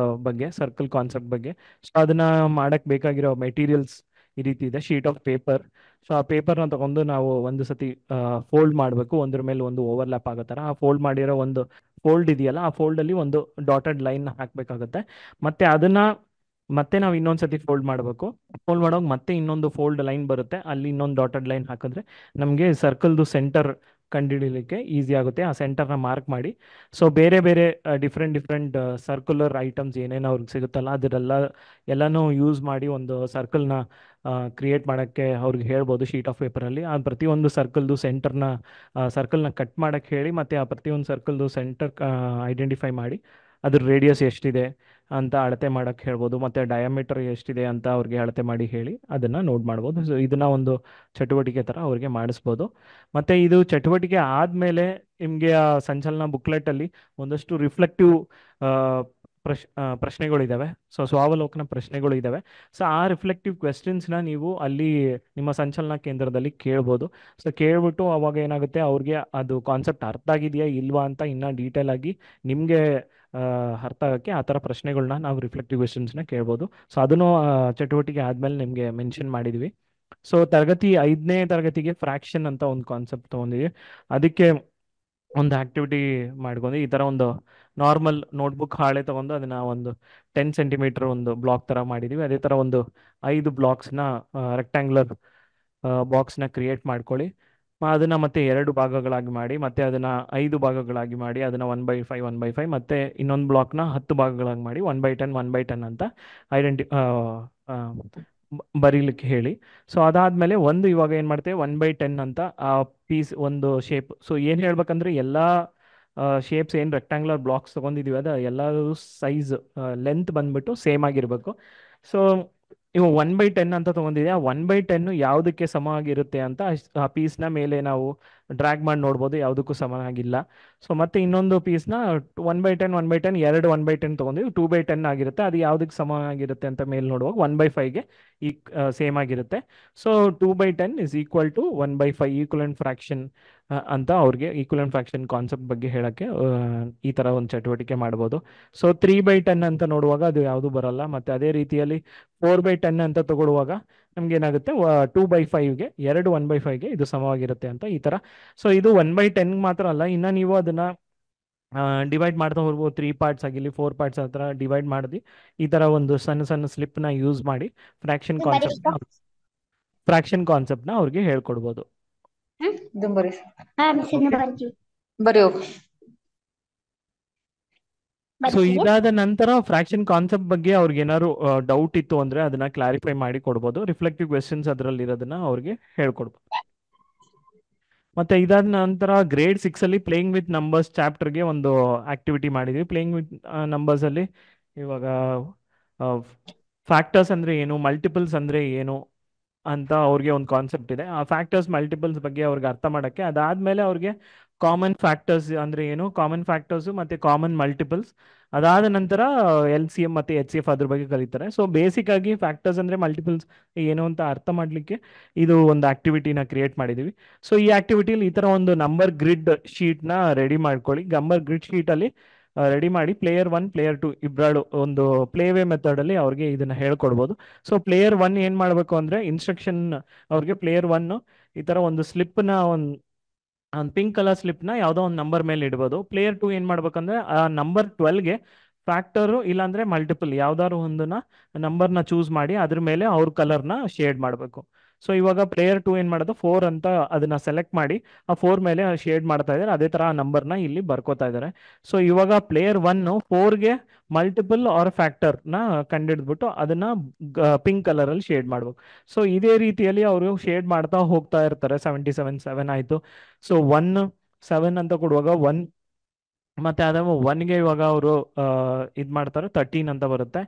ಬಗ್ಗೆ, ಸರ್ಕಲ್ ಕಾನ್ಸೆಪ್ಟ್ ಬಗ್ಗೆ. ಸೊ ಅದನ್ನ ಮಾಡಕ್ ಬೇಕಾಗಿರೋ ಮೆಟೀರಿಯಲ್ಸ್ ಈ ರೀತಿ ಇದೆ. Sheet of paper. ಸೊ ಆ ಪೇಪರ್ನ ತಗೊಂಡು ನಾವು ಒಂದು ಸತಿ ಫೋಲ್ಡ್ ಮಾಡಬೇಕು, ಒಂದ್ರ ಮೇಲೆ ಒಂದು ಓವರ್ಲ್ಯಾಪ್ ಆಗೋ ಥರ. ಆ ಫೋಲ್ಡ್ ಮಾಡಿರೋ ಒಂದು ಫೋಲ್ಡ್ ಇದೆಯಲ್ಲ, ಆ ಫೋಲ್ಡ್ ಅಲ್ಲಿ ಒಂದು ಡಾಟೆಡ್ ಲೈನ್ ಹಾಕ್ಬೇಕಾಗುತ್ತೆ. ಮತ್ತೆ ಅದನ್ನ ಮತ್ತೆ ನಾವು ಇನ್ನೊಂದ್ಸತಿ ಫೋಲ್ಡ್ ಮಾಡಬೇಕು. ಫೋಲ್ಡ್ ಮಾಡೋವಾಗ ಮತ್ತೆ ಇನ್ನೊಂದು ಫೋಲ್ಡ್ ಲೈನ್ ಬರುತ್ತೆ, ಅಲ್ಲಿ ಇನ್ನೊಂದು ಡಾಟೆಡ್ ಲೈನ್ ಹಾಕಿದ್ರೆ ನಮಗೆ ಸರ್ಕಲ್ದು ಸೆಂಟರ್ ಕಂಡುಹಿಡಿಯಲಿಕ್ಕೆ ಈಸಿ ಆಗುತ್ತೆ. ಆ ಸೆಂಟರ್ನ ಮಾರ್ಕ್ ಮಾಡಿ. ಸೊ ಬೇರೆ ಬೇರೆ ಡಿಫ್ರೆಂಟ್ ಸರ್ಕ್ಯುಲರ್ ಐಟಮ್ಸ್ ಏನೇನು ಅವ್ರಿಗೆ ಸಿಗುತ್ತಲ್ಲ ಎಲ್ಲನೂ ಯೂಸ್ ಮಾಡಿ ಒಂದು ಸರ್ಕಲ್ನ ಕ್ರಿಯೇಟ್ ಮಾಡೋಕ್ಕೆ ಅವ್ರಿಗೆ ಹೇಳ್ಬೋದು ಶೀಟ್ ಆಫ್ ಪೇಪರಲ್ಲಿ. ಆ ಪ್ರತಿಯೊಂದು ಸರ್ಕಲ್ನ ಕಟ್ ಮಾಡೋಕ್ಕೆ ಹೇಳಿ, ಮತ್ತು ಆ ಪ್ರತಿಯೊಂದು ಸರ್ಕಲ್ದು ಸೆಂಟರ್ ಐಡೆಂಟಿಫೈ ಮಾಡಿ ಅದ್ರ ರೇಡಿಯಸ್ ಎಷ್ಟಿದೆ ಅಂತ ಅಳತೆ ಮಾಡೋಕ್ಕೆ ಹೇಳ್ಬೋದು, ಮತ್ತು ಡಯಾಮೀಟರ್ ಎಷ್ಟಿದೆ ಅಂತ ಅವ್ರಿಗೆ ಅಳತೆ ಮಾಡಿ ಹೇಳಿ ಅದನ್ನು ನೋಟ್ ಮಾಡ್ಬೋದು. ಸೊ ಇದನ್ನ ಒಂದು ಚಟುವಟಿಕೆ ಥರ ಅವ್ರಿಗೆ ಮಾಡಿಸ್ಬೋದು. ಮತ್ತು ಇದು ಚಟುವಟಿಕೆ ಆದಮೇಲೆ ನಿಮಗೆ ಆ ಸಂಚಲನ ಬುಕ್ಲೆಟಲ್ಲಿ ಒಂದಷ್ಟು ರಿಫ್ಲೆಕ್ಟಿವ್ ಪ್ರಶ್ನೆಗಳಿದ್ದಾವೆ. ಸೊ ಸ್ವಾವಲೋಕನ ಪ್ರಶ್ನೆಗಳು ಇದ್ದಾವೆ. ಸೊ ಆ ರಿಫ್ಲೆಕ್ಟಿವ್ ಕ್ವೆಶ್ಚನ್ಸ್ನ ನೀವು ಅಲ್ಲಿ ನಿಮ್ಮ ಸಂಚಲನ ಕೇಂದ್ರದಲ್ಲಿ ಕೇಳ್ಬೋದು. ಸೊ ಕೇಳ್ಬಿಟ್ಟು ಅವಾಗ ಏನಾಗುತ್ತೆ, ಅವ್ರಿಗೆ ಅದು ಕಾನ್ಸೆಪ್ಟ್ ಅರ್ಥ ಆಗಿದೆಯಾ ಇಲ್ವಾ ಅಂತ ಇನ್ನೂ ಡೀಟೇಲ್ ಆಗಿ ನಿಮಗೆ ಅರ್ಥ ಆಗೋಕ್ಕೆ ಆ ಥರ ಪ್ರಶ್ನೆಗಳನ್ನ ನಾವು ರಿಫ್ಲೆಕ್ಟಿವ್ ಕ್ವೆಶನ್ಸ್ನ ಕೇಳ್ಬೋದು. ಸೊ ಅದನ್ನು ಚಟುವಟಿಕೆ ಆದಮೇಲೆ ನಿಮಗೆ ಮೆನ್ಷನ್ ಮಾಡಿದ್ವಿ. ಸೊ 5ನೇ ತರಗತಿಗೆ ಫ್ರಾಕ್ಷನ್ ಅಂತ ಒಂದು ಕಾನ್ಸೆಪ್ಟ್ ತೊಗೊಂಡಿದ್ವಿ. ಅದಕ್ಕೆ ಒಂದು ಆಕ್ಟಿವಿಟಿ ಮಾಡ್ಕೊಂಡು ಈ ಥರ ಒಂದು ನಾರ್ಮಲ್ ನೋಟ್ಬುಕ್ ಹಾಳೆ ತೊಗೊಂಡು ಅದನ್ನು ಒಂದು 10 ಸೆಂಟಿಮೀಟರ್ ಒಂದು ಬ್ಲಾಕ್ ಥರ ಮಾಡಿದ್ದೀವಿ. ಅದೇ ಥರ ಒಂದು 5 ಬ್ಲಾಕ್ಸ್ನ ರೆಕ್ಟ್ಯಾಂಗ್ಯುಲರ್ ಬಾಕ್ಸ್ನ ಕ್ರಿಯೇಟ್ ಮಾಡ್ಕೊಳ್ಳಿ. ಅದನ್ನು ಮತ್ತೆ 2 ಭಾಗಗಳಾಗಿ ಮಾಡಿ, ಮತ್ತೆ ಅದನ್ನು 5 ಭಾಗಗಳಾಗಿ ಮಾಡಿ, ಅದನ್ನು 1/5 1/5 ಮತ್ತೆ ಇನ್ನೊಂದು ಬ್ಲಾಕ್ನ 10 ಭಾಗಗಳಾಗಿ ಮಾಡಿ 1/10 1/10 ಅಂತ ಬರೀಲಿಕ್ಕೆ ಹೇಳಿ. ಸೊ ಅದಾದಮೇಲೆ ಇವಾಗ ಏನು ಮಾಡ್ತೇವೆ 1/10 ಅಂತ ಆ ಪೀಸ್ ಒಂದು ಶೇಪ್. ಸೊ ಏನು ಹೇಳ್ಬೇಕಂದ್ರೆ ಎಲ್ಲ ಶೇಪ್ಸ್ ಏನು ರೆಕ್ಟ್ಯಾಂಗ್ಯುಲರ್ ಬ್ಲಾಕ್ಸ್ ತೊಗೊಂಡಿದ್ದೀವಿ ಅದು ಎಲ್ಲರೂ ಸೈಜ್ ಲೆಂತ್ ಬಂದ್ಬಿಟ್ಟು ಸೇಮ್ ಆಗಿರಬೇಕು. ಸೊ ಇವು 1/10 ಅಂತ ತೊಗೊಂಡಿದೆ. ಆ 1/10 ಯಾವುದಕ್ಕೆ ಸಮವಾಗಿರುತ್ತೆ ಅಂತ ಆ ಪೀಸ್ನ ಮೇಲೆ ನಾವು ಡ್ರ್ಯಾಗ್ ಮಾಡಿ ನೋಡ್ಬೋದು, ಯಾವುದಕ್ಕೂ ಸಮನಾಗಿಲ್ಲ. ಸೊ ಮತ್ತೆ ಇನ್ನೊಂದು ಪೀಸ್ನ 1/10 1/10 ಎರಡು 1/10 ತೊಗೊಂಡಿವಿ, 2/10 ಆಗಿರುತ್ತೆ. ಅದು ಯಾವುದಕ್ಕೆ ಸಮನಾಗಿರುತ್ತೆ ಅಂತ ಮೇಲೆ ನೋಡುವಾಗ 1/5ಗೆ ಈ ಸೇಮ್ ಆಗಿರುತ್ತೆ. So 2/10 is equal to 1/5 equivalent fraction ಅಂತ ಅವ್ರಿಗೆ ಈಕ್ವಲೆಂಟ್ ಫ್ರಾಕ್ಷನ್ ಕಾನ್ಸೆಪ್ಟ್ ಬಗ್ಗೆ ಹೇಳೋಕ್ಕೆ ಈ ಥರ ಒಂದು ಚಟುವಟಿಕೆ ಮಾಡ್ಬೋದು. ಸೊ 3/10 ಅಂತ ನೋಡುವಾಗ ಅದು ಯಾವುದು ಬರಲ್ಲ. ಮತ್ತು ಅದೇ ರೀತಿಯಲ್ಲಿ 4/10 ಅಂತ ತಗೊಳ್ಳುವಾಗ ನಮ್ಗೆ ಏನಾಗುತ್ತೆ 2/5ಗೆ ಎರಡು 1/5ಗೆ ಇದು ಸಮವಾಗಿರುತ್ತೆ ಅಂತ ಈ ಥರ. ಸೊ ಇದು 1/10 ಮಾತ್ರ ಅಲ್ಲ, ಇನ್ನು ನೀವು ಅದನ್ನು ಡಿವೈಡ್ ಮಾಡ್ತಾ ಹೋಗ್ಬೋದು. 3 ಪಾರ್ಟ್ಸ್ ಆಗಿರಲಿ 4 ಪಾರ್ಟ್ಸ್ ಆ ಥರ ಡಿವೈಡ್ ಮಾಡಿ ಈ ಥರ ಒಂದು ಸಣ್ಣ ಸ್ಲಿಪ್ನ ಯೂಸ್ ಮಾಡಿ ಫ್ರಾಕ್ಷನ್ ಕಾನ್ಸೆಪ್ಟ್ನ ಅವ್ರಿಗೆ ಹೇಳ್ಕೊಡ್ಬೋದು. ಸೊ ಇದಾದ ನಂತರ ಫ್ರಾಕ್ಷನ್ ಕಾನ್ಸೆಪ್ಟ್ ಬಗ್ಗೆ ಅವ್ರಿಗೆ ಏನಾದ್ರು ಡೌಟ್ ಇತ್ತು ಅಂದ್ರೆ ಅದನ್ನ ಕ್ಲಾರಿಫೈ ಮಾಡಿ ಕೊಡ್ಬೋದು. ರಿಫ್ಲೆಕ್ಟಿವ್ ಕ್ವೆಶನ್ಸ್ ಅದರಲ್ಲಿ ಇರೋದನ್ನ ಅವ್ರಿಗೆ ಹೇಳ್ಕೊಡ್ಬೋದು. ಮತ್ತೆ ಇದಾದ ನಂತರ ಗ್ರೇಡ್ 6 ಅಲ್ಲಿ ಪ್ಲೇಯಿಂಗ್ ವಿತ್ ನಂಬರ್ಸ್ ಚಾಪ್ಟರ್ಗೆ ಒಂದು ಆಕ್ಟಿವಿಟಿ ಮಾಡಿದ್ವಿ. ಪ್ಲೇಯಿಂಗ್ ವಿತ್ ನಂಬರ್ಸ್ ಅಲ್ಲಿ ಇವಾಗ ಫ್ಯಾಕ್ಟರ್ಸ್ ಅಂದ್ರೆ ಏನು, ಮಲ್ಟಿಪಲ್ಸ್ ಅಂದ್ರೆ ಏನು ಅಂತ ಅವ್ರಿಗೆ ಒಂದು ಕಾನ್ಸೆಪ್ಟ್ ಇದೆ. ಆ ಫ್ಯಾಕ್ಟರ್ಸ್ ಮಲ್ಟಿಪಲ್ಸ್ ಬಗ್ಗೆ ಅವ್ರಿಗೆ ಅರ್ಥ ಮಾಡೋಕ್ಕೆ, ಅದಾದ್ಮೇಲೆ ಅವ್ರಿಗೆ ಕಾಮನ್ ಫ್ಯಾಕ್ಟರ್ಸ್ ಅಂದ್ರೆ ಏನು, ಕಾಮನ್ ಫ್ಯಾಕ್ಟರ್ಸ್ ಮತ್ತೆ ಕಾಮನ್ ಮಲ್ಟಿಪಲ್ಸ್, ಅದಾದ ನಂತರ LCM ಮತ್ತೆ HCF ಅದ್ರ ಬಗ್ಗೆ ಕಲಿತಾರೆ. ಸೊ ಬೇಸಿಕ್ ಆಗಿ ಫ್ಯಾಕ್ಟರ್ಸ್ ಅಂದ್ರೆ ಮಲ್ಟಿಪಲ್ಸ್ ಏನು ಅಂತ ಅರ್ಥ ಮಾಡ್ಲಿಕ್ಕೆ ಇದು ಒಂದು ಆಕ್ಟಿವಿಟಿನ ಕ್ರಿಯೇಟ್ ಮಾಡಿದೀವಿ. ಸೊ ಈ ಆಕ್ಟಿವಿಟಿಯಲ್ಲಿ ಈ ತರ ಒಂದು ನಂಬರ್ ಗ್ರಿಡ್ ಶೀಟ್ನ ರೆಡಿ ಮಾಡ್ಕೊಳ್ಳಿ. ನಂಬರ್ ಗ್ರಿಡ್ ಶೀಟ್ ಅಲ್ಲಿ ರೆಡಿ ಮಾಡಿ ಪ್ಲೇಯರ್ 1 ಪ್ಲೇಯರ್ 2 ಇಬ್ಬರು ಒಂದು ಪ್ಲೇವೇ ಮೆಥಡ್ ಅಲ್ಲಿ ಅವ್ರಿಗೆ ಇದನ್ನ ಹೇಳ್ಕೊಡ್ಬೋದು. ಸೊ ಪ್ಲೇಯರ್ 1 ಏನ್ ಮಾಡ್ಬೇಕು ಅಂದ್ರೆ ಇನ್ಸ್ಟ್ರಕ್ಷನ್ ಅವ್ರಿಗೆ ಪ್ಲೇಯರ್ 1 ಈ ತರ ಒಂದು ಸ್ಲಿಪ್ನ ಒಂದು ಪಿಂಕ್ ಕಲರ್ ಸ್ಲಿಪ್ನ ಯಾವುದೋ ಒಂದು ನಂಬರ್ ಮೇಲೆ ಇಡ್ಬೋದು. ಪ್ಲೇಯರ್ 2 ಏನ್ ಮಾಡ್ಬೇಕಂದ್ರೆ ಆ ನಂಬರ್ 12ಗೆ ಫ್ಯಾಕ್ಟರು ಇಲ್ಲಾಂದ್ರೆ ಮಲ್ಟಿಪಲ್ ಯಾವ್ದಾದ್ರು ಒಂದನ್ನ ನಂಬರ್ನ ಚೂಸ್ ಮಾಡಿ ಅದ್ರ ಮೇಲೆ ಅವ್ರ ಕಲರ್ನ ಶೇಡ್ ಮಾಡಬೇಕು. ಸೊ ಇವಾಗ ಪ್ಲೇಯರ್ 2 ಏನ್ ಮಾಡೋದು 4 ಅಂತ ಅದನ್ನ ಸೆಲೆಕ್ಟ್ ಮಾಡಿ ಆ 4 ಮೇಲೆ ಶೇಡ್ ಮಾಡ್ತಾ ಇದ್ದಾರೆ. ಅದೇ ತರ ಆ ನಂಬರ್ನ ಇಲ್ಲಿ ಬರ್ಕೋತಾ ಇದ್ದಾರೆ. ಸೊ ಇವಾಗ ಪ್ಲೇಯರ್ 1 4ಗೆ ಮಲ್ಟಿಪಲ್ ಆರ್ ಫ್ಯಾಕ್ಟರ್ನ ಕಂಡಿಡ್ಬಿಟ್ಟು ಅದನ್ನ ಪಿಂಕ್ ಕಲರ್ ಅಲ್ಲಿ ಶೇಡ್ ಮಾಡ್ಬೇಕು. ಸೊ ಇದೇ ರೀತಿಯಲ್ಲಿ ಅವರು ಶೇಡ್ ಮಾಡ್ತಾ ಹೋಗ್ತಾ ಇರ್ತಾರೆ. 77 7 ಆಯ್ತು. ಸೊ 1 7 ಅಂತ ಕೊಡುವಾಗ 1 ಮತ್ತೆ ಅದ 1ಗೆ ಇವಾಗ ಅವರು ಇದ್ ಮಾಡ್ತಾರೆ 13 ಅಂತ ಬರುತ್ತೆ.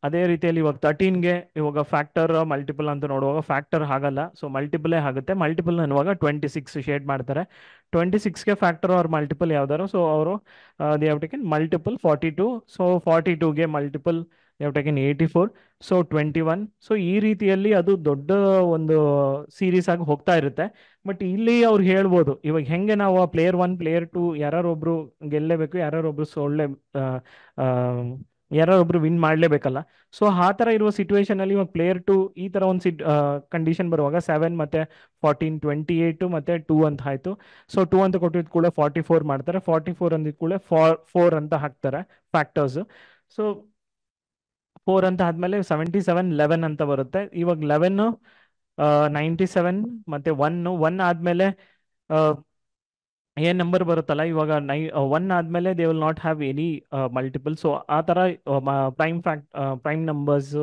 ಅದೇ ರೀತಿಯಲ್ಲಿ ಇವಾಗ 13ಗೆ ಇವಾಗ ಫ್ಯಾಕ್ಟರ್ ಮಲ್ಟಿಪಲ್ ಅಂತ ನೋಡುವಾಗ ಫ್ಯಾಕ್ಟರ್ ಆಗಲ್ಲ, ಸೊ ಮಲ್ಟಿಪಲೇ ಆಗುತ್ತೆ. ಮಲ್ಟಿಪಲ್ ಅನ್ನುವಾಗ 26 ಶೇಡ್ ಮಾಡ್ತಾರೆ. 26ಗೆ ಫ್ಯಾಕ್ಟರ್ ಅವ್ರ ಮಲ್ಟಿಪಲ್ ಯಾವ್ದಾರು, ಸೊ ಅವರು they have taken multiple 42. So 42ಗೆ multiple they have taken 84. So 21. So ಈ ರೀತಿಯಲ್ಲಿ ಅದು ದೊಡ್ಡ ಒಂದು ಸೀರೀಸ್ ಆಗಿ ಹೋಗ್ತಾ ಇರುತ್ತೆ. ಬಟ್ ಇಲ್ಲಿ ಅವ್ರು ಹೇಳ್ಬೋದು ಇವಾಗ ಹೆಂಗೆ ನಾವು ಪ್ಲೇಯರ್ 1 ಪ್ಲೇಯರ್ 2 ಯಾರೊಬ್ರು ಗೆಲ್ಲೇಬೇಕು, ಯಾರೊಬ್ರು ಯಾರೊಬ್ರು ವಿನ್ ಮಾಡಲೇಬೇಕಲ್ಲ. ಸೊ ಆ ಥರ ಇರುವ ಸಿಚುವೇಶನ್ ಅಲ್ಲಿ ಇವಾಗ ಪ್ಲೇಯರ್ 2 ಈ ಥರ ಒಂದು ಕಂಡೀಷನ್ ಬರುವಾಗ 7 ಮತ್ತೆ 14 28 ಮತ್ತೆ 2 ಅಂತ ಆಯ್ತು. ಸೊ 2 ಅಂತ ಕೊಟ್ಟಿದ್ ಕೂಡ 44 ಮಾಡ್ತಾರೆ. 44 ಅಂದಿದ್ ಕೂಡ 4 ಅಂತ ಹಾಕ್ತಾರೆ ಫ್ಯಾಕ್ಟರ್ಸ್. ಸೊ 4 ಅಂತ ಆದ್ಮೇಲೆ 77 11 ಅಂತ ಬರುತ್ತೆ. ಇವಾಗ 11 97 ಮತ್ತೆ 1 ಆದ್ಮೇಲೆ ಏನ್ ನಂಬರ್ ಬರುತ್ತಲ್ಲ ಇವಾಗ 1 ಆದ್ಮೇಲೆ they will not have any multiple. So ಆ ಥರ ಪ್ರೈಮ್ ನಂಬರ್ಸ್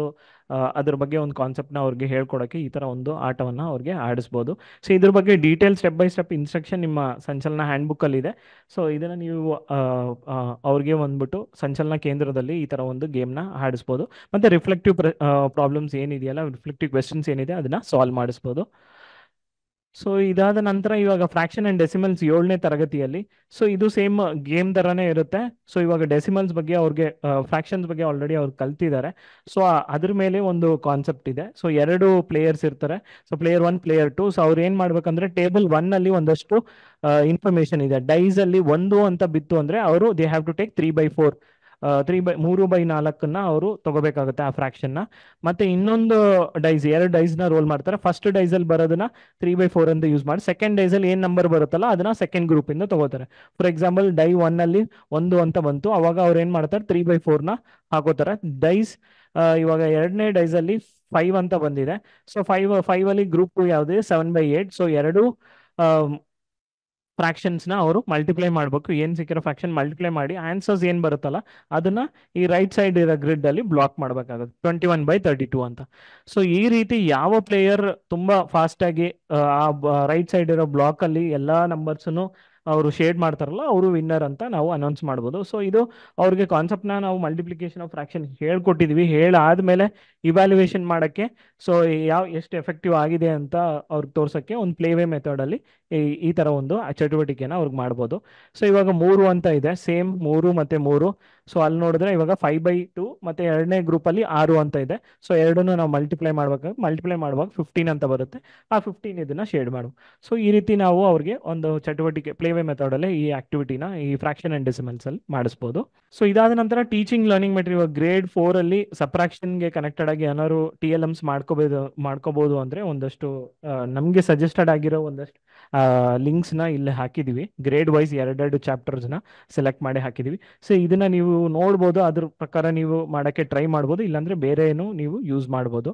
ಅದ್ರ ಬಗ್ಗೆ ಒಂದು ಕಾನ್ಸೆಪ್ಟ್ನ ಅವ್ರಿಗೆ ಹೇಳ್ಕೊಡೋಕ್ಕೆ ಈ ಥರ ಒಂದು ಆಟವನ್ನು ಅವ್ರಿಗೆ ಆಡಿಸ್ಬೋದು. ಸೊ ಇದ್ರ ಬಗ್ಗೆ detail step by step instruction ನಿಮ್ಮ ಸಂಚಲನ ಹ್ಯಾಂಡ್ಬುಕ್ಕಲ್ಲಿ ಇದೆ. ಸೊ ಇದನ್ನು ನೀವು ಅವ್ರಿಗೆ ಬಂದ್ಬಿಟ್ಟು ಸಂಚಲನ ಕೇಂದ್ರದಲ್ಲಿ ಈ ಥರ ಒಂದು ಗೇಮ್ನ ಆಡಿಸ್ಬೋದು. ಮತ್ತು ರಿಫ್ಲೆಕ್ಟಿವ್ ಪ್ರಾಬ್ಲಮ್ಸ್ ಏನಿದೆಯಲ್ಲ, ರಿಫ್ಲೆಕ್ಟಿವ್ ಕ್ವೆಶನ್ಸ್ ಏನಿದೆ ಅದನ್ನು ಸಾಲ್ವ್ ಮಾಡಿಸ್ಬೋದು. ಸೊ ಇದಾದ ನಂತರ ಇವಾಗ ಫ್ರಾಕ್ಷನ್ ಅಂಡ್ ಡೆಸಿಮಲ್ಸ್ 7ನೇ ತರಗತಿಯಲ್ಲಿ, ಸೊ ಇದು ಸೇಮ್ ಗೇಮ್ ಥರನೇ ಇರುತ್ತೆ. ಸೊ ಇವಾಗ ಡೆಸಿಮಲ್ಸ್ ಬಗ್ಗೆ ಅವ್ರಿಗೆ ಫ್ರಾಕ್ಷನ್ಸ್ ಬಗ್ಗೆ ಆಲ್ರೆಡಿ ಅವ್ರು ಕಲ್ತಿದ್ದಾರೆ. ಸೊ ಅದ್ರ ಮೇಲೆ ಒಂದು ಕಾನ್ಸೆಪ್ಟ್ ಇದೆ. ಸೊ 2 ಪ್ಲೇಯರ್ಸ್ ಇರ್ತಾರೆ. So player 1 player 2. ಸೊ ಅವ್ರು ಏನು ಮಾಡ್ಬೇಕಂದ್ರೆ ಟೇಬಲ್ 1 ಅಲ್ಲಿ ಒಂದಷ್ಟು ಇನ್ಫಾರ್ಮೇಶನ್ ಇದೆ. ಡೈಸ್ ಅಲ್ಲಿ 1 ಅಂತ ಬಿತ್ತು ಅಂದ್ರೆ ಅವರು ದೇ ಹ್ಯಾವ್ ಟು ಟೇಕ್ 3/4 3/4 ಅವರು ತಗೋಬೇಕಾಗುತ್ತೆ ಆ ಫ್ರಾಕ್ಷನ್ನ. ಮತ್ತೆ ಇನ್ನೊಂದು ಡೈಸ್ 2 ಡೈಸ್ನ ರೋಲ್ ಮಾಡ್ತಾರೆ. ಫಸ್ಟ್ ಡೈಸ್ ಅಲ್ಲಿ ಬರೋದನ್ನ 3/4 ಅಂತ ಯೂಸ್ ಮಾಡಿ, ಸೆಕೆಂಡ್ ಡೈಸ್ ಅಲ್ಲಿ ಏನ್ ನಂಬರ್ ಬರುತ್ತಲ್ಲ ಅದನ್ನ ಸೆಕೆಂಡ್ ಗ್ರೂಪ್ ಇಂದ ತಗೋತಾರೆ. ಫಾರ್ ಎಕ್ಸಾಂಪಲ್ ಡೈ 1 ಅಲ್ಲಿ 1 ಅಂತ ಬಂತು, ಅವಾಗ ಅವ್ರು ಏನ್ ಮಾಡ್ತಾರೆ 3/4ನ ಹಾಕೋತಾರೆ. ಡೈಸ್ ಇವಾಗ 2ನೇ ಡೈಸ್ ಅಲ್ಲಿ 5 ಅಂತ ಬಂದಿದೆ. ಸೊ 5 ಅಲ್ಲಿ ಗ್ರೂಪ್ 2 ಯಾವ್ದಿದೆ 7/8. ಸೊ 2 ಫ್ರಾಕ್ಷನ್ಸ್ನ ಅವರು ಮಲ್ಟಿಪ್ಲೈ ಮಾಡಬೇಕು. ಏನು ಸಿಕ್ಕಿರೋ ಫ್ರಾಕ್ಷನ್ ಮಲ್ಟಿಪ್ಲೈ ಮಾಡಿ ಆನ್ಸರ್ಸ್ ಏನು ಬರುತ್ತಲ್ಲ ಅದನ್ನ ಈ ರೈಟ್ ಸೈಡ್ ಇರೋ ಗ್ರಿಡ್ ಅಲ್ಲಿ ಬ್ಲಾಕ್ ಮಾಡಬೇಕಾಗುತ್ತೆ 21/32 ಅಂತ. ಸೊ ಈ ರೀತಿ ಯಾವ ಪ್ಲೇಯರ್ ತುಂಬಾ ಫಾಸ್ಟ್ ಆಗಿ ಆ ರೈಟ್ ಸೈಡ್ ಇರೋ ಬ್ಲಾಕ್ ಅಲ್ಲಿ ಎಲ್ಲಾ ನಂಬರ್ಸ್ನು ಅವರು ಶೇಡ್ ಮಾಡ್ತಾರಲ್ಲ ಅವರು ವಿನ್ನರ್ ಅಂತ ನಾವು ಅನೌನ್ಸ್ ಮಾಡ್ಬೋದು. ಸೊ ಇದು ಅವ್ರಿಗೆ ಕಾನ್ಸೆಪ್ಟ್ನ ನಾವು ಮಲ್ಟಿಪ್ಲಿಕೇಶನ್ ಆಫ್ ಫ್ರಾಕ್ಷನ್ ಹೇಳ್ಕೊಟ್ಟಿದ್ವಿ. ಹೇಳಾದ್ಮೇಲೆ ಇವ್ಯಾಲ್ಯೂಯೇಷನ್ ಮಾಡೋಕ್ಕೆ, ಸೊ ಎಷ್ಟು ಎಫೆಕ್ಟಿವ್ ಆಗಿದೆ ಅಂತ ಅವ್ರಿಗೆ ತೋರ್ಸೋಕ್ಕೆ ಒಂದು ಪ್ಲೇವೇ ಮೆಥಡಲ್ಲಿ ಈ ಥರ ಒಂದು ಚಟುವಟಿಕೆನ ಅವ್ರಿಗೆ ಮಾಡ್ಬೋದು. ಸೊ ಇವಾಗ 3 ಅಂತ ಇದೆ, ಸೇಮ್ 3 ಮತ್ತೆ 3. ಸೊ ಅಲ್ಲಿ ನೋಡಿದ್ರೆ ಇವಾಗ 5/2 ಮತ್ತೆ 2ನೇ ಗ್ರೂಪಲ್ಲಿ 6 ಅಂತ ಇದೆ. ಸೊ ಎರಡನ್ನೂ ನಾವು ಮಲ್ಟಿಪ್ಲೈ ಮಾಡುವಾಗ 15 ಅಂತ ಬರುತ್ತೆ. ಆ 15 ಇದನ್ನ ಶೇಡ್ ಮಾಡ್ಬೋದು. ಸೊ ಈ ರೀತಿ ನಾವು ಅವ್ರಿಗೆ ಒಂದು ಚಟುವಟಿಕೆ ಪ್ಲೇವೇ ಮೆಥಡಲ್ಲೇ ಈ ಆಕ್ಟಿವಿಟಿನ ಈ ಫ್ರಾಕ್ಷನ್ ಅಂಡ್ ಡೆಸಿಮಲ್ಸ್ ಅಲ್ಲಿ ಮಾಡಿಸ್ಬೋದು. ಸೊ ಇದಾದ ನಂತರ ಟೀಚಿಂಗ್ ಲರ್ನಿಂಗ್ ಮೆಟೀರಿಯಲ್ ಗ್ರೇಡ್ 4 ಅಲ್ಲಿ ಸಬ್ಟ್ರಾಕ್ಷನ್ಗೆ ಕನೆಕ್ಟೆಡ್ ಆಗಿ ಏನಾದ್ರು TLMs ಮಾಡ್ಕೋಬಹುದು ಅಂದ್ರೆ ಒಂದಷ್ಟು ನಮಗೆ ಸಜೆಸ್ಟೆಡ್ ಆಗಿರೋ ಒಂದಷ್ಟು ಲಿಂಕ್ಸ್ನ ಇಲ್ಲಿ ಹಾಕಿದೀವಿ. ಗ್ರೇಡ್ ವೈಸ್ 2 ಚಾಪ್ಟರ್ಸ್ನ ಸೆಲೆಕ್ಟ್ ಮಾಡಿ ಹಾಕಿದೀವಿ. ಸೊ ಇದನ್ನ ನೀವು ನೋಡ್ಬೋದು, ಅದ್ರ ಪ್ರಕಾರ ನೀವು ಮಾಡೋಕ್ಕೆ ಟ್ರೈ ಮಾಡ್ಬೋದು, ಇಲ್ಲಾಂದ್ರೆ ಬೇರೆ ಏನು ನೀವು ಯೂಸ್ ಮಾಡ್ಬೋದು.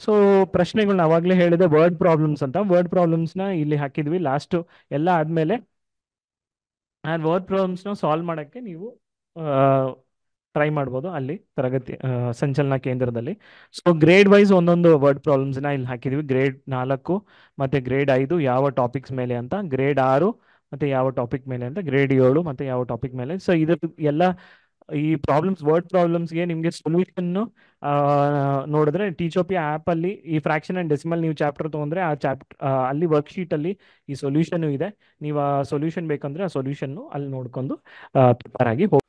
ಸೊ ಪ್ರಶ್ನೆಗಳನ್ನ ಅವಾಗಲೇ ಹೇಳಿದೆ ವರ್ಡ್ ಪ್ರಾಬ್ಲಮ್ಸ್ ಅಂತ. ವರ್ಡ್ ಪ್ರಾಬ್ಲಮ್ಸ್ನ ಇಲ್ಲಿ ಹಾಕಿದ್ವಿ ಲಾಸ್ಟ್ ಎಲ್ಲ ಆದ್ಮೇಲೆ ಆ ವರ್ಡ್ ಪ್ರಾಬ್ಲಮ್ಸ್ನ ಸಾಲ್ವ್ ಮಾಡೋಕ್ಕೆ ನೀವು ಟ್ರೈ ಮಾಡ್ಬೋದು ಅಲ್ಲಿ ತರಗತಿ ಸಂಚಲನ ಕೇಂದ್ರದಲ್ಲಿ. ಸೊ ಗ್ರೇಡ್ ವೈಸ್ ಒಂದೊಂದು ವರ್ಡ್ ಪ್ರಾಬ್ಲಮ್ಸ್ನ ಇಲ್ಲಿ ಹಾಕಿದ್ವಿ. ಗ್ರೇಡ್ 4 ಮತ್ತೆ ಗ್ರೇಡ್ 5 ಯಾವ ಟಾಪಿಕ್ಸ್ ಮೇಲೆ ಅಂತ, ಗ್ರೇಡ್ 6 ಮತ್ತೆ ಯಾವ ಟಾಪಿಕ್ ಮೇಲೆ ಅಂತ, ಗ್ರೇಡ್ 7 ಮತ್ತೆ ಯಾವ ಟಾಪಿಕ್ ಮೇಲೆ. ಸೊ ಇದ್ರ ಎಲ್ಲ ಈ ಪ್ರಾಬ್ಲಮ್ಸ್ ವರ್ಡ್ ಪ್ರಾಬ್ಲಮ್ಸ್ಗೆ ನಿಮಗೆ ಸೊಲ್ಯೂಷನ್ ನೋಡಿದ್ರೆ ಟೀಚೋಪಿಯಾ ಆ್ಯಪ್ ಅಲ್ಲಿ ಈ ಫ್ರಾಕ್ಷನ್ ಅಂಡ್ ಡೆಸಿಮಲ್ ನೀವು ಚಾಪ್ಟರ್ ತೊಗೊಂಡ್ರೆ ಆ ಅಲ್ಲಿ ವರ್ಕ್ಶೀಟ್ ಅಲ್ಲಿ ಈ ಸೊಲ್ಯೂಷನ್ ಇದೆ. ನೀವು ಆ ಸೊಲ್ಯೂಷನ್ ಬೇಕಂದ್ರೆ ಆ ಸೊಲ್ಯೂಷನ್ ಅಲ್ಲಿ ನೋಡ್ಕೊಂಡು ಪ್ರಿಪೇರ್ ಆಗಿ ಹೋಗಿ.